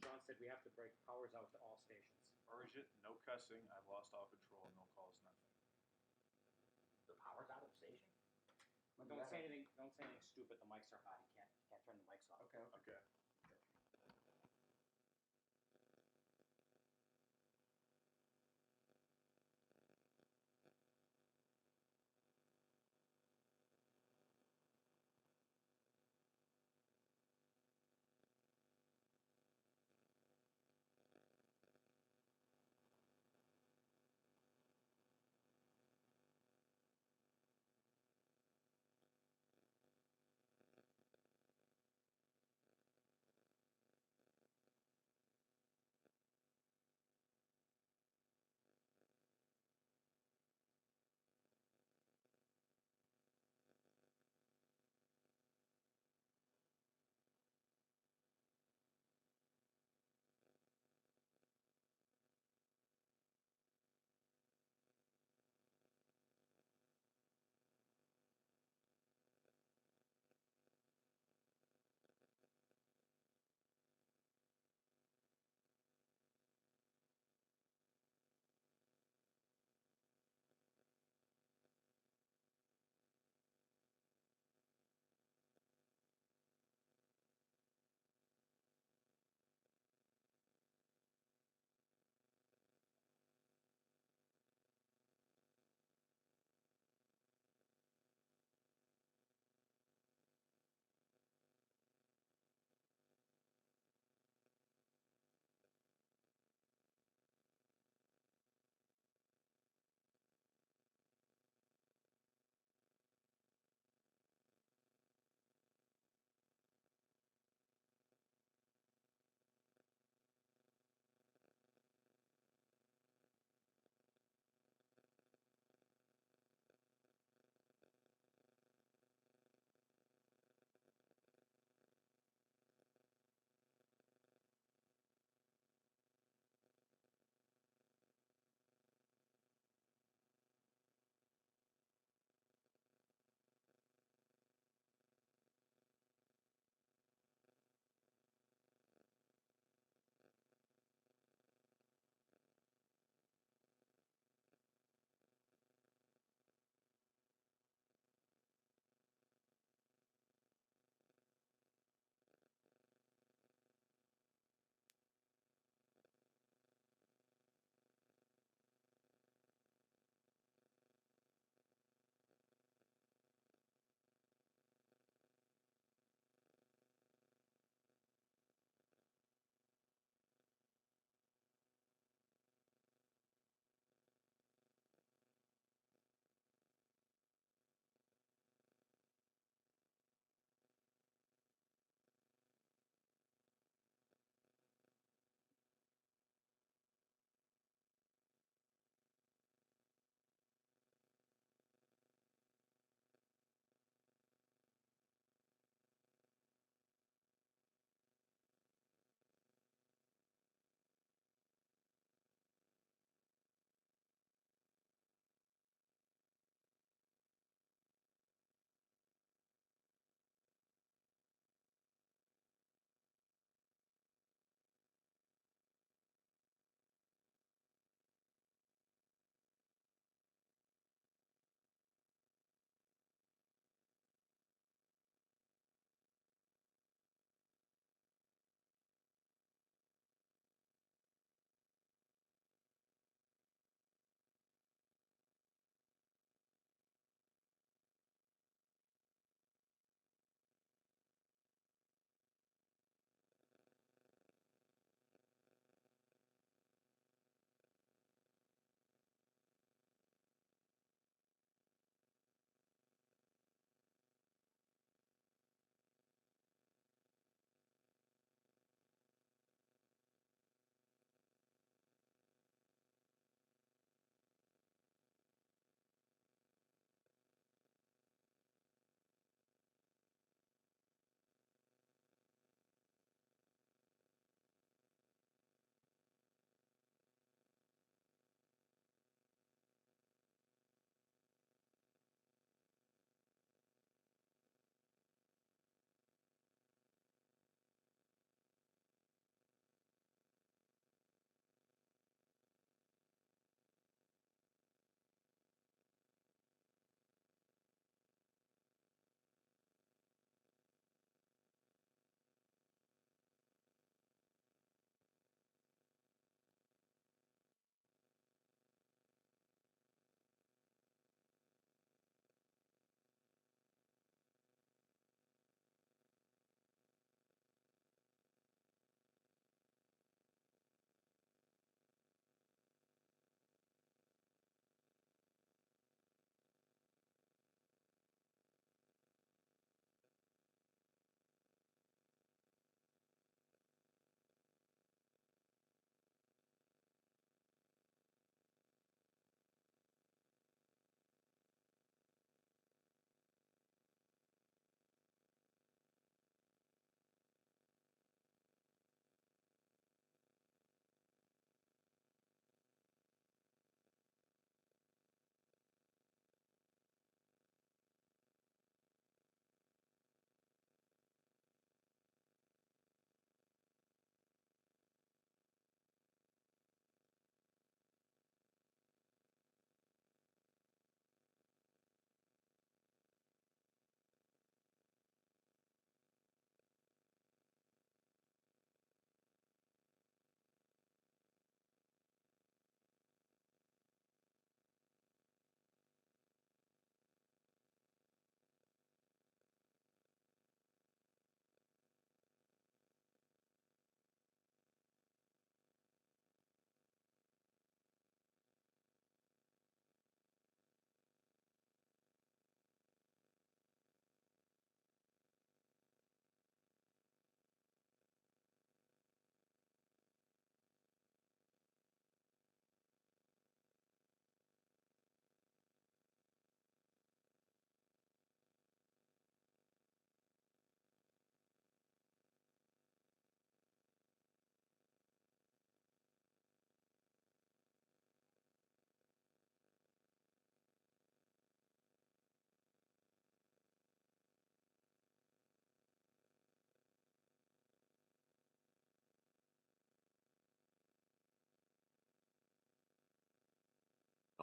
Sean said we have to break powers out to all stations. Or is it no cussing, I've lost all control, no calls, nothing. The power's out of the station? Don't say anything stupid. The mics are hot. You can't turn the mics off. Okay.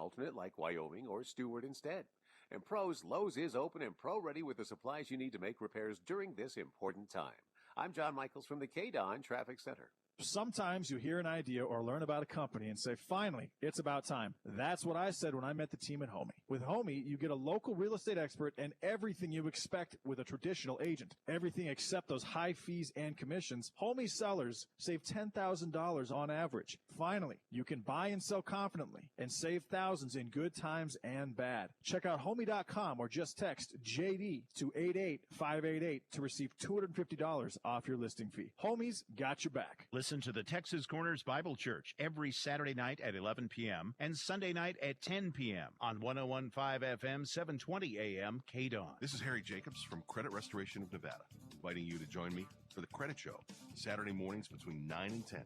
alternate like Wyoming or Stewart instead. And pros, Lowe's is open and pro-ready with the supplies you need to make repairs during this important time. I'm John Michaels from the KDON Traffic Center. Sometimes you hear an idea or learn about a company and say, finally, it's about time. That's what I said when I met the team at Homey. With Homey, you get a local real estate expert and everything you expect with a traditional agent. Everything except those high fees and commissions. Homey sellers save $10,000 on average. Finally, you can buy and sell confidently and save thousands in good times and bad. Check out Homey.com or just text JD to 88588 to receive $250 off your listing fee. Homey's got your back. Listen to the Texas Corners Bible Church every Saturday night at 11 p.m. and Sunday night at 10 p.m. on 101.5 FM, 720 a.m. KDON. This is Harry Jacobs from Credit Restoration of Nevada, inviting you to join me for the Credit Show, Saturday mornings between 9 and 10,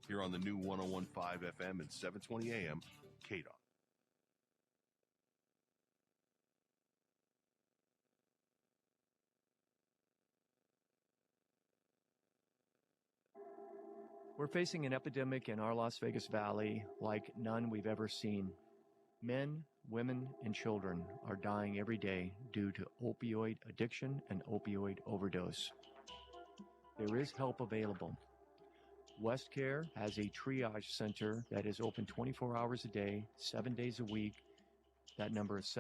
here on the new 101.5 FM and 720 a.m. KDON. We're facing an epidemic in our Las Vegas Valley like none we've ever seen. Men, women, and children are dying every day due to opioid addiction and opioid overdose. There is help available. WestCare has a triage center that is open 24 hours a day, 7 days a week. That number is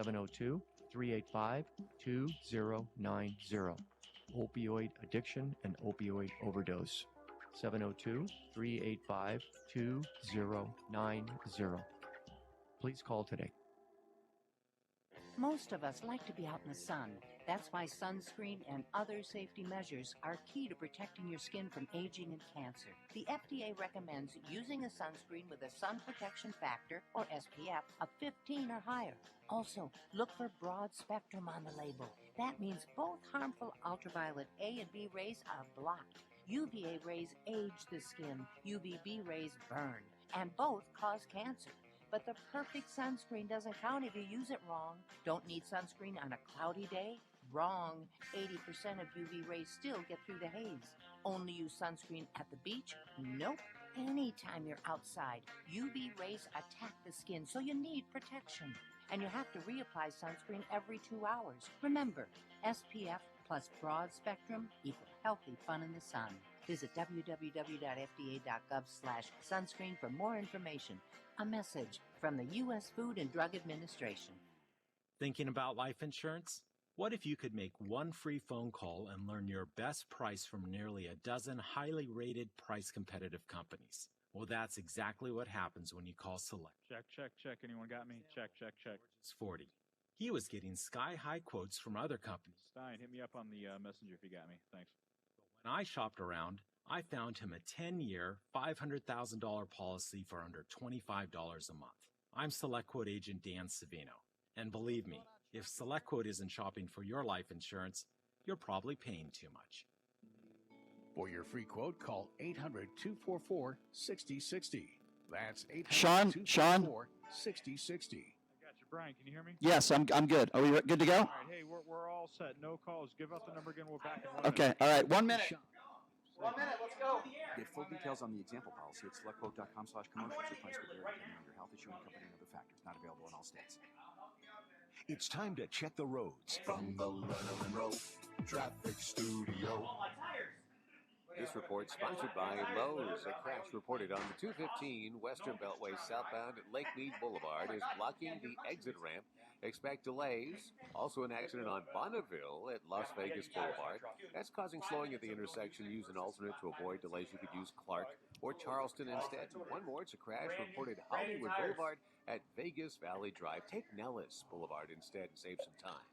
702-385-2090. Opioid addiction and opioid overdose. 702-385-2090. Please call today. Most of us like to be out in the sun. That's why sunscreen and other safety measures are key to protecting your skin from aging and cancer. The FDA recommends using a sunscreen with a sun protection factor, or SPF, of 15 or higher. Also, look for broad spectrum on the label. That means both harmful ultraviolet A and B rays are blocked. UVA rays age the skin, UVB rays burn, and both cause cancer. But the perfect sunscreen doesn't count if you use it wrong. Don't need sunscreen on a cloudy day? Wrong. 80% of UV rays still get through the haze. Only use sunscreen at the beach? Nope. Anytime you're outside, UV rays attack the skin, so you need protection. And you have to reapply sunscreen every 2 hours. Remember, SPF plus broad spectrum equal healthy fun in the sun. Visit www.fda.gov/sunscreen for more information. A message from the U.S. Food and Drug Administration. Thinking about life insurance? What if you could make one free phone call and learn your best price from nearly a dozen highly rated, price-competitive companies? Well, that's exactly what happens when you call Select. Check. Anyone got me? Check. It's 40. He was getting sky-high quotes from other companies. Stein, hit me up on the messenger if you got me. Thanks. When I shopped around, I found him a 10-year, $500,000 policy for under $25 a month. I'm SelectQuote agent Dan Savino. And believe me, if SelectQuote isn't shopping for your life insurance, you're probably paying too much. For your free quote, call 800-244-6060. That's 800-244-6060. Brian, can you hear me? Yes, I'm good. Are we good to go? All right, hey, we're all set. No calls. Give out the number again. We're back in 1 minute. Okay, all right, 1 minute. 1 minute, let's go. Get full details on the example policy at selectquote.com/commercials. Your price could vary depending on your health, issuing company, and other factors. Not available in all states. It's time to check the roads. From the Letterman Road Traffic Studio. This report sponsored by Lowe's. A crash reported on the 215 Western Beltway southbound at Lake Mead Boulevard is blocking the exit ramp. Expect delays. Also an accident on Bonneville at Las Vegas Boulevard. That's causing slowing at the intersection. Use an alternate to avoid delays. You could use Clark or Charleston instead. One more, it's a crash reported Hollywood Boulevard at Vegas Valley Drive. Take Nellis Boulevard instead and save some time.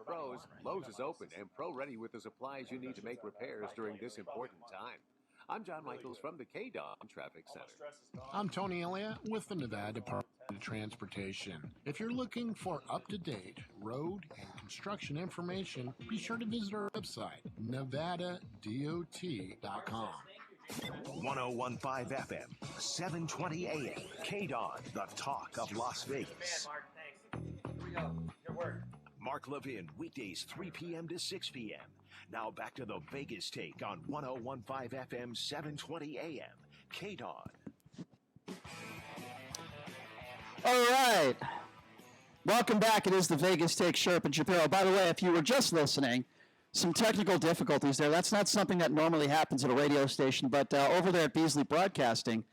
Pros, Lowe's is open and pro-ready with the supplies you need to make repairs during this important time. I'm John Michaels from the KDON Traffic Center. I'm Tony Elliott with the Nevada Department of Transportation. If you're looking for up-to-date road and construction information, be sure to visit our website, nevadadot.com. 101.5 FM, 720 AM, KDON, the talk of Las Vegas. Mark, thanks. Here we go. Good work. Mark Levin, weekdays 3 p.m. to 6 p.m. Now back to the Vegas Take on 101.5 FM, 720 AM, KDON. All right. Welcome back. It is the Vegas Take, Sharp and Shapiro. By the way, if you were just listening, some technical difficulties there. That's not something that normally happens at a radio station, but over there at Beasley Broadcasting,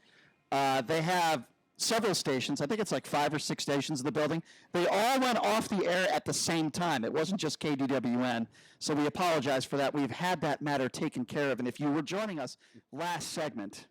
they have several stations. I think it's like 5 or 6 stations in the building. They all went off the air at the same time. It wasn't just KDWN, so we apologize for that. We've had that matter taken care of, and if you were joining us last segment,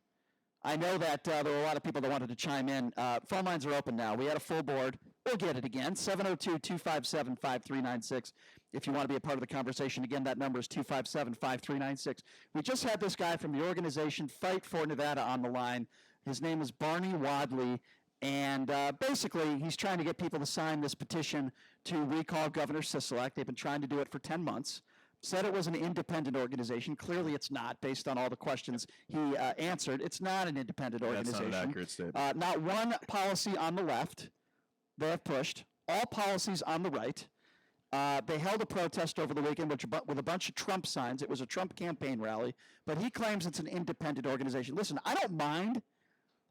I know that there were a lot of people that wanted to chime in. Phone lines are open now. We had a full board. We'll get it again, 702-257-5396. If you want to be a part of the conversation, again, that number is 257-5396. We just had this guy from the organization Fight for Nevada on the line. His name is Barney Wadley, and basically he's trying to get people to sign this petition to recall Governor Sisolak. They've been trying to do it for 10 months. Said it was an independent organization. Clearly it's not, based on all the questions he answered. It's not an independent organization. That's not an accurate statement. Not one policy on the left they have pushed. All policies on the right. They held a protest over the weekend with a bunch of Trump signs. It was a Trump campaign rally, but he claims it's an independent organization. Listen, I don't mind.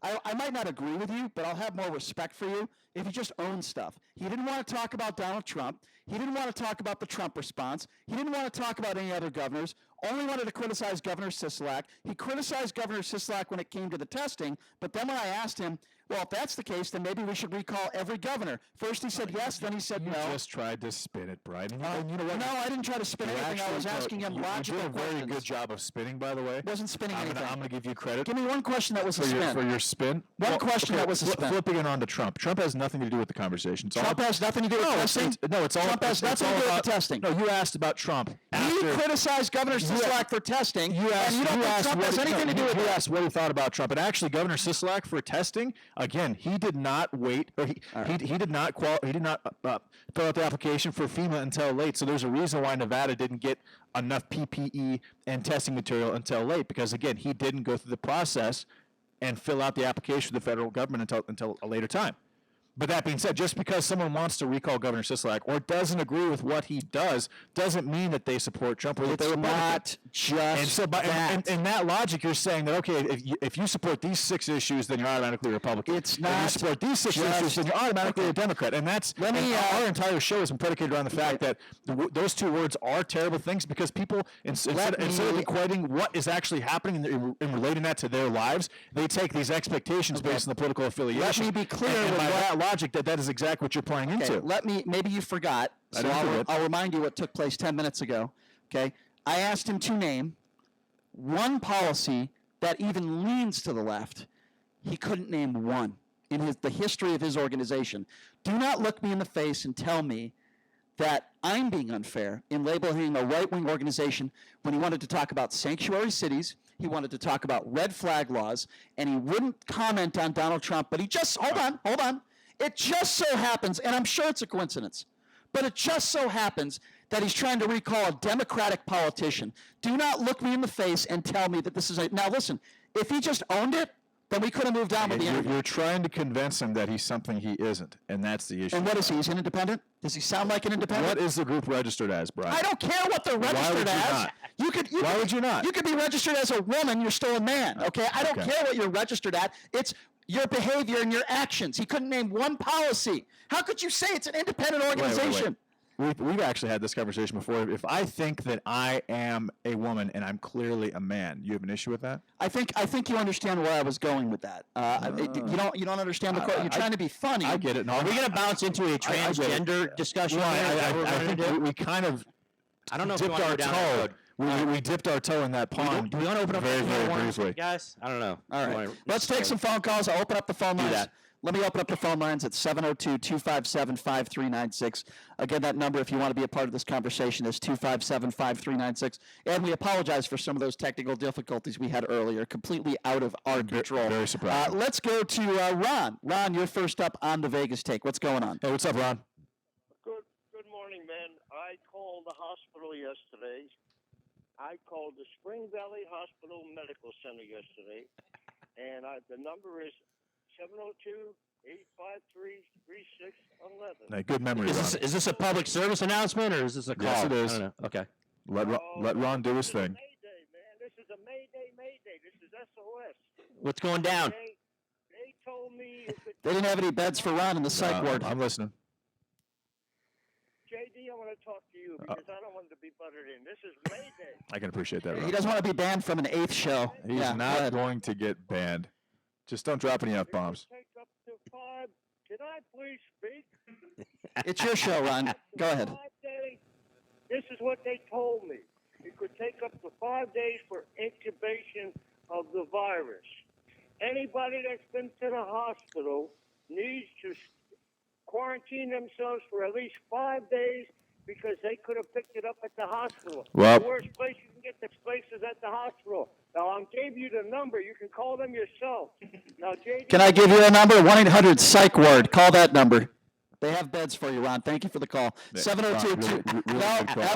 I might not agree with you, but I'll have more respect for you if you just own stuff. He didn't want to talk about Donald Trump. He didn't want to talk about the Trump response. He didn't want to talk about any other governors. Only wanted to criticize Governor Sisolak. He criticized Governor Sisolak when it came to the testing, but then when I asked him, well, if that's the case, then maybe we should recall every governor. First he said yes, then he said no. You just tried to spin it, Brian. You know what? No, I didn't try to spin anything. I was asking him logical questions. You did a very good job of spinning, by the way. Wasn't spinning anything. I'm going to give you credit. Give me one question that was a spin. For your spin? One question that was a spin. Flipping it on to Trump. Trump has nothing to do with the conversation. Trump has nothing to do with testing? Trump has nothing to do with the testing. No, you asked about Trump. He criticized Governor Sisolak for testing, and you don't think Trump has anything to do with it. You asked what he thought about Trump. And actually, Governor Sisolak for testing, again, he did not wait, or he did not fill out the application for FEMA until late. So there's a reason why Nevada didn't get enough PPE and testing material until late, because again, he didn't go through the process and fill out the application for the federal government until a later time. But that being said, just because someone wants to recall Governor Sisolak or doesn't agree with what he does, doesn't mean that they support Trump or that they It's not just that. In that logic, you're saying that, okay, if you support these 6 issues, then you're automatically a Republican. It's not if you support these 6 issues, then you're automatically a Democrat. And that's our entire show has been predicated on the fact that those 2 words are terrible things, because people, instead of equating what is actually happening and relating that to their lives, they take these expectations based on the political affiliation. Let me be clear and with by what that logic, that is exactly what you're playing into. Maybe you forgot, so I'll remind you what took place 10 minutes ago. Okay, I asked him to name one policy that even leans to the left. He couldn't name one in the history of his organization. Do not look me in the face and tell me that I'm being unfair in labeling a right-wing organization when he wanted to talk about sanctuary cities, he wanted to talk about red flag laws, and he wouldn't comment on Donald Trump, but he just, hold on. It just so happens, and I'm sure it's a coincidence, but it just so happens that he's trying to recall a Democratic politician. Do not look me in the face and tell me that this is now listen, if he just owned it, then we could have moved on with the interview. You're trying to convince him that he's something he isn't, and that's the issue. And what is he? He's an independent? Does he sound like an independent? What is the group registered as, Brian? I don't care what they're registered as. Why would you not? You could be registered as a woman, you're still a man, okay? I don't care what you're registered at. It's your behavior and your actions. He couldn't name one policy. How could you say it's an independent organization? We've actually had this conversation before. If I think that I am a woman and I'm clearly a man, you have an issue with that? I think you understand where I was going with that. You don't understand the quote. You're trying to be funny. I get it. No, Are we going to bounce into a transgender discussion? I think we kind of dipped our toe. We dipped our toe in that pond. Do we want to open up very, the very phone briefly? Guys, I don't know. All right. Let's take some phone calls. I'll open up the phone lines. Let me open up the phone lines at 702-257-5396. Again, that number, if you want to be a part of this conversation, is 257-5396. And we apologize for some of those technical difficulties we had earlier, completely out of our control. Very surprising. Let's go to Ron. Ron, you're first up on the Vegas Take. What's going on? Hey, what's up, Ron? Good morning, man. I called the hospital yesterday. I called the Spring Valley Hospital Medical Center yesterday, and the number is 702-853-3611. Good memory, Ron. Is this a public service announcement, or is this a call? Yes, it is. I don't know. Okay. Let Ron do his thing. Mayday, man. This is a Mayday. This is SOS. What's going down? They told me... They didn't have any beds for Ron in the psych ward. I'm listening. want to talk to you because I don't want to be buttered in. This is May Day. I can appreciate that. He Rob. doesn't want to be banned from an 8th show. He's Yeah, go not ahead. going to get banned. Just don't drop any F-bombs. Take up to 5. Can I please speak? It's your show, Ron. Go ahead. 5 days. This is what they told me. It could take up to 5 days for incubation of the virus. Anybody that's been to the hospital needs to quarantine themselves for at least 5 days because they could have picked it up at the hospital. Well- The worst place you can get this place is at the hospital. Now, I gave you the number. You can call them yourself. Now, JD, Can I give you a number? 1-800-PSYCH-WORD. Call that number. They have beds for you, Ron. Thank you for the call. 702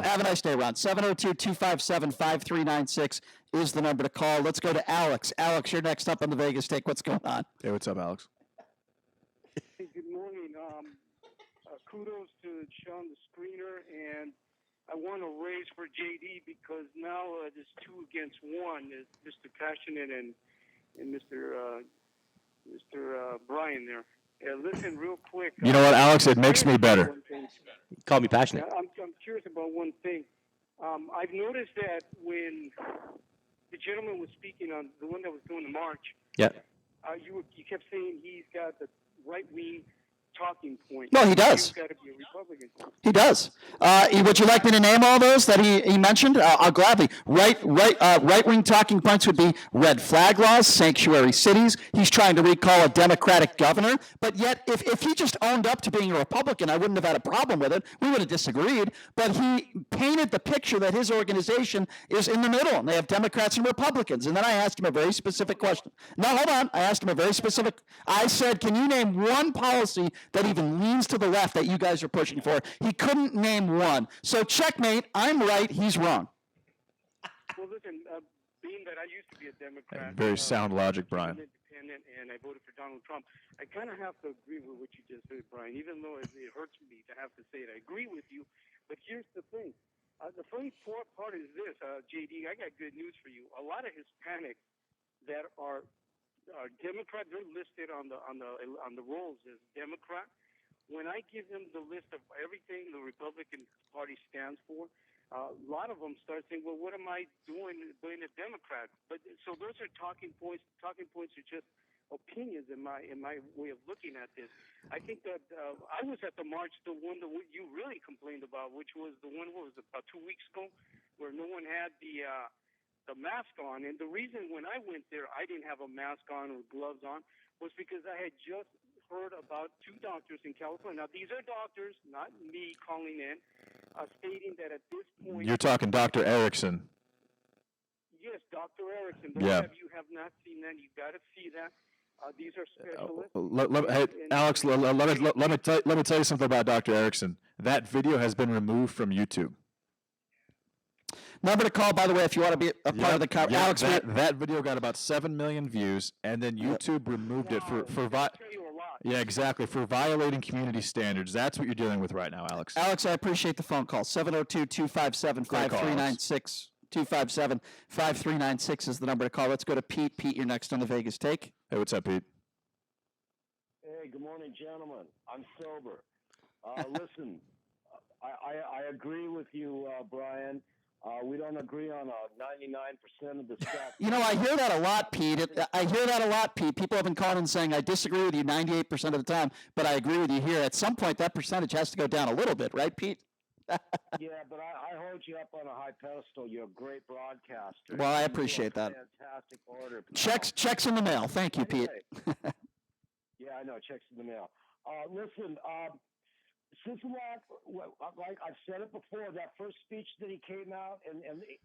have a nice day, Ron. 702-257-5396 is the number to call. Let's go to Alex. Alex, you're next up on the Vegas Take. What's going on? Hey, what's up, Alex? Hey, good morning. Kudos to Sean, the screener, and I want to raise for JD because now there's 2 against 1. There's Mr. Passionate and Mr. Brian there. Listen, real quick. You know what, Alex? It makes me better. Call me passionate. I'm curious about one thing. I've noticed that when the gentleman was speaking on the one that was doing the march, Yeah. you kept saying he's got the right-wing talking point. No, he does. You've got to be a Republican. He does. Would you like me to name all those that he mentioned? I'll gladly. Right-wing talking points would be red flag laws, sanctuary cities. He's trying to recall a Democratic governor. But yet, if he just owned up to being a Republican, I wouldn't have had a problem with it. We would have disagreed. But he painted the picture that his organization is in the middle, and they have Democrats and Republicans. And then I asked him a very specific question. No, hold on. I asked him a very specific. I said, can you name one policy that even leans to the left that you guys are pushing for? He couldn't name one. So checkmate, I'm right, he's wrong. Well, listen, being that I used to be a Democrat. Very sound logic, Brian. Independent, and I voted for Donald Trump. I kind of have to agree with what you just said, Brian, even though it hurts me to have to say it. I agree with you, but here's the thing. The funny part is this, JD, I got good news for you. A lot of Hispanics that are Democrat, they're listed on the rolls as Democrat. When I give them the list of everything the Republican Party stands for, a lot of them start saying, "Well, what am I doing a Democrat?" But so those are talking points. Talking points are just opinions in my way of looking at this. I think that I was at the march, the one that you really complained about, which was the one what was it, about 2 weeks ago, where no one had the mask on. And the reason when I went there, I didn't have a mask on or gloves on, was because I had just heard about 2 doctors in California. Now, these are doctors, not me calling in, stating that at this point... You're talking Dr. Erickson. Yes, Dr. Erickson. Those of you have not seen that, you've got to see that. These are specialists. Hey, Alex, let me tell you something about Dr. Erickson. That video has been removed from YouTube. Number to call, by the way, if you want to be a part of the conversation. Alex, that video got about 7 million views, and then YouTube removed it for yeah, exactly, for violating community standards. That's what you're dealing with right now, Alex. Alex, I appreciate the phone call. 702-257-5396. 257-5396 is the number to call. Let's go to Pete. Pete, you're next on the Vegas Take. Hey, what's up, Pete? Hey, good morning, gentlemen. I'm sober. Listen, I agree with you, Brian. We don't agree on 99% of the stuff. You know, I hear that a lot, Pete. People have been calling and saying, I disagree with you 98% of the time, but I agree with you here. At some point, that percentage has to go down a little bit, right, Pete? Yeah, but I hold you up on a high pedestal. You're a great broadcaster. Well, I appreciate that. Fantastic order. Checks in the mail. Thank you, Pete. Yeah, I know. Checks in the mail. Listen, like I've said it before, that first speech that he came out, and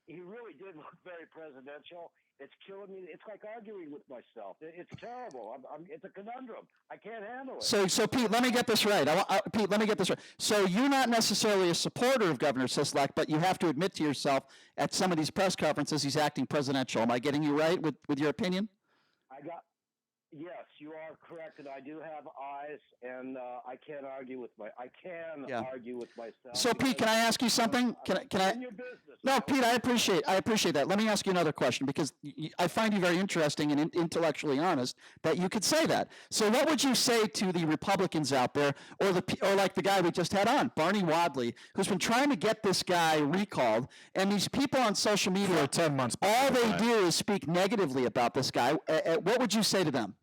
he really did look very presidential. It's killing me. It's like arguing with myself. It's terrible. It's a conundrum. I can't handle it. So Pete, let me get this right. Pete, let me get this right. So you're not necessarily a supporter of Governor Sisolak, but you have to admit to yourself at some of these press conferences he's acting presidential. Am I getting you right with your opinion? Yes, you are correct, and I do have eyes, and I can't argue with argue with myself. So, Pete, can I ask you something? Can I? In your business. No, Pete, I appreciate that. Let me ask you another question because I find you very interesting and intellectually honest that you could say that. So, what would you say to the Republicans out there, or like the guy we just had on, Barney Wadley, who's been trying to get this guy recalled, and these people on social media for 10 months, all they do is speak negatively about this guy. What would you say to them?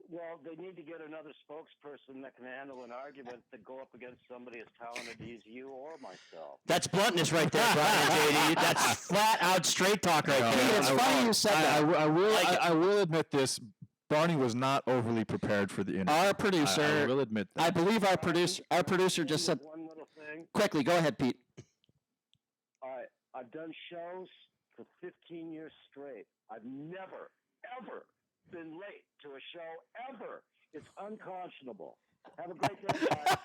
Well, they need to get another spokesperson that can handle an argument to go up against somebody as talented as you or myself. That's bluntness right there, Brian, JD. That's flat out straight talk right there. It's funny you said that. I will admit this. Barney was not overly prepared for the interview. Our producer, I will admit that. I believe our producer just said. One little thing. Quickly, go ahead, Pete. All right, I've done shows for 15 years straight. I've never, ever been late to a show ever. It's unconscionable. Have a great day, guys.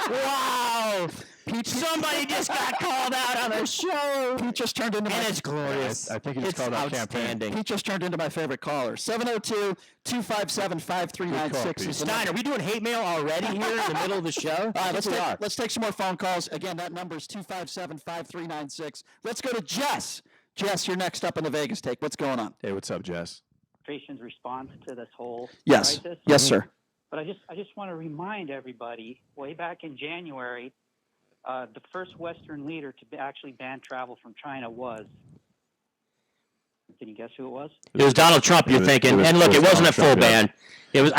Wow! Pete, somebody just got called out on a show. Pete just turned into and it's glorious. I think it's called out campaign. Pete just turned into my favorite caller. 702-257-5396. Stein, are we doing hate mail already here in the middle of the show? All right, let's take some more phone calls. Again, that number is 257-5396. Let's go to Jess. Jess, you're next up in the Vegas Take. What's going on? Hey, what's up, Jess? Response to this whole crisis. Yes, sir. But I just want to remind everybody, way back in January, the first Western leader to actually ban travel from China was. Can you guess who it was? It was Donald Trump, you're thinking. And look, it wasn't a full ban. It was.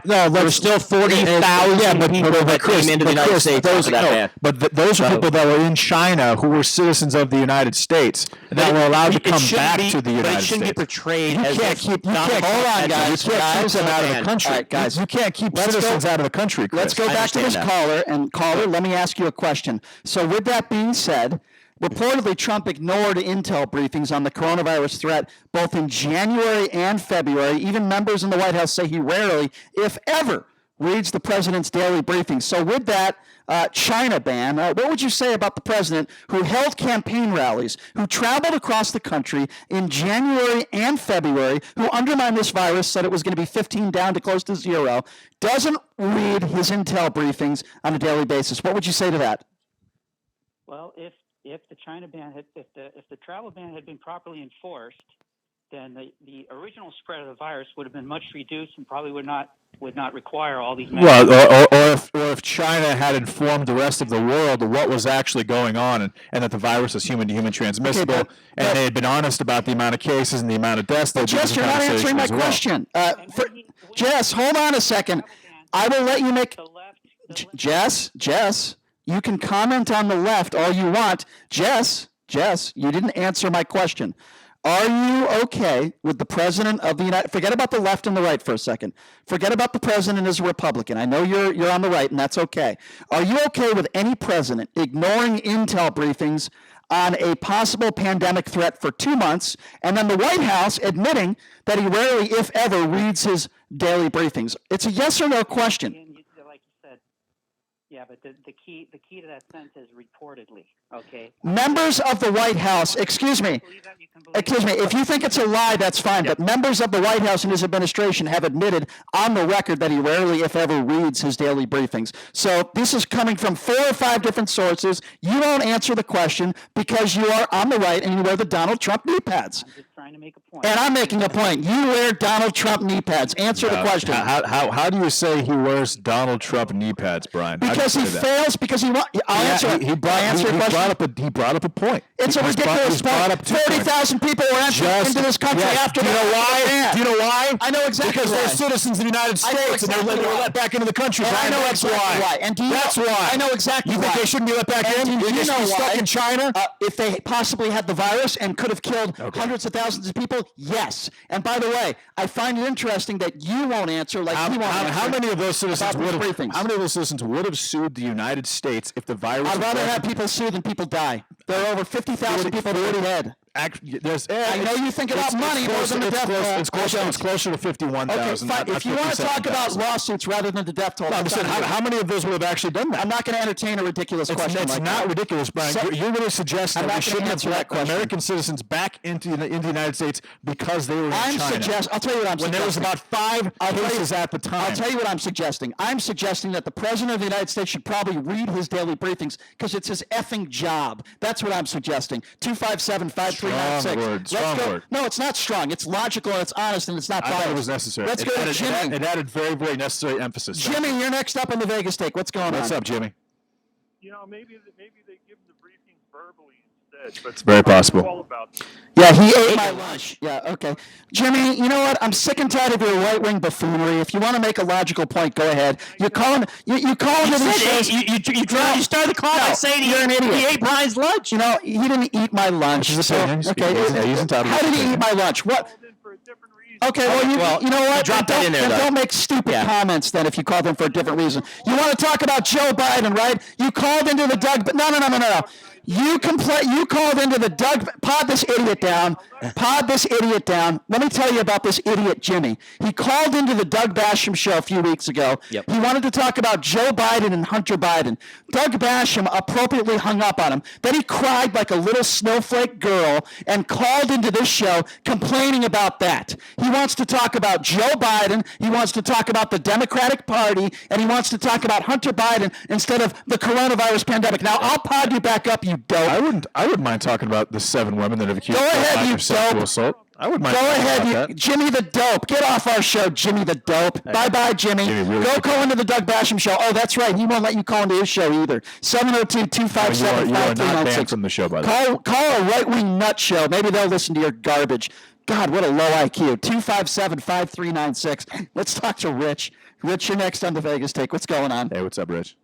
There were still 40,000 people that came into the United States after that ban. But those are people that were in China who were citizens of the United States that were allowed to come back to the United States. But it shouldn't be portrayed as hold on, guys. You can't keep citizens out of the country. Right, guys. You can't keep citizens out of the country, Chris. Let's go back to this caller. And caller, let me ask you a question. So with that being said, reportedly, Trump ignored intel briefings on the coronavirus threat both in January and February. Even members in the White House say he rarely, if ever, reads the president's daily briefings. So with that China ban, what would you say about the president who held campaign rallies, who traveled across the country in January and February, who undermined this virus, said it was going to be 15 down to close to 0, doesn't read his intel briefings on a daily basis? What would you say to that? Well, if the China ban if the travel ban had been properly enforced, then the original spread of the virus would have been much reduced and probably would not require all these measures. Well, or if China had informed the rest of the world of what was actually going on and that the virus is human to human transmissible, and they had been honest about the amount of cases and the amount of deaths. Jess, you're not answering my question. Jess, hold on a second. I will let you make. Jess. You can comment on the left all you want. Jess, you didn't answer my question. Are you okay with the president of the United States? Forget about the left and the right for a second. Forget about the president as a Republican. I know you're on the right, and that's okay. Are you okay with any president ignoring intel briefings on a possible pandemic threat for 2 months, and then the White House admitting that he rarely, if ever, reads his daily briefings? It's a yes or no question. Yeah, but the key to that sentence is reportedly. Okay. Members of the White House, excuse me, if you think it's a lie, that's fine. But members of the White House and his administration have admitted on the record that he rarely, if ever, reads his daily briefings. So this is coming from 4 or 5 different sources. You don't answer the question because you are on the right and you wear the Donald Trump knee pads. I'm just trying to make a point. And I'm making a point. You wear Donald Trump knee pads. Answer the question. How do you say he wears Donald Trump knee pads, Brian? Because he fails. Because he wants. I'll answer it. He brought up a point. It's a ridiculous point. 30,000 people were entered into this country after. Do you know why? Do you know why? I know exactly because why. They're citizens of the United States and they were let back into the country. And I know exactly why. And that's why. I know exactly why. You think they shouldn't be let back in? They're just be stuck in China? If they possibly had the virus and could have killed hundreds of thousands of people, yes. And by the way, I find it interesting that you won't answer like he won't answer. How many of those citizens would have sued the United States if the virus? I'd rather have people sue than people die. There are over 50,000 people already dead. I know you think about money more than the death toll. It's closer to 51,000. Okay, if you want to talk about lawsuits rather than the death toll, how many of those would have actually done that? I'm not going to entertain a ridiculous question. It's not ridiculous, Brian. You're really suggesting that we shouldn't have let American citizens back into the United States because they were in China. I'll tell you what I'm suggesting. When there was about 5 cases at the time. I'll tell you what I'm suggesting. I'm suggesting that the President of the United States should probably read his daily briefings because it's his effing job. That's what I'm suggesting. 257-5396. Strong word. No, it's not strong. It's logical and it's honest and it's not biased. I thought it was necessary. Let's go to Jimmy. It added very, very necessary emphasis. Jimmy, you're next up in the Vegas take. What's going on? What's up, Jimmy? You know, maybe they give him the briefing verbally instead. But it's very possible. All about Yeah, he ate my lunch. Yeah, okay. Jimmy, you know what? I'm sick and tired of your right-wing buffoonery. If you want to make a logical point, go ahead. You call him to these shows. You started the call by saying you're an idiot. He ate Brian's lunch. You know, he didn't eat my lunch. He's entitled How did he eat my lunch? What? Okay, well, you know what? Drop that in there, though. Don't make stupid comments then if you called him for a different reason. You want to talk about Joe Biden, right? You called into the Doug... No. You called into the Doug... Pod this idiot down. Let me tell you about this idiot, Jimmy. He called into the Doug Basham show a few weeks ago. Yep. He wanted to talk about Joe Biden and Hunter Biden. Doug Basham appropriately hung up on him. Then he cried like a little snowflake girl and called into this show complaining about that. He wants to talk about Joe Biden. He wants to talk about the Democratic Party. And he wants to talk about Hunter Biden instead of the coronavirus pandemic. Now, I'll pod you back up, you dope. I wouldn't mind talking about the 7 women that have accused Go ahead, you sexual dope. assault. I would mind. Go talking ahead, about that. Jimmy the dope. Get off our show, Jimmy the dope. Bye-bye, Jimmy. really Go call into the Doug Basham show. Oh, that's right. He won't let you call into his show either. 702-257-5396. You are not banned from the show, by the way. Call a right-wing nut show. Maybe they'll listen to your garbage. God, what a low IQ. 257-5396. Let's talk to Rich. Rich, you're next on the Vegas Take. What's going on? Hey, what's up, Rich?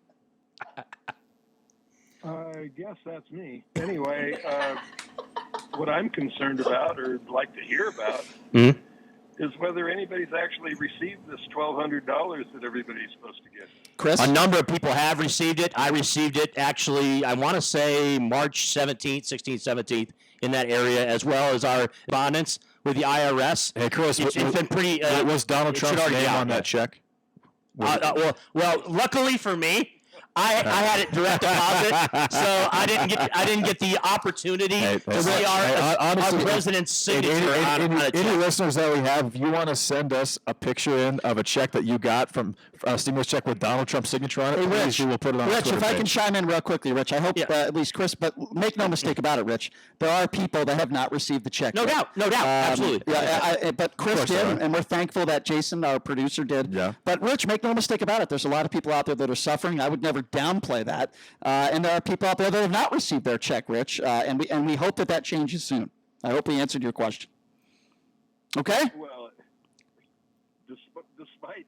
I guess that's me. Anyway, what I'm concerned about or like to hear about is whether anybody's actually received this $1,200 that everybody's supposed to get. Chris? A number of people have received it. I received it actually, I want to say March 17th, 16th, 17th in that area, as well as our correspondence with the IRS. Hey, Chris, it's been pretty. Was Donald Trump's name on that check? Well, luckily for me, I had it direct deposit, so I didn't get the opportunity to see our president's signature on a check. Any listeners that we have, if you want to send us a picture of a check that you got from a stimulus check with Donald Trump's signature on it, please, we will put it on Rich, Twitter if I can page. chime in real quickly, Rich, I hope at least Chris, but make no mistake about it, Rich, there are people that have not received the check. No doubt, absolutely. But Chris did, and we're thankful that Jason, our producer, did. Yeah. But Rich, make no mistake about it, there's a lot of people out there that are suffering. I would never downplay that. And there are people out there that have not received their check, Rich, and we hope that changes soon. I hope we answered your question. Okay? Well, despite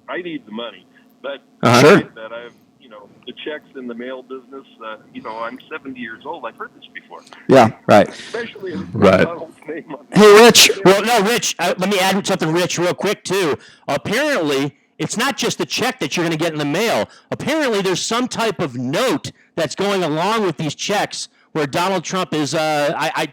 I need the money, but Sure. that I've, the checks in the mail business, I'm 70 years old. I've heard this before. Yeah, right. Especially Right. Donald's name on Hey, Rich. Well, no, Rich, let me add something, Rich, real quick, too. Apparently, it's not just the check that you're going to get in the mail. Apparently, there's some type of note that's going along with these checks where Donald Trump is, I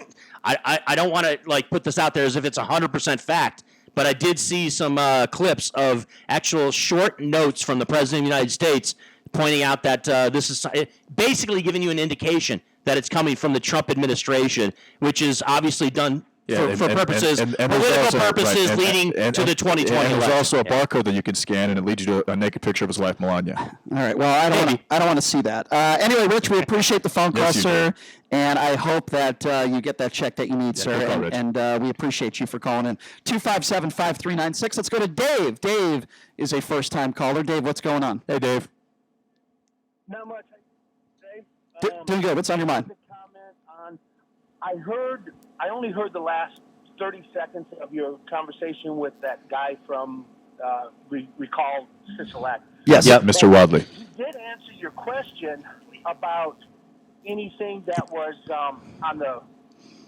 don't want to, put this out there as if it's 100% fact, but I did see some clips of actual short notes from the President of the United States pointing out that this is basically giving you an indication that it's coming from the Trump administration, which is obviously done for purposes, political purposes, leading to the 2020 and election. there's also a barcode that you can scan, and it leads you to a naked picture of his wife, Melania. All right. Well, I don't want to see that. Anyway, Rich, we appreciate the phone call, Yes, you sir, do. and I hope that you get that check that you need, sir. good call, Rich. And we appreciate you for calling in. 257-5396. Let's go to Dave. Dave is a first-time caller. Dave, what's going on? Hey, Dave. Not much, Dave. Doing good. What's on your mind? I only heard the last 30 seconds of your conversation with that guy from Recall Sisolak. Yes, Mr. Wadley. He did answer your question about anything that was on the,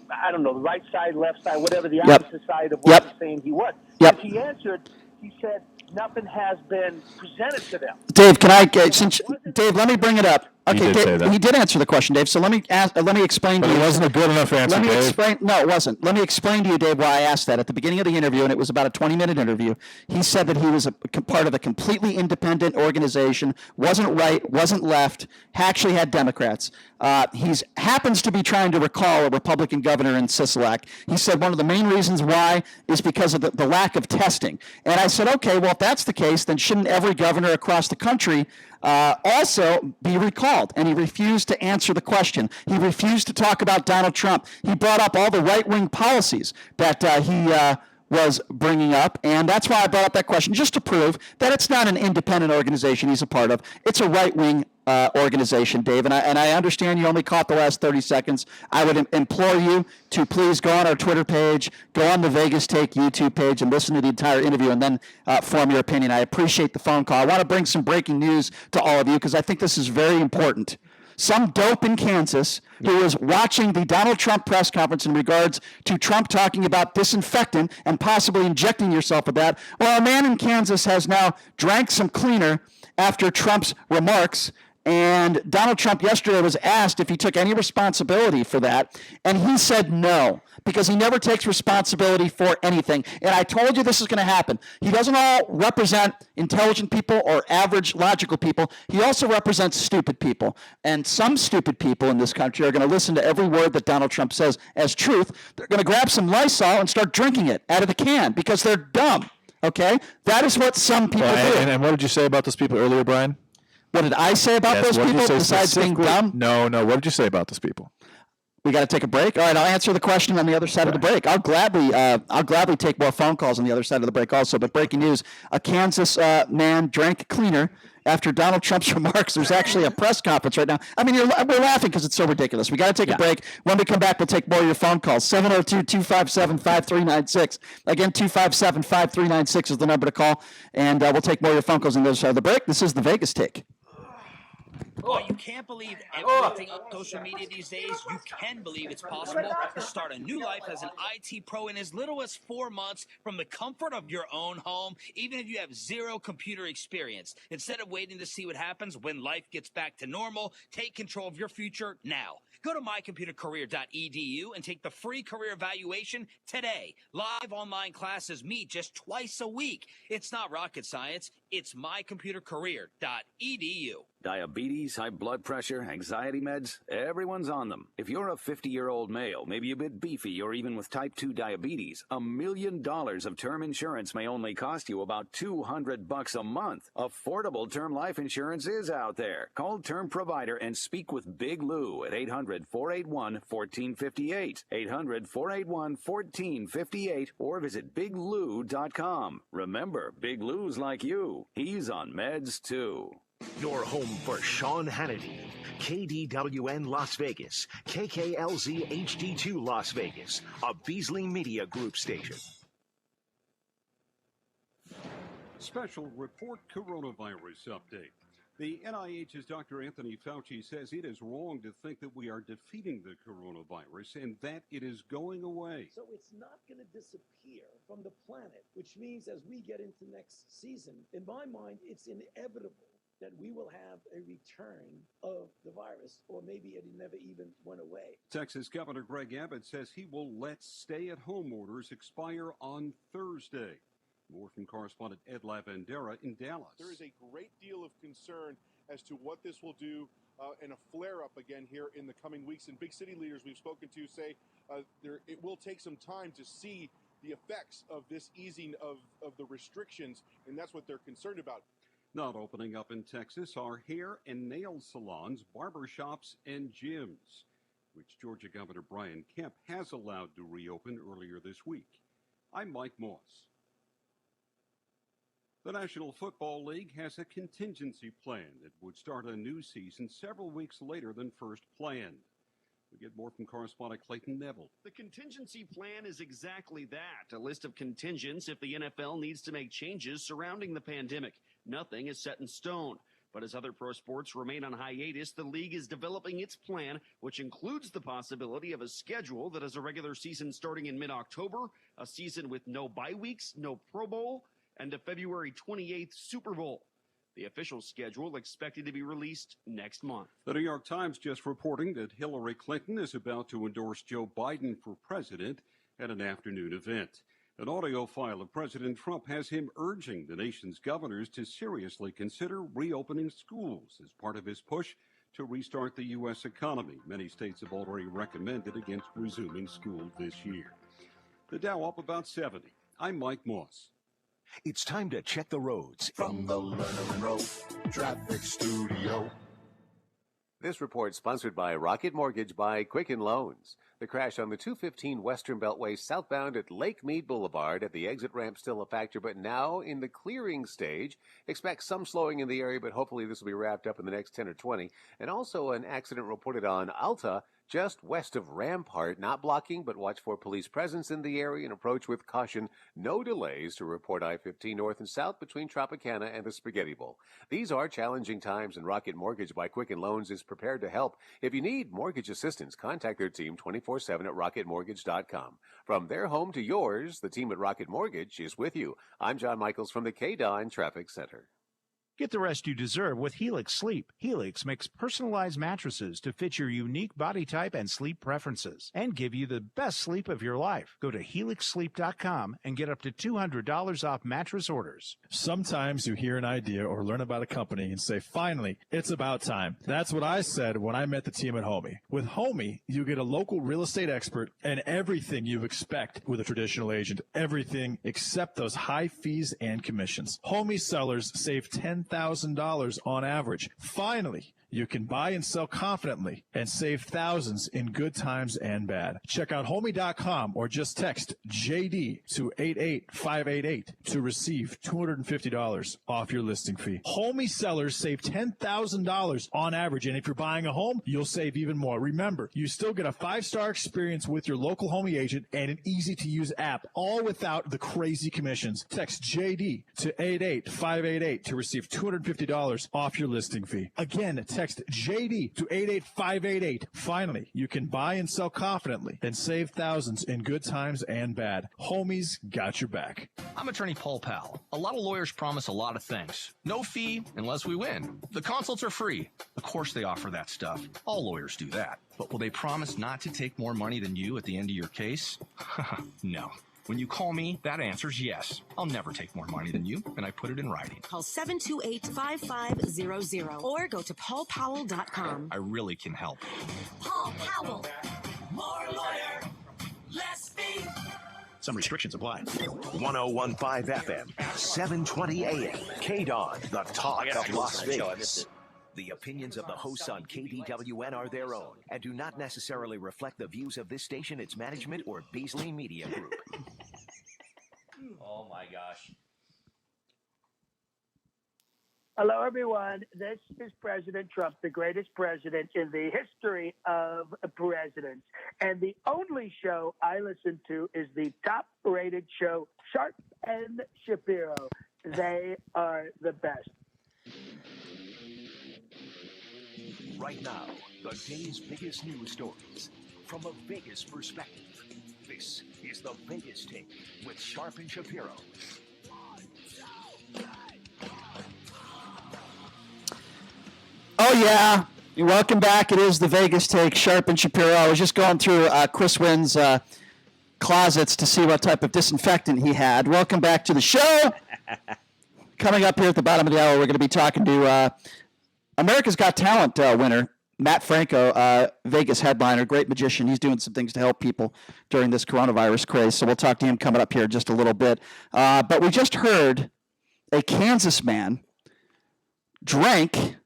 the right side, left side, whatever the opposite side of what he's saying he was. Yep. He answered, he said, nothing has been presented to them. Dave, Dave, let me bring it up. Okay, He did Dave, say that. he did answer the question, Dave. So let me explain But to you. it wasn't a good enough answer, Let me Dave. explain. No, it wasn't. Let me explain to you, Dave, why I asked that at the beginning of the interview, and it was about a 20-minute interview. He said that he was part of a completely independent organization, wasn't right, wasn't left, actually had Democrats. He happens to be trying to recall a Republican governor in Sisolak. He said one of the main reasons why is because of the lack of testing. And I said, okay, well, if that's the case, then shouldn't every governor across the country also be recalled? And he refused to answer the question. He refused to talk about Donald Trump. He brought up all the right-wing policies that he was bringing up, and that's why I brought up that question, just to prove that it's not an independent organization he's a part of. It's a right-wing organization, Dave, and I understand you only caught the last 30 seconds. I would implore you to please go on our Twitter page, go on the Vegas Take YouTube page, and listen to the entire interview, and then form your opinion. I appreciate the phone call. I want to bring some breaking news to all of you because I think this is very important. Some dope in Kansas who was watching the Donald Trump press conference in regards to Trump talking about disinfectant and possibly injecting yourself with that. Well, a man in Kansas has now drank some cleaner after Trump's remarks. And Donald Trump yesterday was asked if he took any responsibility for that. And he said no, because he never takes responsibility for anything. And I told you this is going to happen. He doesn't all represent intelligent people or average logical people. He also represents stupid people. And some stupid people in this country are going to listen to every word that Donald Trump says as truth. They're going to grab some Lysol and start drinking it out of the can because they're dumb. Okay? That is what some people do. And what did you say about those people earlier, Brian? What did I say about those people besides being dumb? No. What did you say about those people? We got to take a break. All right, I'll answer the question on the other side of the break. I'll gladly take more phone calls on the other side of the break also. But breaking news: a Kansas man drank cleaner after Donald Trump's remarks. There's actually a press conference right now. I mean, we're laughing because it's so ridiculous. We got to take a break. When we come back, we'll take more of your phone calls. 702-257-5396. Again, 257-5396 is the number to call, and we'll take more of your phone calls on the other side of the break. This is the Vegas Take. Oh, you can't believe everything on social media these days. You can believe it's possible to start a new life as an IT pro in as little as 4 months from the comfort of your own home, even if you have zero computer experience. Instead of waiting to see what happens when life gets back to normal, take control of your future now. Go to mycomputercareer.edu and take the free career evaluation today. Live online classes meet just twice a week. It's not rocket science. It's mycomputercareer.edu. Diabetes, high blood pressure, anxiety meds, everyone's on them. If you're a 50-year-old male, maybe a bit beefy, or even with type 2 diabetes, $1 million of term insurance may only cost you about $200 a month. Affordable term life insurance is out there. Call Term Provider and speak with Big Lou at 800-481-1458. 800-481-1458 or visit biglou.com. Remember, Big Lou's like you. He's on meds too. Your home for Sean Hannity, KDWN Las Vegas, KKLZ HD2 Las Vegas, a Beasley Media Group station. Special report coronavirus update. The NIH's Dr. Anthony Fauci says it is wrong to think that we are defeating the coronavirus and that it is going away. So it's not going to disappear from the planet, which means as we get into next season, in my mind, it's inevitable that we will have a return of the virus, or maybe it never even went away. Texas Governor Greg Abbott says he will let stay-at-home orders expire on Thursday. More from correspondent Ed Lavandera in Dallas. There is a great deal of concern as to what this will do and a flare-up again here in the coming weeks. And big city leaders we've spoken to say it will take some time to see the effects of this easing of the restrictions, and that's what they're concerned about. Not opening up in Texas are hair and nail salons, barbershops, and gyms, which Georgia Governor Brian Kemp has allowed to reopen earlier this week. I'm Mike Moss. The National Football League has a contingency plan that would start a new season several weeks later than first planned. We get more from correspondent Clayton Neville. The contingency plan is exactly that, a list of contingents if the NFL needs to make changes surrounding the pandemic. Nothing is set in stone. But as other pro sports remain on hiatus, the league is developing its plan, which includes the possibility of a schedule that has a regular season starting in mid-October, a season with no bye weeks, no Pro Bowl, and a February 28th Super Bowl. The official schedule expected to be released next month. The New York Times just reporting that Hillary Clinton is about to endorse Joe Biden for president at an afternoon event. An audio file of President Trump has him urging the nation's governors to seriously consider reopening schools as part of his push to restart the U.S. economy. Many states have already recommended against resuming school this year. The Dow up about 70. I'm Mike Moss. It's time to check the roads. From the Lerner Road Traffic Studio. This report sponsored by Rocket Mortgage by Quicken Loans. The crash on the 215 Western Beltway southbound at Lake Mead Boulevard at the exit ramp still a factor, but now in the clearing stage. Expect some slowing in the area, but hopefully this will be wrapped up in the next 10 or 20. And also an accident reported on Alta, just west of Rampart, not blocking, but watch for police presence in the area and approach with caution. No delays to report I-15 north and south between Tropicana and the Spaghetti Bowl. These are challenging times, and Rocket Mortgage by Quicken Loans is prepared to help. If you need mortgage assistance, contact their team 24/7 at rocketmortgage.com. From their home to yours, the team at Rocket Mortgage is with you. I'm John Michaels from the KDON Traffic Center. Get the rest you deserve with Helix Sleep. Helix makes personalized mattresses to fit your unique body type and sleep preferences and give you the best sleep of your life. Go to helixsleep.com and get up to $200 off mattress orders. Sometimes you hear an idea or learn about a company and say, finally, it's about time. That's what I said when I met the team at Homey. With Homey, you get a local real estate expert and everything you expect with a traditional agent. Everything except those high fees and commissions. Homey sellers save $10,000 on average. Finally, you can buy and sell confidently and save thousands in good times and bad. Check out homey.com or just text JD to 88588 to receive $250 off your listing fee. Homey sellers save $10,000 on average, and if you're buying a home, you'll save even more. Remember, you still get a 5-star experience with your local Homey agent and an easy-to-use app, all without the crazy commissions. Text JD to 88588 to receive $250 off your listing fee. Again, text JD to 88588. Finally, you can buy and sell confidently and save thousands in good times and bad. Homey's got your back. I'm attorney Paul Powell. A lot of lawyers promise a lot of things. No fee unless we win. The consults are free. Of course they offer that stuff. All lawyers do that. But will they promise not to take more money than you at the end of your case? No. When you call me, that answer's yes. I'll never take more money than you, and I put it in writing. Call 728-5500 or go to paulpowell.com. I really can help. Paul Powell. More lawyer, less fee. Some restrictions apply. 1015 FM, 720 AM. KDON, the talk of Las Vegas. The opinions of the hosts on KDWN are their own and do not necessarily reflect the views of this station, its management, or Beasley Media Group. Oh my gosh. Hello, everyone. This is President Trump, the greatest president in the history of presidents. And the only show I listen to is the top-rated show, Sharp and Shapiro. They are the best. Right now, the day's biggest news stories from a Vegas perspective. This is the Vegas Take with Sharp and Shapiro. Oh, yeah. Welcome back. It is the Vegas Take, Sharp and Shapiro. I was just going through Chris Wynn's closets to see what type of disinfectant he had. Welcome back to the show. Coming up here at the bottom of the hour, we're going to be talking to America's Got Talent winner, Matt Franco, Vegas headliner, great magician. He's doing some things to help people during this coronavirus craze, so we'll talk to him coming up here in just a little bit. But we just heard a Kansas man drank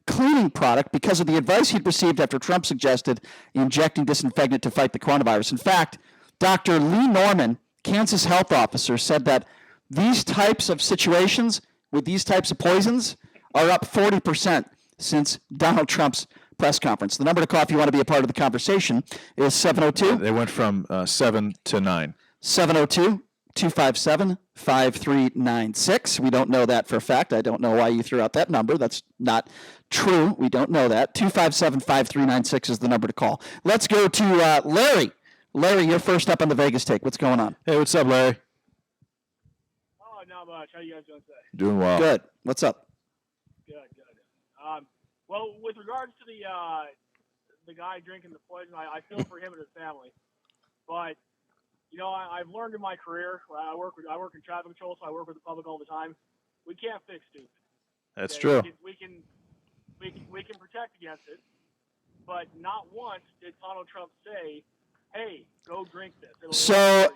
cleaning product because of the advice he'd received after Trump suggested injecting disinfectant to fight the coronavirus. In fact, Dr. Lee Norman, Kansas health officer, said that these types of situations with these types of poisons are up 40% since Donald Trump's press conference. The number to call if you want to be a part of the conversation is 702. They went from 7 to 9. 702-257-5396. We don't know that for a fact. I don't know why you threw out that number. That's not true. We don't know that. 257-5396 is the number to call. Let's go to Larry. Larry, you're first up on the Vegas Take. What's going on? Hey, what's up, Larry? Oh, not much. How you guys doing today? Doing well. Good. What's up? Good. Well, with regards to the guy drinking the poison, I feel for him and his family. But I've learned in my career. I work in traffic control, so I work with the public all the time. We can't fix stupid. That's true. We can protect against it, but not once did Donald Trump say, "Hey, go drink this." So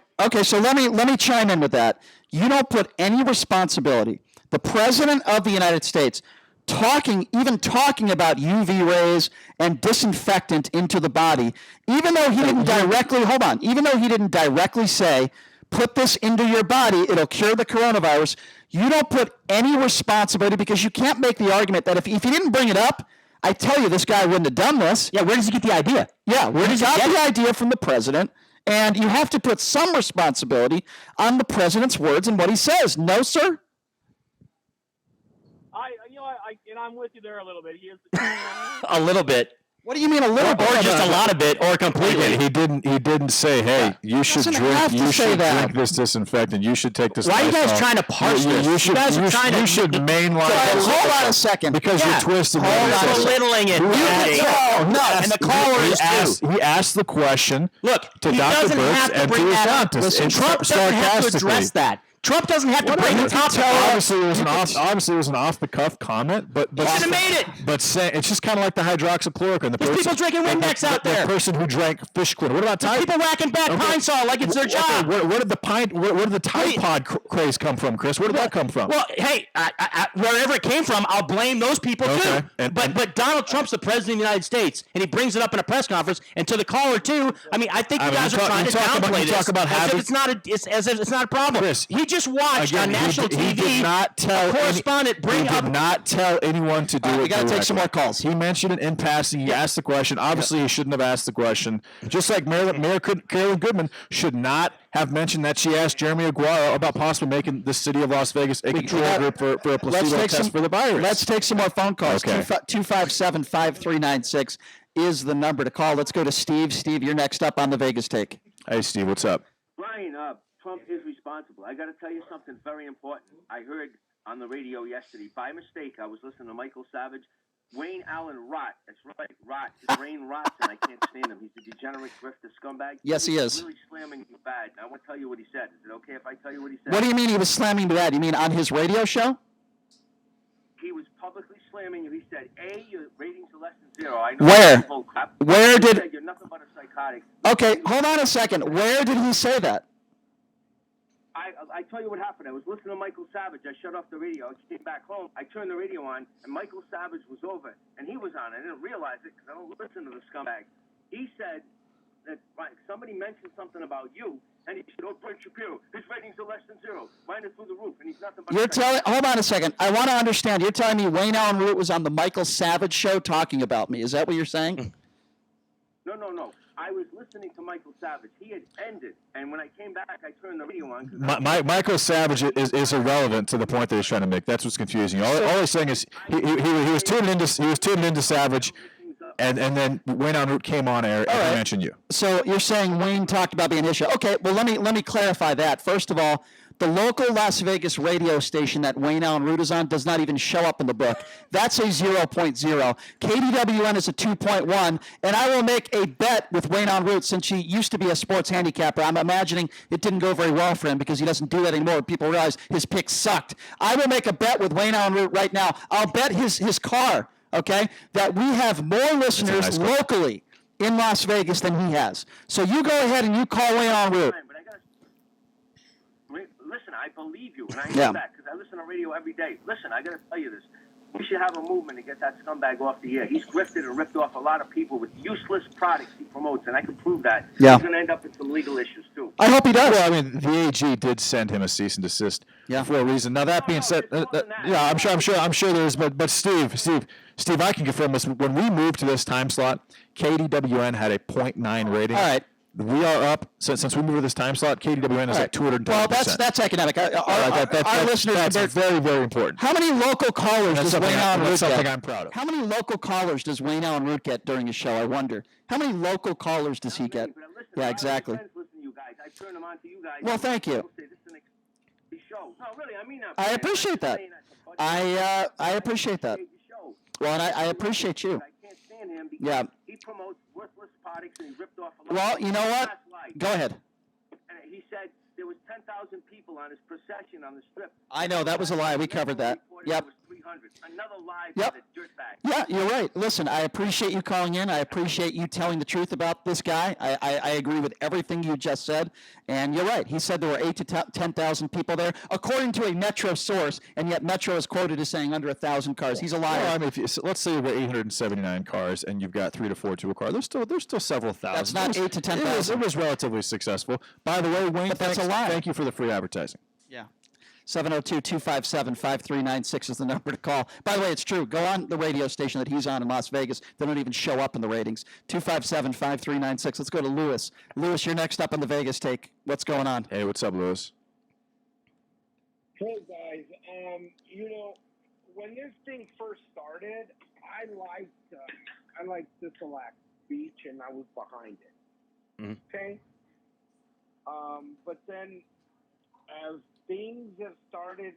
let me chime in with that. You don't put any responsibility. The president of the United States talking about UV rays and disinfectant into the body, even though he didn't directly say, put this into your body, it'll cure the coronavirus. You don't put any responsibility, because you can't make the argument that if he didn't bring it up, I tell you, this guy wouldn't have done this. Yeah, where does he get the idea? Yeah, where does he get the idea from the president? And you have to put some responsibility on the president's words and what he says. No, sir? I'm with you there a little bit. He is A little bit. What do you mean a little bit? Or just a lot of it, or completely. He didn't say, hey, you should drink this disinfectant. You should take this. Why are you guys trying to parse this? You should mainline. Hold on a second. Because you're twisting it. Belittling it. And the caller is too. He asked the question. Look, to he Dr. doesn't Brooks have to and bring to his that up. scientists. Listen, Trump doesn't have to address that. Trump doesn't have to bring the topic up. Obviously, it was an off-the-cuff comment, but he should have made it. But it's just kind of like the hydroxychloroquine. There's people drinking Windex out there. The person who drank fish chloride. What about Tide? People whacking back Pine Sol like it's their job. Where did the Tide Pod craze come from, Chris? Where did that come from? Well, hey, wherever it came from, I'll blame those people too. But Donald Trump's the president of the United States, and he brings it up in a press conference. And to the caller too, I think you guys are trying to downplay this as if it's not a problem. Chris, he just watched on national TV. He did not tell correspondent not tell anyone to do it. We got to take some more calls. He mentioned it in passing. He asked the question. Obviously, he shouldn't have asked the question. Just like Mayor Carolyn Goodman should not have mentioned that she asked Jeremy Aguero about possibly making the city of Las Vegas a control group for a placebo test for the virus. Let's take some more phone calls. Okay. 257-5396 is the number to call. Let's go to Steve. Steve, you're next up on the Vegas Take. Hey, Steve, what's up? Brian, Trump is responsible. I got to tell you something very important. I heard on the radio yesterday, by mistake, I was listening to Michael Savage. Wayne Allen Rott. That's right, Rott. His brain rots, and I can't stand him. He's a degenerate, grifter, scumbag. Yes, he is. Really slamming you bad. I want to tell you what he said. Is it okay if I tell you what he said? What do you mean he was slamming bad? You mean on his radio show? He was publicly slamming you. He said, your ratings are less than 0. I know Where? Whole crap. Where did? He said you're nothing but a psychotic. Okay, hold on a second. Where did he say that? I tell you what happened. I was listening to Michael Savage. I shut off the radio. I came back home. I turned the radio on, and Michael Savage was over, and he was on. I didn't realize it because I don't listen to the scumbag. He said that somebody mentioned something about you, and he said, "Oh, Brent Shapiro, his ratings are less than 0. Mine are through the roof, and he's nothing but." Hold on a second. I want to understand. You're telling me Wayne Allen Root was on the Michael Savage show talking about me. Is that what you're saying? No. I was listening to Michael Savage. He had ended, and when I came back, I turned the radio on. Michael Savage is irrelevant to the point that he's trying to make. That's what's confusing. All he's saying is he was tuning into Savage, and then Wayne Allen Root came on air and mentioned you. So you're saying Wayne talked about being an issue. Okay, well let me clarify that. First of all, the local Las Vegas radio station that Wayne Allen Root is on does not even show up in the book. That's a 0.0. KDWN is a 2.1, and I will make a bet with Wayne Allen Root since he used to be a sports handicapper. I'm imagining it didn't go very well for him because he doesn't do that anymore. People realize his picks sucked. I will make a bet with Wayne Allen Root right now. I'll bet his car, okay, that we have more listeners locally in Las Vegas than he has. So you go ahead and you call Wayne Allen Root. Listen, I believe you, and I know that because I listen to radio every day. Listen, I got to tell you this. We should have a movement to get that scumbag off the air. He's grifted and ripped off a lot of people with useless products he promotes, and I can prove that. Yeah. He's going to end up in some legal issues, too. I hope he does. Well, I mean, the AG did send him a cease and desist for a reason. Now, that being said, I'm sure there's, but Steve, I can confirm this. When we moved to this time slot, KDWN had a 0.9 rating. All right. We are up since we moved to this time slot. KDWN is at 220%. Well, that's academic. Our listeners, that's very, very important. How many local callers does Wayne Allen Root get? That's something I'm proud of. How many local callers does Wayne Allen Root get during his show? I wonder. How many local callers does he get? Yeah, exactly. I turn them on to you guys. Well, thank you. This show. No, really, I mean that. I appreciate that. I appreciate that. Well, and I appreciate you. I can't stand him because Yeah. he promotes worthless products and he ripped off a lot. Well, you know what? Go ahead. And he said there was 10,000 people on his procession on the strip. I know that was a lie. We covered that. Yep. 300. Another lie Yep. by the dirtbag. Yeah, you're right. Listen, I appreciate you calling in. I appreciate you telling the truth about this guy. I agree with everything you just said. And you're right. He said there were 8,000 to 10,000 people there, according to a Metro source, and yet Metro is quoted as saying under 1,000 cars. He's a liar. Well, I mean, let's say you've got 879 cars and you've got 3 to 4 to a car. There's still several thousand. That's not 8 to 10,000. It was relatively successful. By the way, Wayne, But that's a lie. Thank you for the free advertising. Yeah. 702-257-5396 is the number to call. By the way, it's true. Go on the radio station that he's on in Las Vegas. They don't even show up in the ratings. 257-5396. Let's go to Lewis. Lewis, you're next up on the Vegas Take. What's going on? Hey, what's up, Lewis? Hey, guys. When this thing first started, I liked the Select speech, and I was behind it. Mm-hmm. Okay? But then as things have started,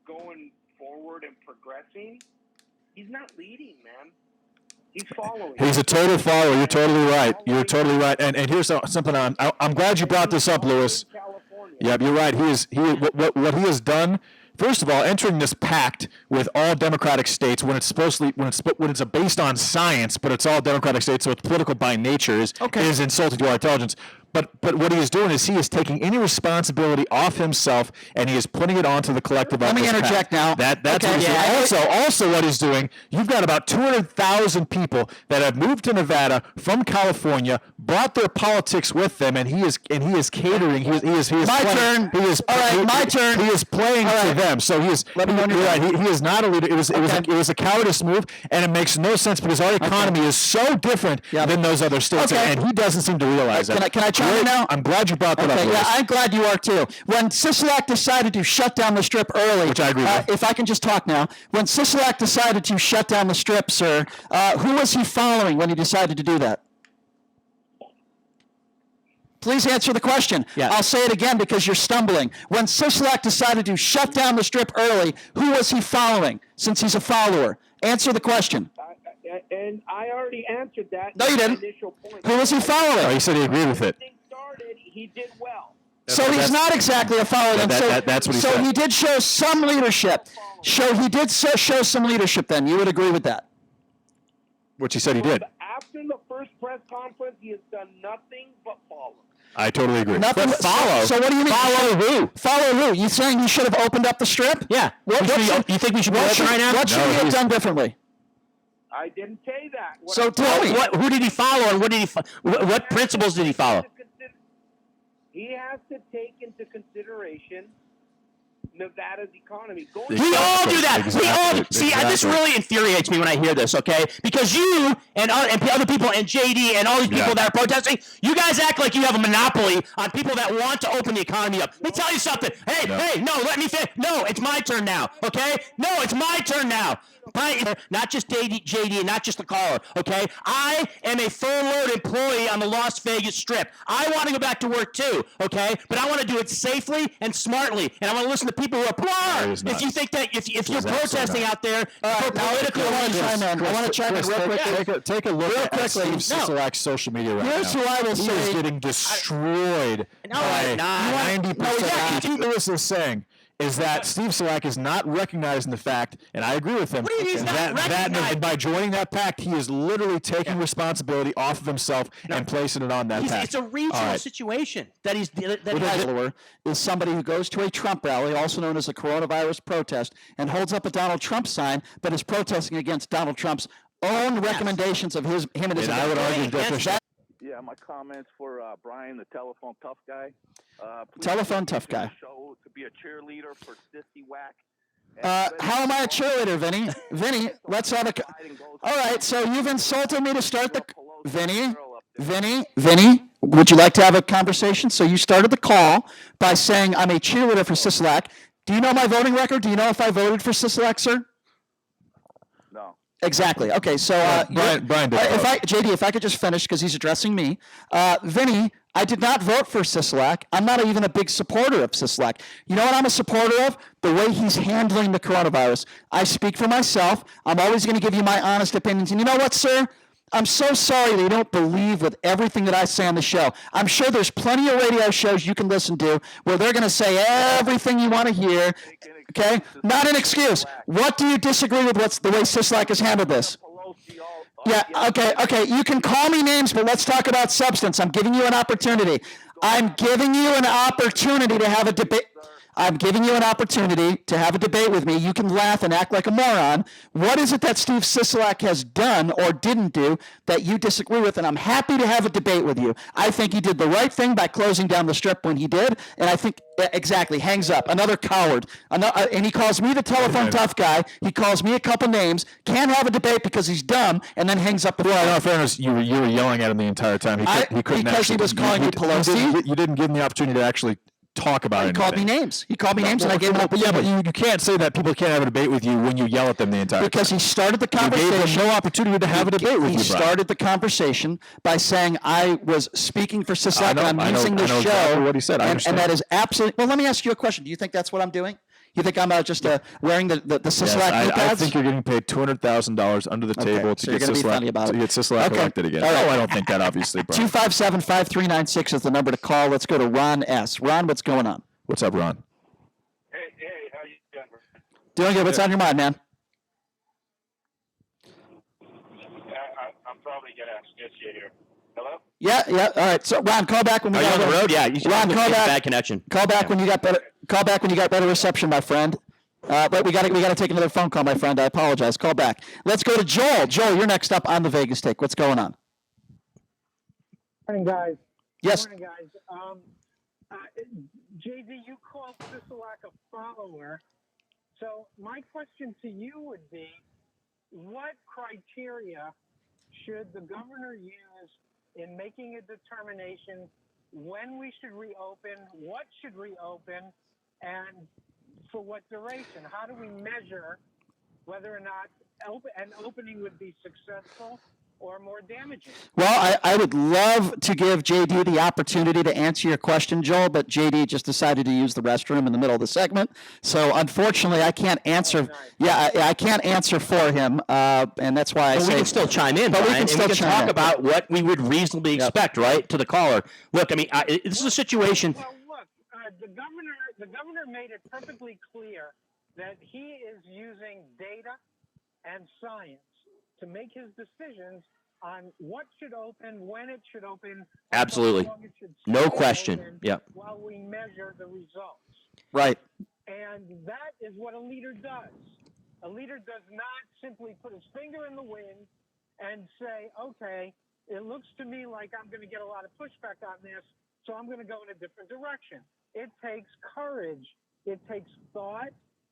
going forward and progressing, he's not leading, man. He's following. He's a total follower. You're totally right. You're totally right. And here's something I'm glad you brought this up, Lewis. Yeah, you're right. What he has done. First of all, entering this pact with all Democratic states when it's based on science, but it's all Democratic states, so it's political by nature, is insulting to our intelligence. But what he is doing is he is taking any responsibility off himself and he is putting it onto the collective. Let me interject now. That's what he's doing. Also, what he's doing, you've got about 200,000 people that have moved to Nevada from California, brought their politics with them, and he is catering. He is my playing, turn. He is all right. My turn. He is playing to them. So he is. You're right. He is not a leader. It was a cowardice move, and it makes no sense because our economy is so different than those other states, and he doesn't seem to realize that. Can I chime in now? I'm glad you brought that up. Yeah, I'm glad you are too. When Sisolak decided to shut down the strip early, which I agree with. If I can just talk now, when Sisolak decided to shut down the strip, sir, who was he following when he decided to do that? Please answer the question. Yeah. I'll say it again because you're stumbling. When Sisolak decided to shut down the strip early, who was he following? Since he's a follower, answer the question. And I already answered that. No, you didn't. Who was he following? Oh, he said he agreed with it. He did well. So he's not exactly a follower. That's what he said. So he did show some leadership. He did show some leadership then. You would agree with that? Which he said he did. After the first press conference, he has done nothing but follow. I totally agree. Nothing but follow. So what do you mean? Follow who? Follow who? You saying he should have opened up the strip? Yeah. You think we should be open right now? What should he have done differently? I didn't say that. So tell me. Who did he follow, and what principles did he follow? He has to take into consideration Nevada's economy. We all do that. We all see. This really infuriates me when I hear this. Okay, because you and other people and JD and all these people that are protesting, you guys act like you have a monopoly on people that want to open the economy up. Let me tell you something. Hey, let me finish. No, it's my turn now. Okay, no, it's my turn now. Not just JD and not just the caller, okay? I am a full-load employee on the Las Vegas Strip. I want to go back to work too, okay? But I want to do it safely and smartly, and I want to listen to people who are poor. If you think that if you're protesting out there for political reasons, I want to chime in real quick. Take a look at Steve Sisolak's social media right now. Here's who I will say. He is getting destroyed by 90%. What Lewis is saying is that Steve Sisolak is not recognizing the fact, and I agree with him, that by joining that pact, he is literally taking responsibility off of himself and placing it on that pact. It's a regional situation that he's follower is somebody who goes to a Trump rally, also known as a coronavirus protest, and holds up a Donald Trump sign, but is protesting against Donald Trump's own recommendations of him and his. And I would argue that. Yeah, my comments for Brian, the telephone tough guy. Telephone tough guy. Show to be a cheerleader for Sissy Whack. How am I a cheerleader, Vinny? Vinny, let's have a. All right, so you've insulted me to start the. Vinny, would you like to have a conversation? So you started the call by saying I'm a cheerleader for Sisolak. Do you know my voting record? Do you know if I voted for Sisolak, sir? No. Exactly. Okay, so Brian, if I could just finish because he's addressing me, Vinny, I did not vote for Sisolak. I'm not even a big supporter of Sisolak. You know what I'm a supporter of? The way he's handling the coronavirus. I speak for myself. I'm always going to give you my honest opinions. And you know what, sir? I'm so sorry that you don't believe with everything that I say on the show. I'm sure there's plenty of radio shows you can listen to where they're going to say everything you want to hear. Okay? Not an excuse. What do you disagree with what's the way Sisolak has handled this? Yeah, okay. You can call me names, but let's talk about substance. I'm giving you an opportunity. I'm giving you an opportunity to have a debate. I'm giving you an opportunity to have a debate with me. You can laugh and act like a moron. What is it that Steve Sisolak has done or didn't do that you disagree with? And I'm happy to have a debate with you. I think he did the right thing by closing down the strip when he did. And I think, exactly, hangs up. Another coward. And he calls me the telephone tough guy. He calls me a couple names. Can't have a debate because he's dumb, and then hangs up the phone. Well, in fairness, you were yelling at him the entire time. He couldn't because he was calling you Pelosi. You didn't give him the opportunity to actually talk about it. He called me names. He called me names, and I gave him an opportunity. Yeah, but you can't say that people can't have a debate with you when you yell at them the entire time. Because he started the conversation. You gave him no opportunity to have a debate with you, He started the conversation by saying I was speaking for Sisolak, and I'm using the show. Exactly what he said. I understand. And that is absolutely. Well, let me ask you a question. Do you think that's what I'm doing? You think I'm just wearing the Sisolak knee pads? I think you're getting paid $200,000 under the table to get Sisolak elected again. Right. No, I don't think that, obviously, Brian. 257-5396 is the number to call. Let's go to Ron S. Ron, what's going on? What's up, Ron? Hey, how you doing? Doing good. What's on your mind, man? I'm probably going to miss you here. Hello? Yeah. All right. So, Ron, call back when you got on the road. Yeah, you Ron, call back. Bad connection. Call back when you got better. Call back when you got better reception, my friend. But we got to take another phone call, my friend. I apologize. Call back. Let's go to Joel. Joel, you're next up on the Vegas Take. What's going on? Morning, guys. Yes. Morning, guys. JD, you called Sisolak a follower. So my question to you would be, what criteria should the governor use in making a determination when we should reopen, what should reopen, and for what duration? How do we measure whether or not an opening would be successful or more damaging? Well, I would love to give JD the opportunity to answer your question, Joel, but JD just decided to use the restroom in the middle of the segment. So unfortunately, I can't answer. Yeah, I can't answer for him, and that's why I say we can still chime in, but Brian, we can and still we can talk about what we would reasonably expect, right, to the caller. Look, I mean, this is a situation. Well, look, the governor made it perfectly clear that he is using data and science to make his decisions on what should open, when it should open. Absolutely. No question. Yep. While we measure the results. Right. And that is what a leader does. A leader does not simply put his finger in the wind and say, okay, it looks to me like I'm going to get a lot of pushback on this, so I'm going to go in a different direction. It takes courage. It takes thought.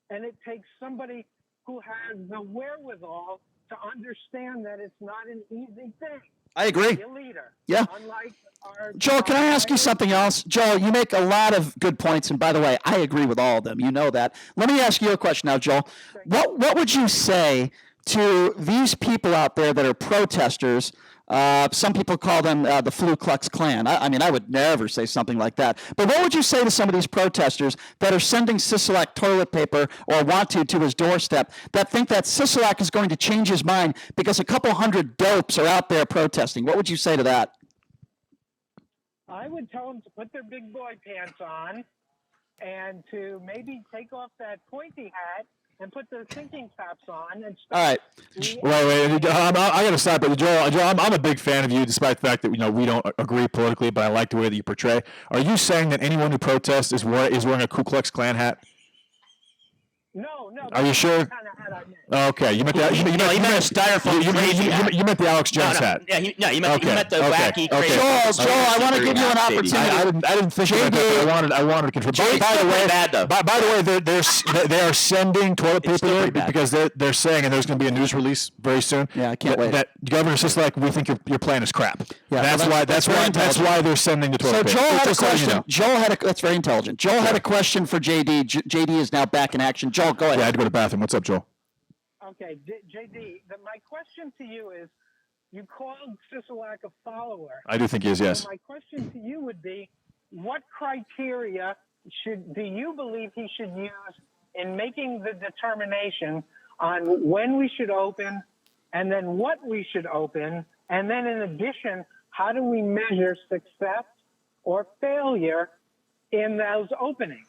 And it takes somebody who has the wherewithal to understand that it's not an easy thing. I agree. Be a leader. Yeah. Unlike Joel, can I ask you something else? Joel, you make a lot of good points, and by the way, I agree with all of them. You know that. Let me ask you a question now, Joel. What would you say to these people out there that are protesters? Some people call them the Ku Klux Klan. I mean, I would never say something like that. But what would you say to some of these protesters that are sending Sisolak toilet paper or want to his doorstep that think that Sisolak is going to change his mind because a couple hundred dopes are out there protesting? What would you say to that? I would tell them to put their big boy pants on and to maybe take off that pointy hat and put their thinking caps on and start. All right. Wait. I got to stop. But Joel, I'm a big fan of you, despite the fact that we don't agree politically. But I like the way that you portray. Are you saying that anyone who protests is wearing a Ku Klux Klan hat? No. Are you sure? Okay, you meant the you meant a styrofoam. You meant the Alex Jones hat. Yeah, you meant the wacky. Okay. Joel, I want to give you an opportunity. I didn't think about that. I wanted to contribute. By the way, they are sending toilet paper there because they're saying, and there's going to be a news release very soon. Yeah, I can't wait. That Governor Sisolak, we think your plan is crap. Yeah, that's why they're sending the toilet paper. So Joel had a question. That's very intelligent. Joel had a question for JD. JD is now back in action. Joel, go ahead. Yeah, I had to go to the bathroom. What's up, Joel? Okay, JD, my question to you is, you called Sisolak a follower. I do think he is, yes. So my question to you would be, what criteria do you believe he should use in making the determination on when we should open and then what we should open? And then in addition, how do we measure success or failure in those openings?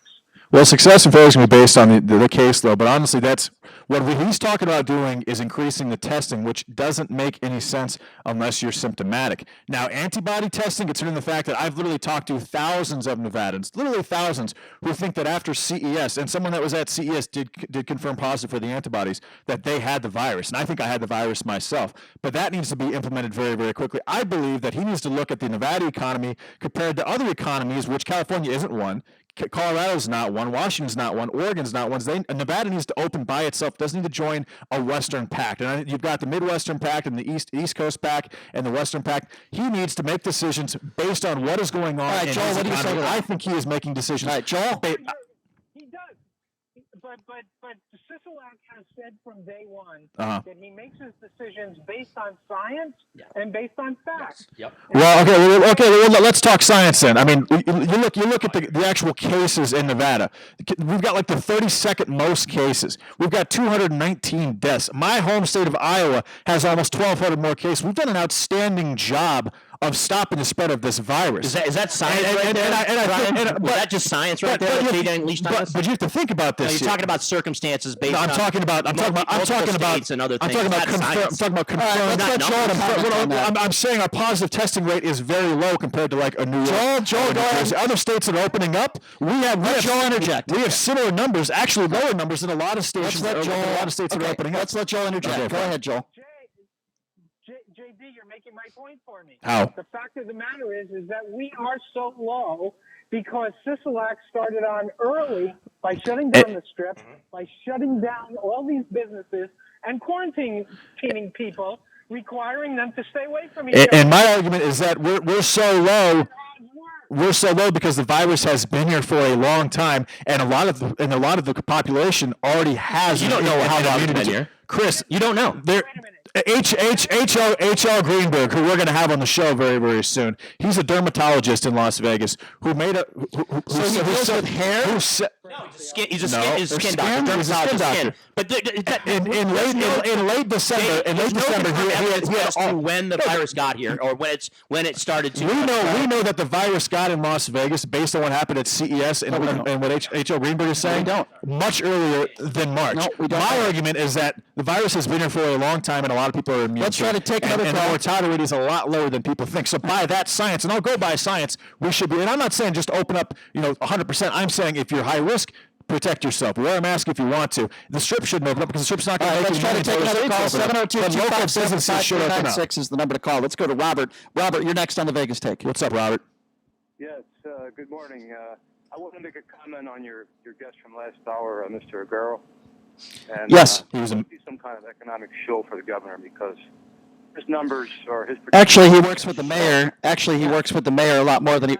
Well, success and failure is going to be based on the caseload, but honestly, that's what he's talking about doing is increasing the testing, which doesn't make any sense unless you're symptomatic. Now, antibody testing, considering the fact that I've literally talked to thousands of Nevadans, literally thousands, who think that after CES, and someone that was at CES did confirm positive for the antibodies, that they had the virus, and I think I had the virus myself, but that needs to be implemented very, very quickly. I believe that he needs to look at the Nevada economy compared to other economies, which California isn't one. Colorado's not one, Washington's not one, Oregon's not one. Nevada needs to open by itself, doesn't need to join a Western pact. And you've got the Midwestern Pact and the East Coast Pact and the Western Pact. He needs to make decisions based on what is going on. All right, Joel, what do you say? I think he is making decisions. All right, Joel. He does. But Sisolak has said from day one that he makes his decisions based on science and based on facts. Yep. Well, okay. Well, let's talk science then. I mean, you look at the actual cases in Nevada. We've got like the 32nd most cases. We've got 219 deaths. My home state of Iowa has almost 1,200 more cases. We've done an outstanding job of stopping the spread of this virus. Is that science right there? Was that just science right there that they unleashed on us? But you have to think about this. No, you're talking about circumstances based on. I'm talking about states and other things. I'm talking about confirmed. I'm saying our positive testing rate is very low compared to like a New York. Joel, other states that are opening up, we have similar numbers, actually lower numbers than a lot of states. A lot of states that are opening up. Let's let Joel interject. Go ahead, Joel. JD, you're making my point for me. How? The fact of the matter is that we are so low because Sisolak started on early by shutting down the Strip, by shutting down all these businesses and quarantining people, requiring them to stay away from each other. And my argument is that we're so low. We're so low because the virus has been here for a long time, and a lot of the population already has. You don't know how long it's been here, Chris. You don't know. H.L. Greenberg, who we're going to have on the show very, very soon. He's a dermatologist in Las Vegas who made a. So he deals with hair. He's a skin doctor. Dermatologist. But in late December, he had all when the virus got here or when it started to. We know that the virus got in Las Vegas based on what happened at CES and what H.L. Greenberg is saying. Much earlier than March. No, we don't. My argument is that the virus has been here for a long time, and a lot of people are immune. Let's try to take another and the mortality rate is a lot lower than people think. So by that science, and I'll go by science, we should be. And I'm not saying just open up, 100%. I'm saying if you're high risk, protect yourself. Wear a mask if you want to. The Strip shouldn't open up because the Strip's not going to make Let's try to take another call. 702-257-5396 is the number to call. Let's go to Robert. Robert, you're next on the Vegas Take. What's up, Robert? Yes, good morning. I want to make a comment on your guest from last hour, Mr. Aguero. And, yes, he was some kind of economic show for the governor because his numbers or his. Actually, he works with the mayor. He works with the mayor a lot more than he.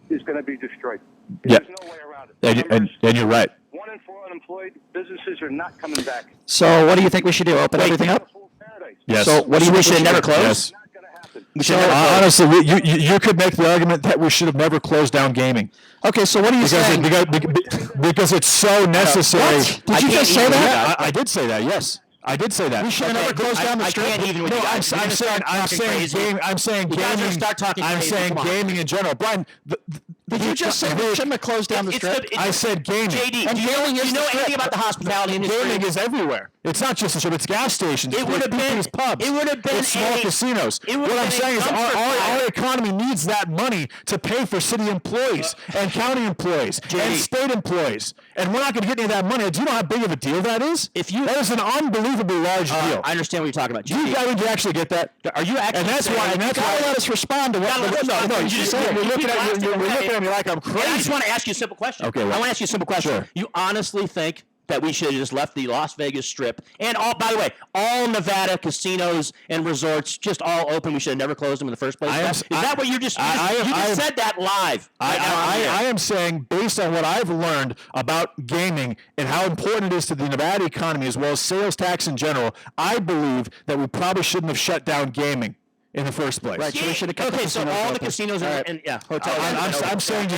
Is going to be destroyed. Yeah. There's no way around it. And you're right. 1 in 4 unemployed businesses are not coming back. So, what do you think we should do? Open everything up? Yes. So, what do you think we should never close? Yes. Honestly, you could make the argument that we should have never closed down gaming. Okay, so what are you saying? Because it's so necessary. What? Did you just say that? I did say that. Yes, I did say that. We should have never closed down the Strip. I'm saying gaming in general. Brian, did you just say we shouldn't have closed down the Strip? I said gaming. JD, and gaming is you know anything about the hospitality industry? Gaming is everywhere. It's not just the Strip. It's gas stations. It would have been pubs. It would have been small casinos. What I'm saying is our economy needs that money to pay for city employees and county employees and state employees. And we're not going to get any of that money. Do you know how big of a deal that is? That is an unbelievably large deal. I understand what you're talking about. Do you actually get that? Are you actually? And that's why. Let us respond to what. No. You're looking at me like I'm crazy. I just want to ask you a simple question. Okay. I want to ask you a simple question. Sure. You honestly think that we should have just left the Las Vegas Strip and all. By the way, all Nevada casinos and resorts just all open. We should have never closed them in the first place. Is that what you just said that live? I am saying, based on what I've learned about gaming and how important it is to the Nevada economy as well as sales tax in general, I believe that we probably shouldn't have shut down gaming in the first place. Right, so we should have kept so all the casinos and hotels. I'm saying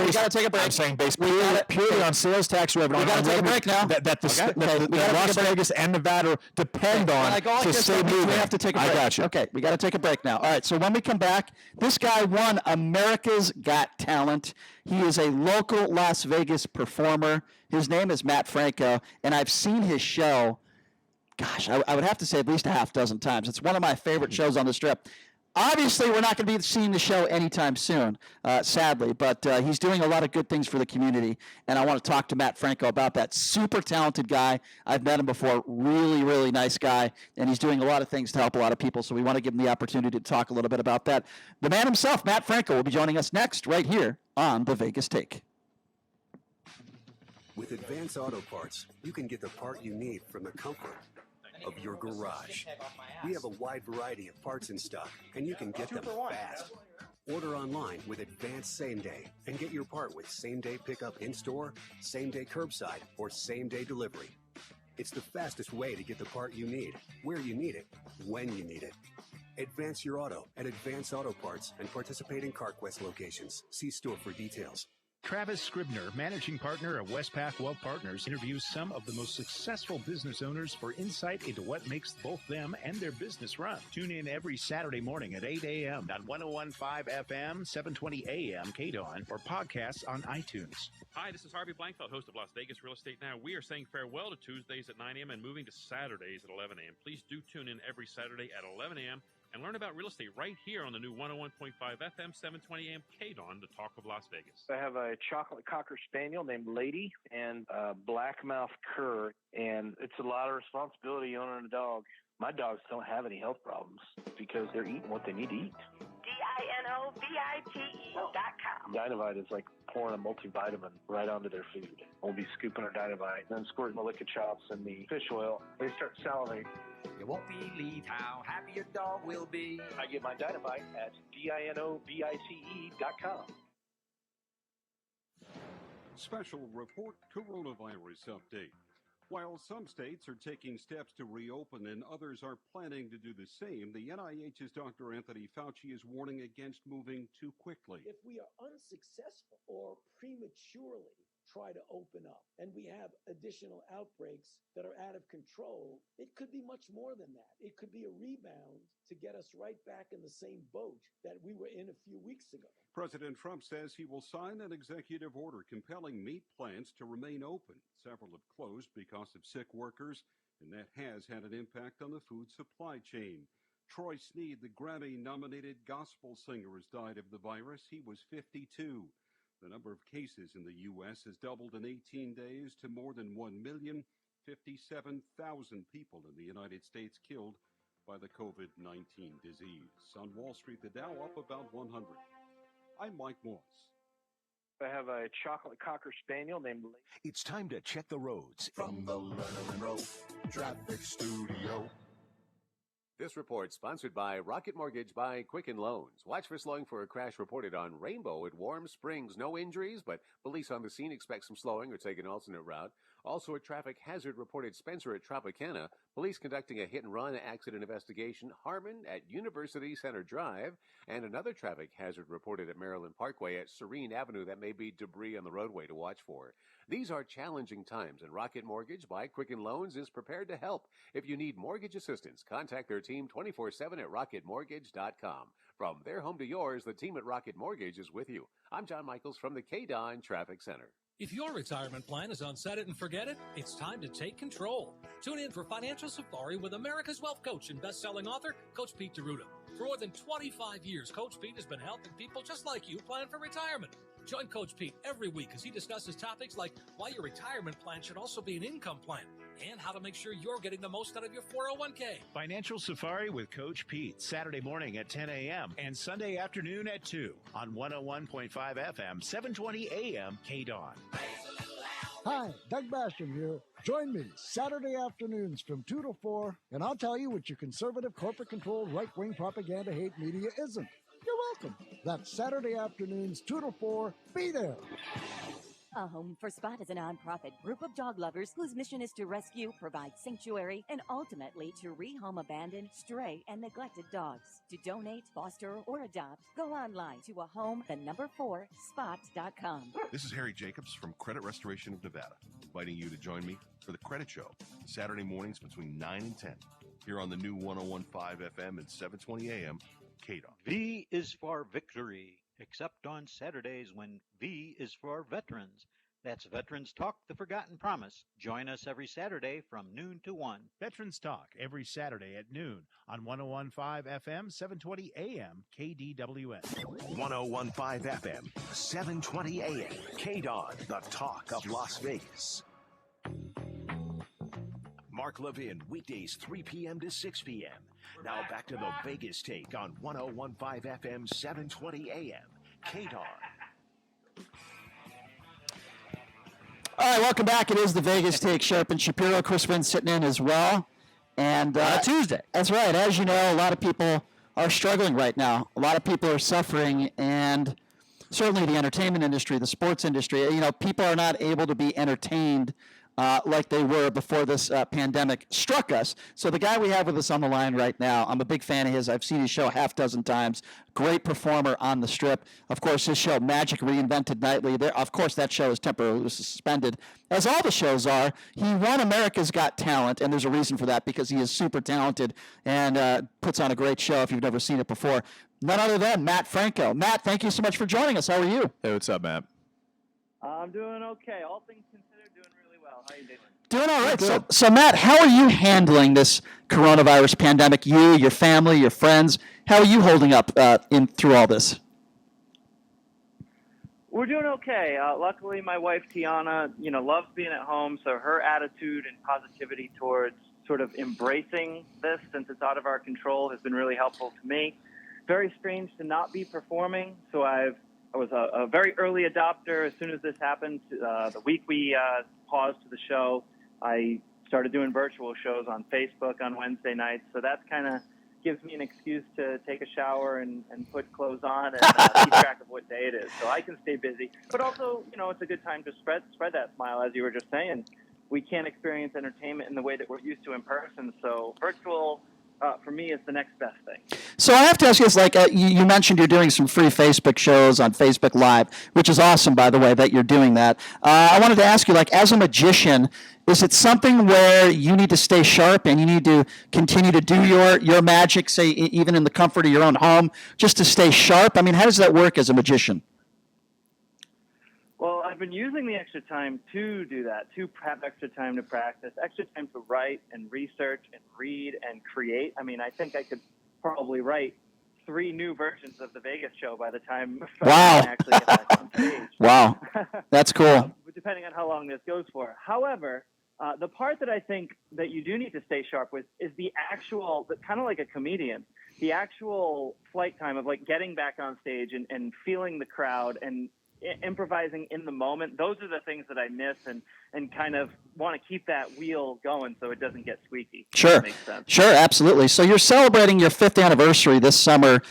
we got to take a break. I'm saying based purely on sales tax revenue. We got to take a break now. That Las Vegas and Nevada depend on to stay moving. We have to take a break. I got you. Okay, we got to take a break now. All right, so when we come back, this guy won America's Got Talent. He is a local Las Vegas performer. His name is Matt Franco, and I've seen his show. Gosh, I would have to say at least a half dozen times. It's one of my favorite shows on the Strip. Obviously, we're not going to be seeing the show anytime soon, sadly, but he's doing a lot of good things for the community, and I want to talk to Matt Franco about that. Super talented guy. I've met him before. Really, really nice guy, and he's doing a lot of things to help a lot of people, so we want to give him the opportunity to talk a little bit about that. The man himself, Matt Franco, will be joining us next right here on The Vegas Take. With Advance Auto Parts, you can get the part you need from the comfort of your garage. We have a wide variety of parts in stock, and you can get them fast. Order online with Advance Same Day and get your part with same-day pickup in-store, same-day curbside, or same-day delivery. It's the fastest way to get the part you need, where you need it, when you need it. Advance your auto at Advance Auto Parts and participating CarQuest locations. See store for details. Travis Scribner, managing partner of Westpac Wealth Partners, interviews some of the most successful business owners for insight into what makes both them and their business run. Tune in every Saturday morning at 8 a.m. on 101.5 FM, 720 a.m. KDON, or podcasts on iTunes. Hi, this is Harvey Blankfeld, host of Las Vegas Real Estate Now. We are saying farewell to Tuesdays at 9 a.m. and moving to Saturdays at 11 a.m. Please do tune in every Saturday at 11 a.m. and learn about real estate right here on the new 101.5 FM, 720 AM KDON, the talk of Las Vegas. I have a chocolate cocker spaniel named Lady and a blackmouth cur, and it's a lot of responsibility owning a dog. My dogs don't have any health problems because they're eating what they need to eat. DINOVITE.com. Dinovite is like pouring a multivitamin right onto their food. We'll be scooping our Dinovite, then squirting the liquid chops and the fish oil. They start salivating. You won't believe how happy your dog will be. I get my Dinovite at DINOVICE.com. Special report coronavirus update. While some states are taking steps to reopen and others are planning to do the same, the NIH's Dr. Anthony Fauci is warning against moving too quickly. If we are unsuccessful or prematurely try to open up and we have additional outbreaks that are out of control, it could be much more than that. It could be a rebound to get us right back in the same boat that we were in a few weeks ago. President Trump says he will sign an executive order compelling meat plants to remain open. Several have closed because of sick workers, and that has had an impact on the food supply chain. Troy Sneed, the Grammy-nominated gospel singer, has died of the virus. He was 52. The number of cases in the U.S. has doubled in 18 days to more than 1,057,000 people in the United States killed by the COVID-19 disease. On Wall Street, the Dow up about 100. I'm Mike Moss. I have a chocolate cocker spaniel named Lady. It's time to check the roads. From the Learner Road Traffic Studio. This report sponsored by Rocket Mortgage by Quicken Loans. Watch for slowing for a crash reported on Rainbow at Warm Springs. No injuries, but police on the scene expect some slowing or take an alternate route. Also a traffic hazard reported Spencer at Tropicana. Police conducting a hit-and-run accident investigation. Harmon at University Center Drive. And another traffic hazard reported at Maryland Parkway at Serene Avenue. That may be debris on the roadway to watch for. These are challenging times, and Rocket Mortgage by Quicken Loans is prepared to help. If you need mortgage assistance, contact their team 24/7 at rocketmortgage.com. From their home to yours, the team at Rocket Mortgage is with you. I'm John Michaels from the KDON Traffic Center. If your retirement plan is on set it and forget it, it's time to take control. Tune in for Financial Safari with America's Wealth Coach and best-selling author, Coach Pete D'Arruda. For more than 25 years, Coach Pete has been helping people just like you plan for retirement. Join Coach Pete every week as he discusses topics like why your retirement plan should also be an income plan and how to make sure you're getting the most out of your 401k. Financial Safari with Coach Pete, Saturday morning at 10 a.m. and Sunday afternoon at 2 on 101.5 FM, 720 a.m. KDON. Raise a little hell. Hi, Doug Basham here. Join me Saturday afternoons from 2 to 4, and I'll tell you what your conservative, corporate-controlled, right-wing propaganda hate media isn't. You're welcome. That's Saturday afternoons, 2 to 4. Be there. A Home for Spot is a nonprofit group of dog lovers whose mission is to rescue, provide sanctuary, and ultimately to rehome abandoned, stray, and neglected dogs. To donate, foster, or adopt, go online to spot.com. This is Harry Jacobs from Credit Restoration of Nevada, inviting you to join me for the Credit Show, Saturday mornings between 9 and 10, here on the new 101.5 FM and 720 AM, KDON. V is for victory, except on Saturdays when V is for veterans. That's Veterans Talk, the Forgotten Promise. Join us every Saturday from noon to 1. Veterans Talk every Saturday at noon on 101.5 FM, 720 AM, KDWN. 101.5 FM, 720 AM, KDON, the talk of Las Vegas. Mark Levin, weekdays 3 p.m. to 6 p.m. Now back to the Vegas Take on 101.5 FM, 720 AM, KDON. All right, welcome back. It is the Vegas Take. Sharp and Shapiro. Chris Wynn's sitting in as well. And Tuesday. That's right. As you know, a lot of people are struggling right now. A lot of people are suffering, and certainly the entertainment industry, the sports industry, people are not able to be entertained like they were before this pandemic struck us. So the guy we have with us on the line right now, I'm a big fan of his. I've seen his show half dozen times. Great performer on the Strip. Of course, his show, Magic Reinvented Nightly, of course that show is temporarily suspended, as all the shows are. He won America's Got Talent, and there's a reason for that, because he is super talented and puts on a great show if you've never seen it before. None other than Matt Franco. Matt, thank you so much for joining us. How are you? Hey, what's up, Matt? I'm doing okay. All things considered, doing really well. How you doing? Doing all right. So Matt, how are you handling this coronavirus pandemic? You, your family, your friends, how are you holding up through all this? We're doing okay. Luckily, my wife Tiana, loves being at home, so her attitude and positivity towards sort of embracing this, since it's out of our control, has been really helpful to me. Very strange to not be performing, so I was a very early adopter. As soon as this happened, the week we paused to the show, I started doing virtual shows on Facebook on Wednesday nights. So that's kind of gives me an excuse to take a shower and put clothes on and keep track of what day it is, so I can stay busy. But also, it's a good time to spread that smile, as you were just saying. We can't experience entertainment in the way that we're used to in person, so virtual, for me, is the next best thing. So I have to ask you this, you mentioned you're doing some free Facebook shows on Facebook Live, which is awesome, by the way, that you're doing that. I wanted to ask you, as a magician, is it something where you need to stay sharp and you need to continue to do your magic, say, even in the comfort of your own home, just to stay sharp? I mean, how does that work as a magician? Well, I've been using the extra time to do that, to have extra time to practice, extra time to write and research and read and create. I mean, I think I could probably write 3 new versions of the Vegas show by the time I actually get back on stage. Wow, that's cool. Depending on how long this goes for. However, the part that I think that you do need to stay sharp with is the actual, kind of like a comedian, the actual flight time of getting back on stage and feeling the crowd and improvising in the moment. Those are the things that I miss and kind of want to keep that wheel going so it doesn't get squeaky. Sure. That makes sense. Sure, absolutely. So you're celebrating your 5th anniversary this summer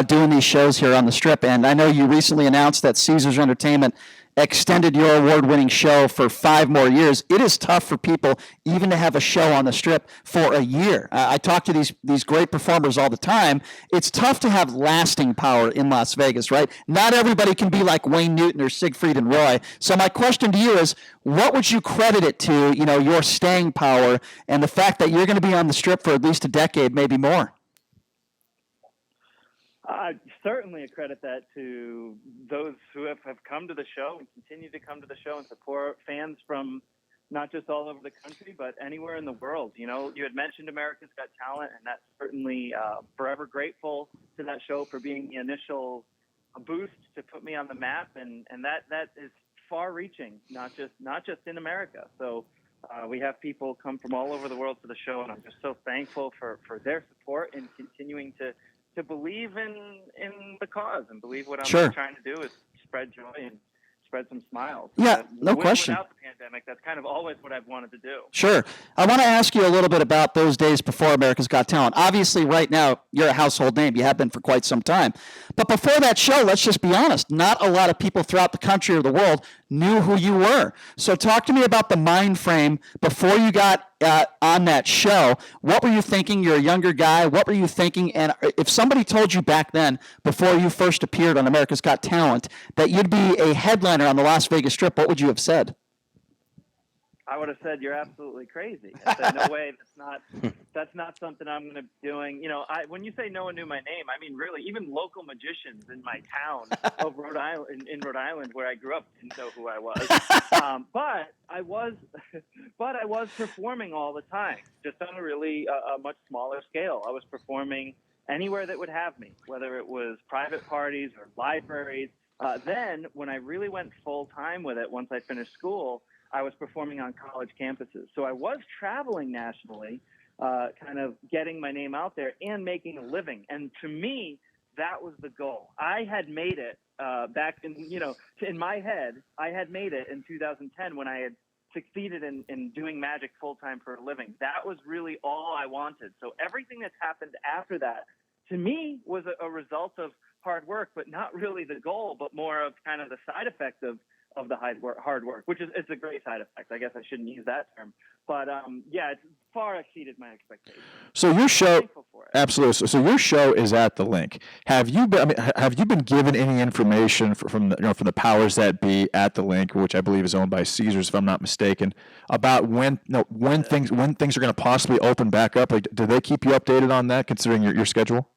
doing these shows here on the Strip, and I know you recently announced that Caesars Entertainment extended your award-winning show for 5 more years. It is tough for people even to have a show on the Strip for a year. I talk to these great performers all the time. It's tough to have lasting power in Las Vegas, right? Not everybody can be like Wayne Newton or Siegfried and Roy. So my question to you is, what would you credit it to, your staying power and the fact that you're going to be on the Strip for at least a decade, maybe more? I certainly accredit that to those who have come to the show and continue to come to the show and support fans from not just all over the country, but anywhere in the world. You had mentioned America's Got Talent, and that's certainly forever grateful to that show for being the initial boost to put me on the map, and that is far-reaching, not just in America. So we have people come from all over the world to the show, and I'm just so thankful for their support and continuing to believe in the cause and believe what I'm trying to do is spread joy and spread some smiles. Yeah, no question. Without the pandemic, pandemic. That's kind of always what I've wanted to do. Sure. I want to ask you a little bit about those days before America's Got Talent. Obviously, right now, you're a household name. You have been for quite some time. But before that show, let's just be honest, not a lot of people throughout the country or the world knew who you were. So talk to me about the mind frame before you got on that show. What were you thinking? You're a younger guy. What were you thinking? And if somebody told you back then, before you first appeared on America's Got Talent, that you'd be a headliner on the Las Vegas Strip, what would you have said? I would have said, you're absolutely crazy. I said, no way, that's not something I'm going to be doing. You know, when you say no one knew my name, I mean, really, even local magicians in my town of Rhode Island, in Rhode Island, where I grew up, didn't know who I was. But I was performing all the time, just on a really a much smaller scale. I was performing anywhere that would have me, whether it was private parties or libraries. Then, when I really went full time with it, once I finished school, I was performing on college campuses. So I was traveling nationally, kind of getting my name out there and making a living. And to me, that was the goal. I had made it back in my head, I had made it in 2010 when I had succeeded in doing magic full-time for a living. That was really all I wanted. So everything that's happened after that, to me, was a result of hard work, but not really the goal, but more of kind of the side effect of the hard work, which is it's a great side effect. I guess I shouldn't use that term, but yeah, it's far exceeded my expectations. So your show, absolutely. So your show is at the link. Have you been given any information from the powers that be at the link, which I believe is owned by Caesars, if I'm not mistaken, about when things are going to possibly open back up? Like, do they keep you updated on that, considering your schedule?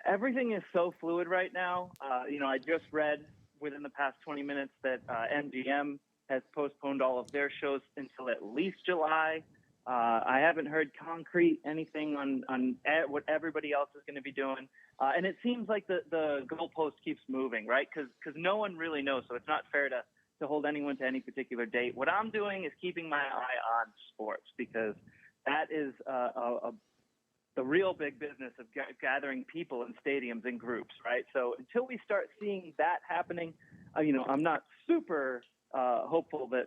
Everything is so fluid right now. I just read within the past 20 minutes that MGM has postponed all of their shows until at least July. I haven't heard concrete anything on what everybody else is going to be doing. And it seems like the goalpost keeps moving, right? Because no one really knows. So it's not fair to hold anyone to any particular date. What I'm doing is keeping my eye on sports, because that is the real big business of gathering people in stadiums in groups, right? So until we start seeing that happening, I'm not super hopeful that,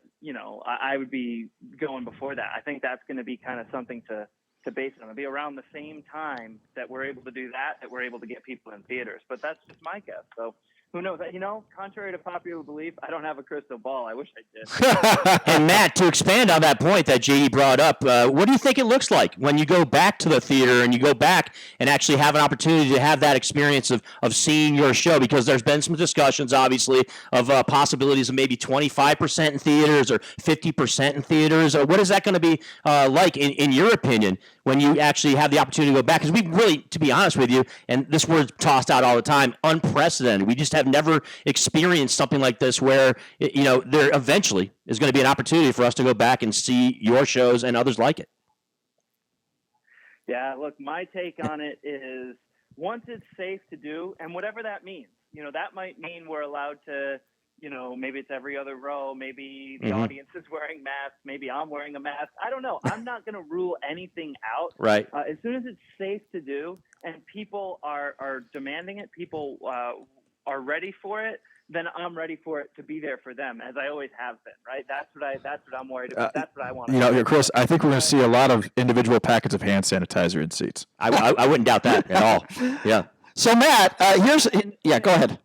I would be going before that. I think that's going to be kind of something to base it on. It'll be around the same time that we're able to do that we're able to get people in theaters. But that's just my guess. So who knows? Contrary to popular belief, I don't have a crystal ball. I wish I did. And Matt, to expand on that point that JD brought up, what do you think it looks like when you go back to the theater and you go back and actually have an opportunity to have that experience of seeing your show? Because there's been some discussions, obviously, of possibilities of maybe 25% in theaters or 50% in theaters. What is that going to be like, in your opinion, when you actually have the opportunity to go back? Because we really, to be honest with you, and this word's tossed out all the time, unprecedented. We just have never experienced something like this where, there eventually is going to be an opportunity for us to go back and see your shows and others like it. Yeah, look, my take on it is once it's safe to do, and whatever that means, that might mean we're allowed to, maybe it's every other row, maybe the audience is wearing masks, maybe I'm wearing a mask. I don't know. I'm not going to rule anything out. Right. As soon as it's safe to do and people are demanding it, people are ready for it, then I'm ready for it to be there for them, as I always have been, right? That's what I'm worried about. That's what I want. Chris, I think we're going to see a lot of individual packets of hand sanitizer in seats. I wouldn't doubt that at all. Yeah. So Matt, go ahead.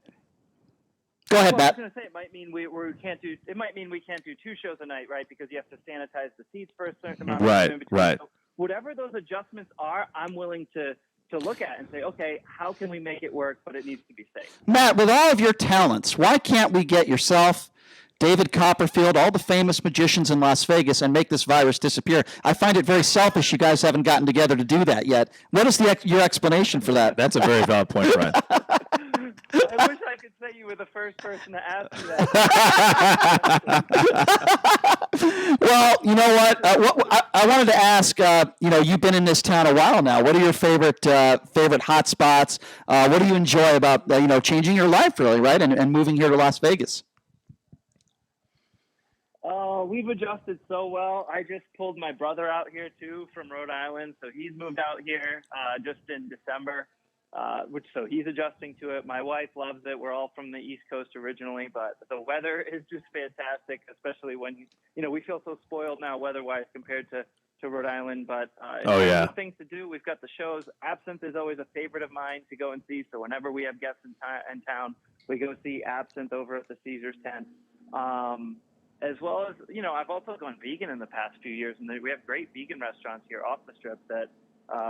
Go ahead, Matt. I was going to say it might mean we can't do. It might mean we can't do 2 shows a night, right? Because you have to sanitize the seats for a certain amount of time in between. Right. So whatever those adjustments are, I'm willing to look at and say, okay, how can we make it work, but it needs to be safe. Matt, with all of your talents, why can't we get yourself, David Copperfield, all the famous magicians in Las Vegas, and make this virus disappear? I find it very selfish you guys haven't gotten together to do that yet. What is your explanation for that? That's a very valid point, Brian. I wish I could say you were the first person to ask me that. Well, you know what? I wanted to ask. You've been in this town a while now. What are your favorite hot spots? What do you enjoy about changing your life, really, right, and moving here to Las Vegas? We've adjusted so well. I just pulled my brother out here too from Rhode Island, so he's moved out here just in December. so he's adjusting to it. My wife loves it. We're all from the East Coast originally, but the weather is just fantastic, especially when, we feel so spoiled now weather-wise compared to Rhode Island, but it's one of the things to do. We've got the shows. Absinthe is always a favorite of mine to go and see, so whenever we have guests in town, we go see Absinthe over at the Caesars tent. As well as, I've also gone vegan in the past few years, and we have great vegan restaurants here off the Strip that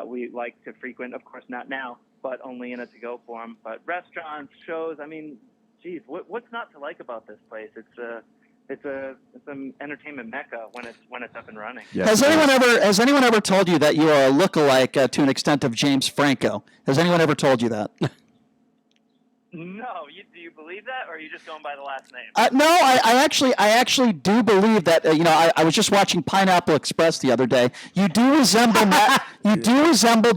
we like to frequent. Of course, not now, but only in a to-go form. But restaurants, shows, geez, what's not to like about this place? It's an entertainment mecca when it's up and running. Yes. Has anyone ever told you that you are a lookalike to an extent of James Franco? Has anyone ever told you that? No, do you believe that, or are you just going by the last name? No, I actually do believe that. I was just watching Pineapple Express the other day. You do resemble Matt. You do resemble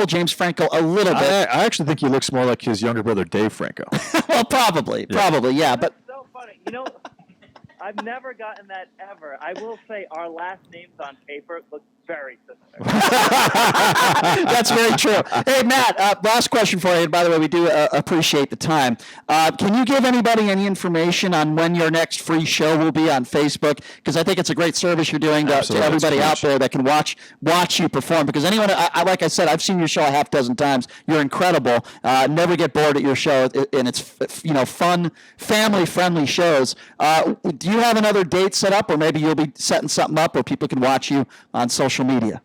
James Franco a little bit. I actually think he looks more like his younger brother Dave Franco. Well, probably, yeah. But that's so funny. I've never gotten that ever. I will say our last names on paper look very similar. That's very true. Hey, Matt, last question for you. And by the way, we do appreciate the time. Can you give anybody any information on when your next free show will be on Facebook? Because I think it's a great service you're doing to everybody out there that can watch you perform. Because anyone, like I said, I've seen your show a half dozen times. You're incredible. Never get bored at your show, and it's fun, family-friendly shows. Do you have another date set up, or maybe you'll be setting something up where people can watch you on social media?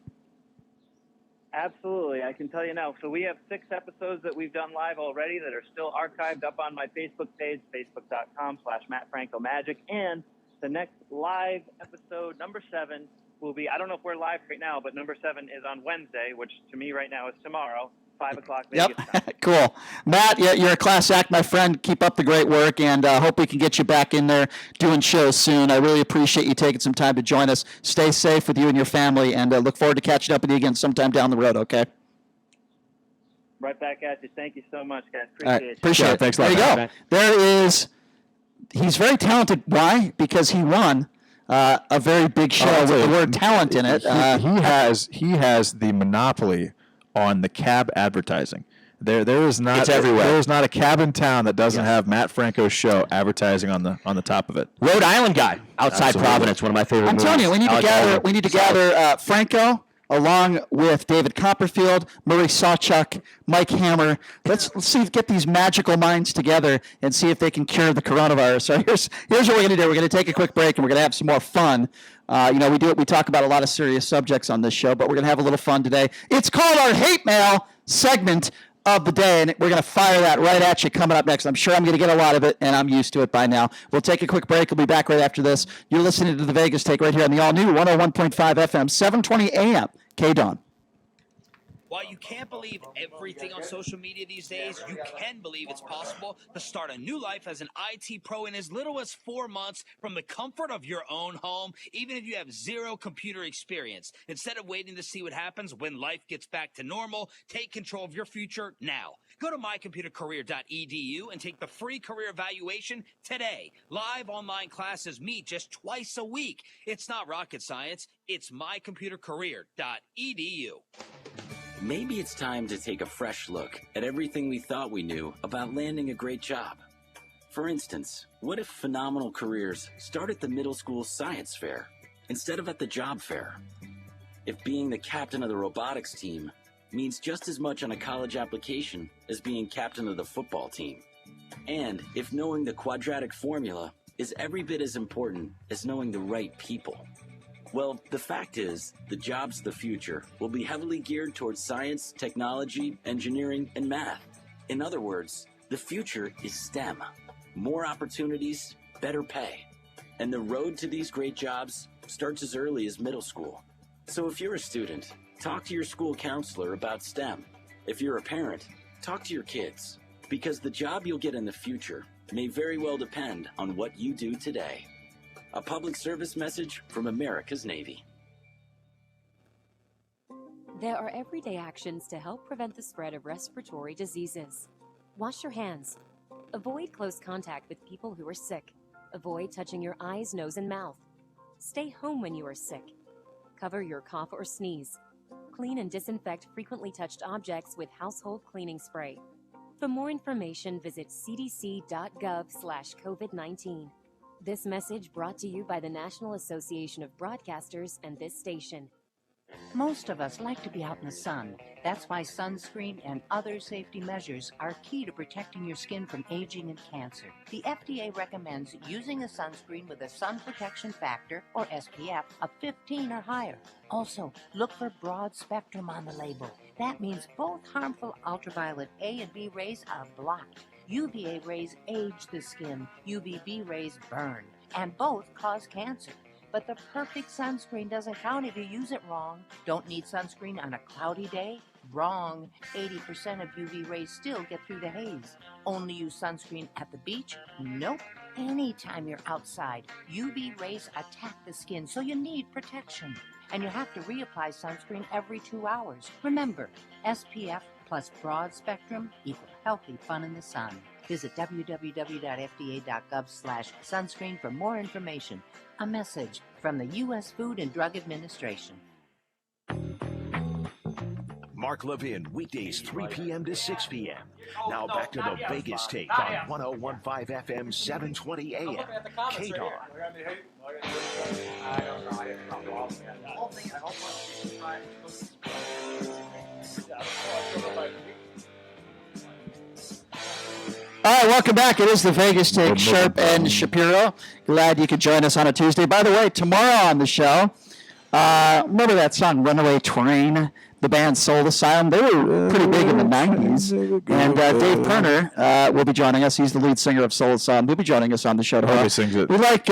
Absolutely. I can tell you now. So we have 6 episodes that we've done live already that are still archived up on my Facebook page, facebook.com/MattFrancoMagic. And the next live episode, number 7, will be, I don't know if we're live right now, but number 7 is on Wednesday, which to me right now is tomorrow. 5 o'clock Vegas time. Cool. Matt, you're a class act, my friend. Keep up the great work, and hope we can get you back in there doing shows soon. I really appreciate you taking some time to join us. Stay safe with you and your family, and look forward to catching up with you again sometime down the road, okay? Right back at you. Thank you so much, guys. Appreciate it. Thanks a lot. There you go. He's very talented. Why? Because he won a very big show with the word talent in it. He has the monopoly on the cab advertising. There is not it's everywhere. There is not a cab in town that doesn't have Matt Franco's show advertising on the top of it. Rhode Island guy, outside Absolutely. Providence, one of my favorite movies. I'm telling you, we need to gather Franco along with David Copperfield, Murray Sawchuk, Mike Hammer. Let's get these magical minds together and see if they can cure the coronavirus. So here's what we're going to do. We're going to take a quick break and we're going to have some more fun. We talk about a lot of serious subjects on this show, but we're going to have a little fun today. It's called our Hate Mail segment of the day, and we're going to fire that right at you coming up next. I'm sure I'm going to get a lot of it, and I'm used to it by now. We'll take a quick break. We'll be back right after this. You're listening to The Vegas Take right here on the all-new 101.5 FM, 720 AM, K-Dawn. While you can't believe everything on social media these days, you can believe it's possible to start a new life as an IT pro in as little as 4 months from the comfort of your own home, even if you have zero computer experience. Instead of waiting to see what happens when life gets back to normal, take control of your future now. Go to mycomputercareer.edu and take the free career evaluation today. Live online classes meet just twice a week. It's not rocket science. It's mycomputercareer.edu. Maybe it's time to take a fresh look at everything we thought we knew about landing a great job. For instance, what if phenomenal careers start at the middle school science fair instead of at the job fair? If being the captain of the robotics team means just as much on a college application as being captain of the football team. And if knowing the quadratic formula is every bit as important as knowing the right people. Well, the fact is, the jobs of the future will be heavily geared towards science, technology, engineering, and math. In other words, the future is STEM. More opportunities, better pay. And the road to these great jobs starts as early as middle school. So if you're a student, talk to your school counselor about STEM. If you're a parent, talk to your kids. Because the job you'll get in the future may very well depend on what you do today. A public service message from America's Navy. There are everyday actions to help prevent the spread of respiratory diseases. Wash your hands. Avoid close contact with people who are sick. Avoid touching your eyes, nose, and mouth. Stay home when you are sick. Cover your cough or sneeze. clean and disinfect frequently touched objects with household cleaning spray. For more information, visit cdc.gov/COVID-19. This message brought to you by the National Association of Broadcasters and this station. Most of us like to be out in the sun. That's why sunscreen and other safety measures are key to protecting your skin from aging and cancer. The FDA recommends using a sunscreen with a sun protection factor, or SPF, of 15 or higher. Also, look for broad spectrum on the label. That means both harmful ultraviolet A and B rays are blocked. UVA rays age the skin, UVB rays burn, and both cause cancer. But the perfect sunscreen doesn't count if you use it wrong. Don't need sunscreen on a cloudy day? Wrong. 80% of UV rays still get through the haze. Only use sunscreen at the beach? Nope. Anytime you're outside, UV rays attack the skin, so you need protection. And you have to reapply sunscreen every 2 hours. Remember, SPF plus broad spectrum equal healthy fun in the sun. Visit www.fda.gov/sunscreen for more information. A message from the U.S. Food and Drug Administration. Mark Levin, weekdays 3 p.m. to 6 p.m. Now back to the Vegas Take on 101.5 FM, 720 a.m. KDAR. All right, welcome back. It is the Vegas Take, Sharp and Shapiro. Glad you could join us on a Tuesday. By the way, tomorrow on the show, remember that song, Runaway Train? The band Soul Asylum. They were pretty big in the 90s. And Dave Perner will be joining us. He's the lead singer of Soul Asylum. He'll be joining us on the show tomorrow. He sings it. We like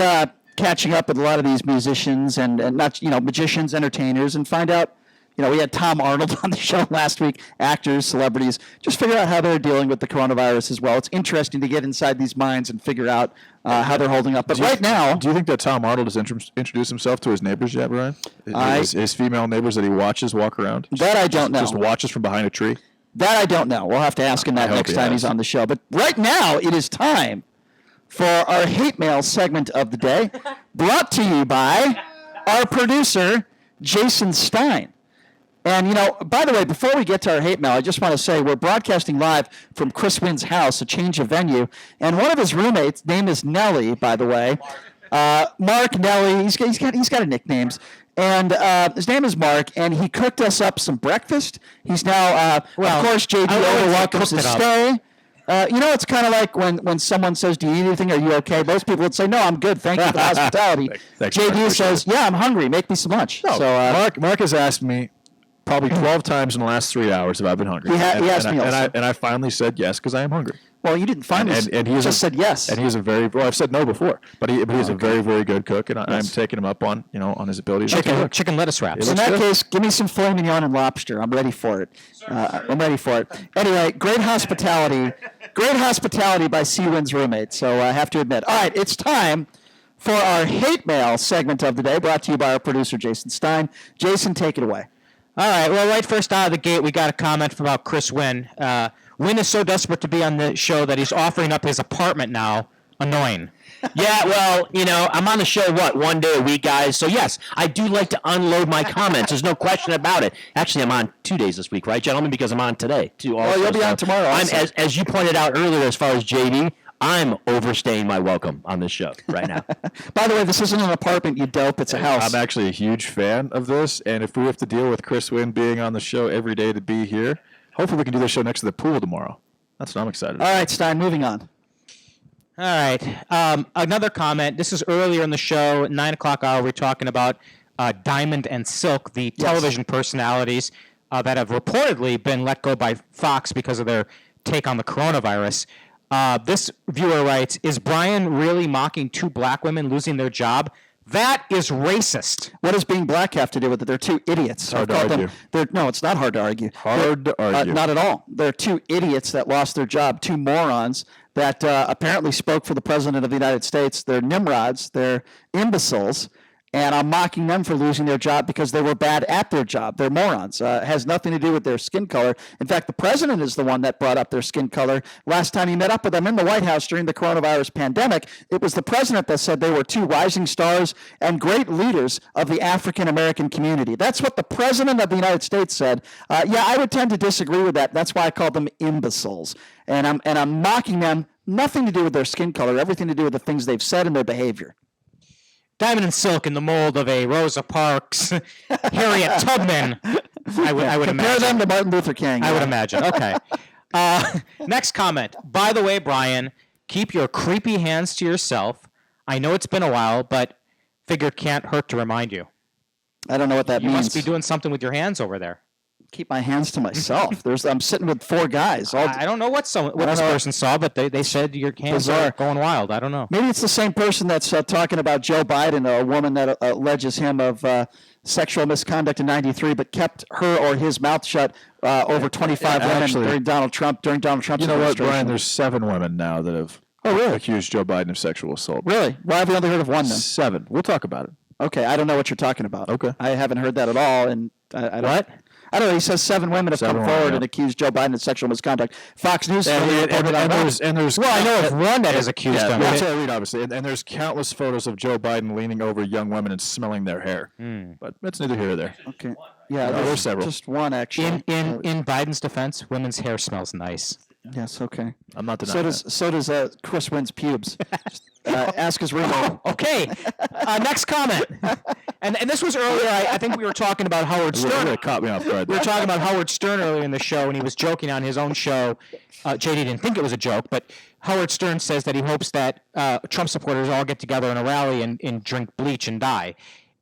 catching up with a lot of these musicians and not, magicians, entertainers, and find out. We had Tom Arnold on the show last week, actors, celebrities, just figure out how they're dealing with the coronavirus as well. It's interesting to get inside these minds and figure out how they're holding up. But right now... Do you think that Tom Arnold has introduced himself to his neighbors yet, Brian? His female neighbors that he watches walk around? That I don't know. Just watches from behind a tree? That I don't know. We'll have to ask him that next time he's on the show. But right now, it is time for our hate mail segment of the day, brought to you by our producer, Jason Stein. And, by the way, before we get to our hate mail, I just want to say we're broadcasting live from Chris Wynn's house, a change of venue. And one of his roommates, name is Nelly, by the way. Mark Nelly, he's got a nicknames. And his name is Mark, and he cooked us up some breakfast. He's now, of course, JD welcomes his stay. It's kind of like when someone says, "Do you need anything? Are you okay?" Most people would say, "No, I'm good. Thank you for the hospitality." Thanks, JD says, "Yeah, I'm hungry. Make me some lunch." No, so Mark has asked me probably 12 times in the last 3 hours if I've been hungry. He asked me also. And I finally said yes because I am hungry. Well, you didn't finally. And he just said yes. And he's a I've said no before, but he's a very, very good cook, and I'm taking him up on on his ability. Chicken lettuce wraps. In that case, give me some filet mignon and lobster. I'm ready for it. Anyway, great hospitality by Seawind's roommate. So I have to admit. All right, it's time for our hate mail segment of the day, brought to you by our producer Jason Stein. Jason, take it away. All right. Well, right first out of the gate, we got a comment about Chris Wynn. Wynn is so desperate to be on the show that he's offering up his apartment now. Annoying. Yeah, well, I'm on the show, one day a week, guys. So, yes, I do like to unload my comments. There's no question about it. Actually, I'm on 2 days this week, right, gentlemen? Because I'm on today, too. Also, you'll be on tomorrow also. As you pointed out earlier, as far as JD, I'm overstaying my welcome on this show right now. By the way, this isn't an apartment, you dope. It's a house. I'm actually a huge fan of this, and if we have to deal with Chris Wynn being on the show every day to be here, hopefully we can do the show next to the pool tomorrow. That's what I'm excited about. All right, Stein, moving on. All right. Another comment. This is earlier in the show, 9 o'clock hour, we're talking about Diamond and Silk, the television personalities that have reportedly been let go by Fox because of their take on the coronavirus. This viewer writes, is Brian really mocking 2 black women losing their job? That is racist. What does being black have to do with it? They're 2 idiots. It's hard to argue. No, it's not hard to argue. Hard to argue. Not at all. They're 2 idiots that lost their job, 2 morons that apparently spoke for the President of the United States. They're nimrods. They're imbeciles. and I'm mocking them for losing their job because they were bad at their job. They're morons. It has nothing to do with their skin color. In fact, the president is the one that brought up their skin color. Last time he met up with them in the White House during the coronavirus pandemic, it was the president that said they were two rising stars and great leaders of the African American community. That's what the president of the United States said. Yeah, I would tend to disagree with that. That's why I call them imbeciles. And I'm mocking them. Nothing to do with their skin color. Everything to do with the things they've said and their behavior. Diamond and Silk in the mold of a Rosa Parks, Harriet Tubman. I would Compare imagine. them to Martin Luther King. I would imagine. Okay. Next comment. By the way, Brian, keep your creepy hands to yourself. I know it's been a while, but figure can't hurt to remind you. I don't know what that You means. must be doing something with your hands over there. Keep my hands to myself. I'm sitting with four guys. I don't know what this person saw, but they said your hands are going wild. I don't know. Maybe it's the same person that's talking about Joe Biden, a woman that alleges him of sexual misconduct in '93, but kept her or his mouth shut over 25 women during Donald Trump's administration. You know what, Brian? There's 7 women now that have accused Joe Biden of sexual assault. Really? Why have we only heard of one then? 7. We'll talk about it. Okay, I don't know what you're talking about. Okay. I haven't heard that at all. And I don't, What? I don't know. He says 7 women have come forward and accused Joe Biden of sexual misconduct. Fox News reported on that. Well, I know of one that has accused him. That's what I read, obviously. And there's countless photos of Joe Biden leaning over young women and smelling their hair. But that's neither here nor there. Okay. Yeah, there's several. Just one, actually. In Biden's defense, women's hair smells nice. Yes, okay. I'm not denying that. So does Chris Wynn's pubes. Ask his roommate. Okay. Next comment. And this was earlier. I think we were talking about Howard Stern. Really caught me off guard. We were talking about Howard Stern earlier in the show, and he was joking on his own show. JD didn't think it was a joke, but Howard Stern says that he hopes that Trump supporters all get together in a rally and drink bleach and die.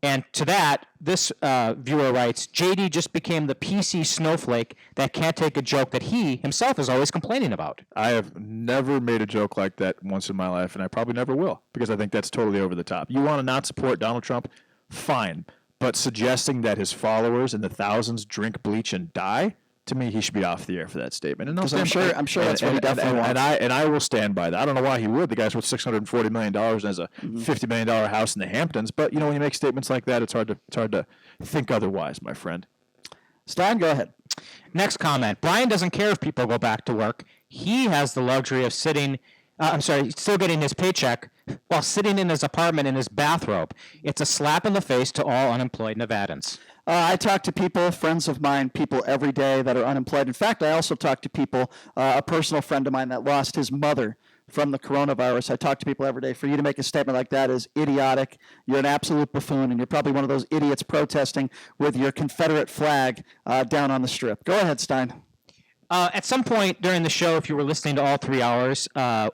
And to that, this viewer writes, JD just became the PC snowflake that can't take a joke that he himself is always complaining about. I have never made a joke like that once in my life, and I probably never will, because I think that's totally over the top. You want to not support Donald Trump? Fine. But suggesting that his followers in the thousands drink bleach and die? To me, he should be off the air for that statement. And I'm sure that's what he definitely wants. And I will stand by that. I don't know why he would. The guy's worth $640 million and has a $50 million house in the Hamptons. But when you make statements like that, it's hard to think otherwise, my friend. Stein, go ahead. Next comment. Brian doesn't care if people go back to work. He has the luxury of still getting his paycheck while sitting in his apartment in his bathrobe. It's a slap in the face to all unemployed Nevadans. I talk to people, friends of mine, people every day that are unemployed. In fact, I also talk to people, a personal friend of mine that lost his mother from the coronavirus. I talk to people every day. For you to make a statement like that is idiotic. You're an absolute buffoon, and you're probably one of those idiots protesting with your Confederate flag down on the strip. Go ahead, Stein. At some point during the show, if you were listening to all 3 hours,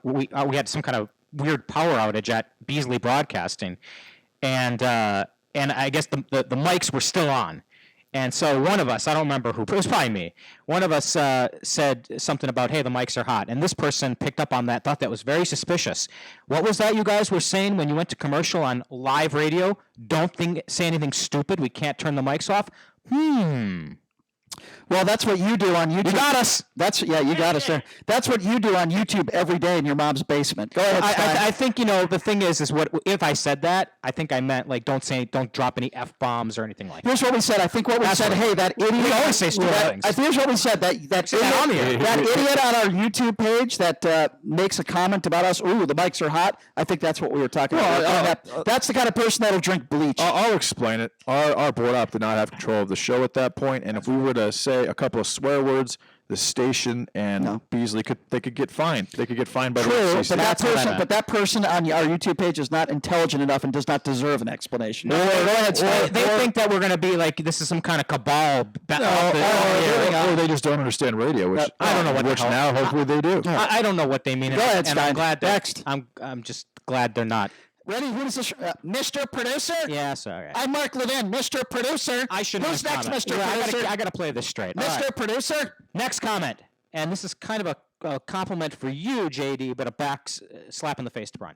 we had some kind of weird power outage at Beasley Broadcasting, and I guess the mics were still on. And so one of us, I don't remember who, it was probably me, one of us said something about, hey, the mics are hot. And this person picked up on that, thought that was very suspicious. What was that you guys were saying when you went to commercial on live radio? Don't say anything stupid. We can't turn the mics off. Well, that's what you do on YouTube. You got us. You got us there. That's what you do on YouTube every day in your mom's basement. Go ahead, Stein. I think the thing is what if I said that, I think I meant like don't drop any F-bombs or anything like that. Here's what we said. I think what we said. Hey, that idiot. We always say stupid things. Here's what we said. That idiot on our YouTube page that makes a comment about us. Ooh, the mics are hot. I think that's what we were talking about. That's the kind of person that'll drink bleach. I'll explain it. Our board op did not have control of the show at that point, and if we were to say a couple of swear words, the station and Beasley could get fined. They could get fined by the FCC. But that person on our YouTube page is not intelligent enough and does not deserve an explanation. They think that we're going to be like this is some kind of cabal. Or they just don't understand radio, which I don't know what. Which now hopefully they do. I don't know what they mean. Go ahead, Stein. I'm glad Next. I'm just glad they're not. Ready? Who is this? Mr. Producer? Yeah, sorry. I'm Mark Levin. Mr. Producer. I shouldn't. Who's next, Mr. Producer? I got to play this straight. Mr. Producer? Next comment. And this is kind of a compliment for you, JD, but a back slap in the face to Brian.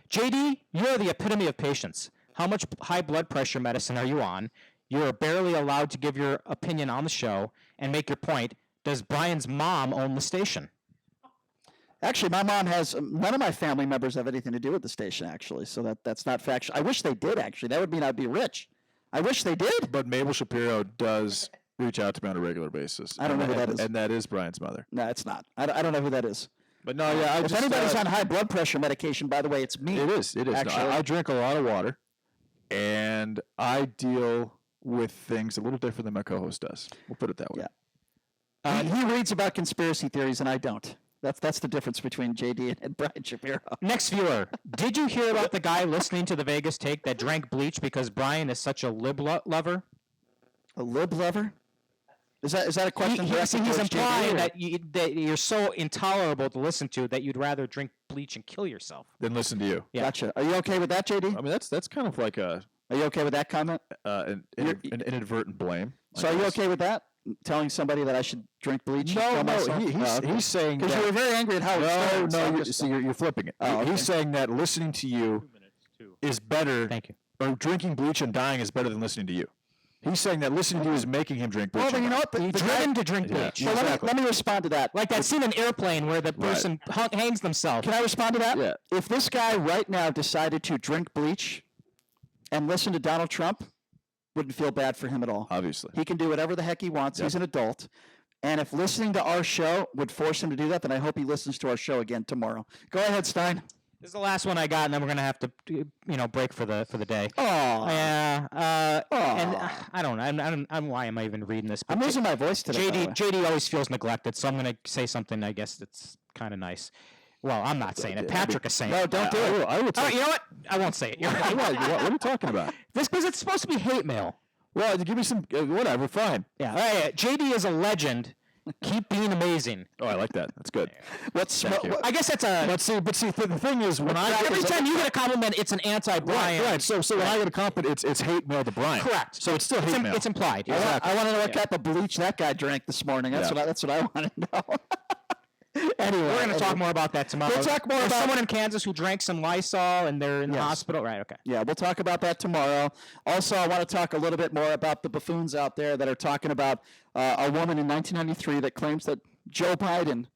JD, you're the epitome of patience. How much high blood pressure medicine are you on? You are barely allowed to give your opinion on the show and make your point. Does Brian's mom own the station? Actually, my mom has none of my family members have anything to do with the station. Actually, so that's not factual. I wish they did. Actually, that would mean I'd be rich. I wish they did. But Mabel Shapiro does reach out to me on a regular basis. I don't know who that is. And that is Brian's mother. No, it's not. I don't know who that is. But no, yeah. If anybody's on high blood pressure medication, by the way, it's me. It is. Actually, No, I drink a lot of water, and I deal with things a little different than my co-host does. We'll put it that way. Yeah. He reads about conspiracy theories, and I don't. That's the difference between JD and Brian Shapiro. Next viewer, did you hear about the guy listening to the Vegas Take that drank bleach because Brian is such a lib lover? A lib lover? Is that a question? He's implying that you're so intolerable to listen to that you'd rather drink bleach and kill yourself. Then listen to you. Yeah. Gotcha. Are you okay with that, JD? I mean, that's kind of like a. Are you okay with that comment? An inadvertent blame. So are you okay with that? Telling somebody that I should drink bleach? No, he's saying because you were very angry at Howard Stern. You're flipping it. Oh, okay. He's saying that listening to you is better. Thank you. Or drinking bleach and dying is better than listening to you. He's saying that listening to you is making him drink bleach. Well, then you know what? He driven to drink bleach. Well, let me respond to that. Like that scene in Airplane where the person hangs themselves. Can I respond to that? Yeah. If this guy right now decided to drink bleach and listen to Donald Trump, wouldn't feel bad for him at all. Obviously. He can do whatever the heck he wants. He's an adult. And if listening to our show would force him to do that, then I hope he listens to our show again tomorrow. Go ahead, Stein. This is the last one I got, and then we're gonna have to, break for the day. Oh. Yeah. And I don't know. I'm why am I even reading this? I'm losing my voice today. JD always feels neglected, so I'm gonna say something. I guess that's kind of nice. Well, I'm not saying it. Patrick is saying it. No, don't do it. I will you know what? I won't say it. You're right. What are you talking about? This because it's supposed to be hate mail. Well, give me some. Whatever. Fine. Yeah. All right. JD is a legend. Keep being amazing. Oh, I like that. That's good. I guess that's a. But see, the thing is, when every time you get a compliment, it's an anti-Brian. Right. So when I get a compliment, it's hate mail to Brian. Correct. So it's still hate mail. It's implied. I want to know what type of bleach that guy drank this morning. That's what I want to know. Anyway, we're going to talk more about that tomorrow. We'll talk more about someone in Kansas who drank some Lysol and they're in the hospital. Right, okay. Yeah, we'll talk about that tomorrow. Also, I want to talk a little bit more about the buffoons out there that are talking about a woman in 1993 that claims that Joe Biden,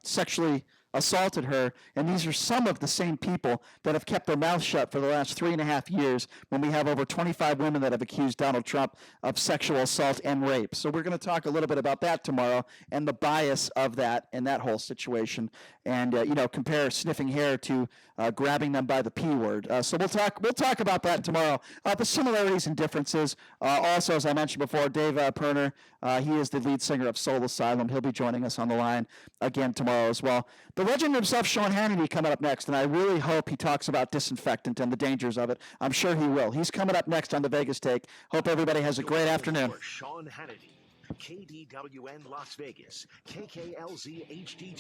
sexually assaulted her, and these are some of the same people that have kept their mouths shut for the last 3.5 years when we have over 25 women that have accused Donald Trump of sexual assault and rape. So we're going to talk a little bit about that tomorrow and the bias of that and that whole situation, and compare sniffing hair to grabbing them by the P word. So we'll talk about that tomorrow. The similarities and differences. Also, as I mentioned before, Dave Perner, he is the lead singer of Soul Asylum. He'll be joining us on the line again tomorrow as well. The legend himself, Sean Hannity, coming up next, and I really hope he talks about disinfectant and the dangers of it. I'm sure he will. He's coming up next on the Vegas Take. Hope everybody has a great afternoon. Sean Hannity, KDWN Las Vegas, KKLZ HD.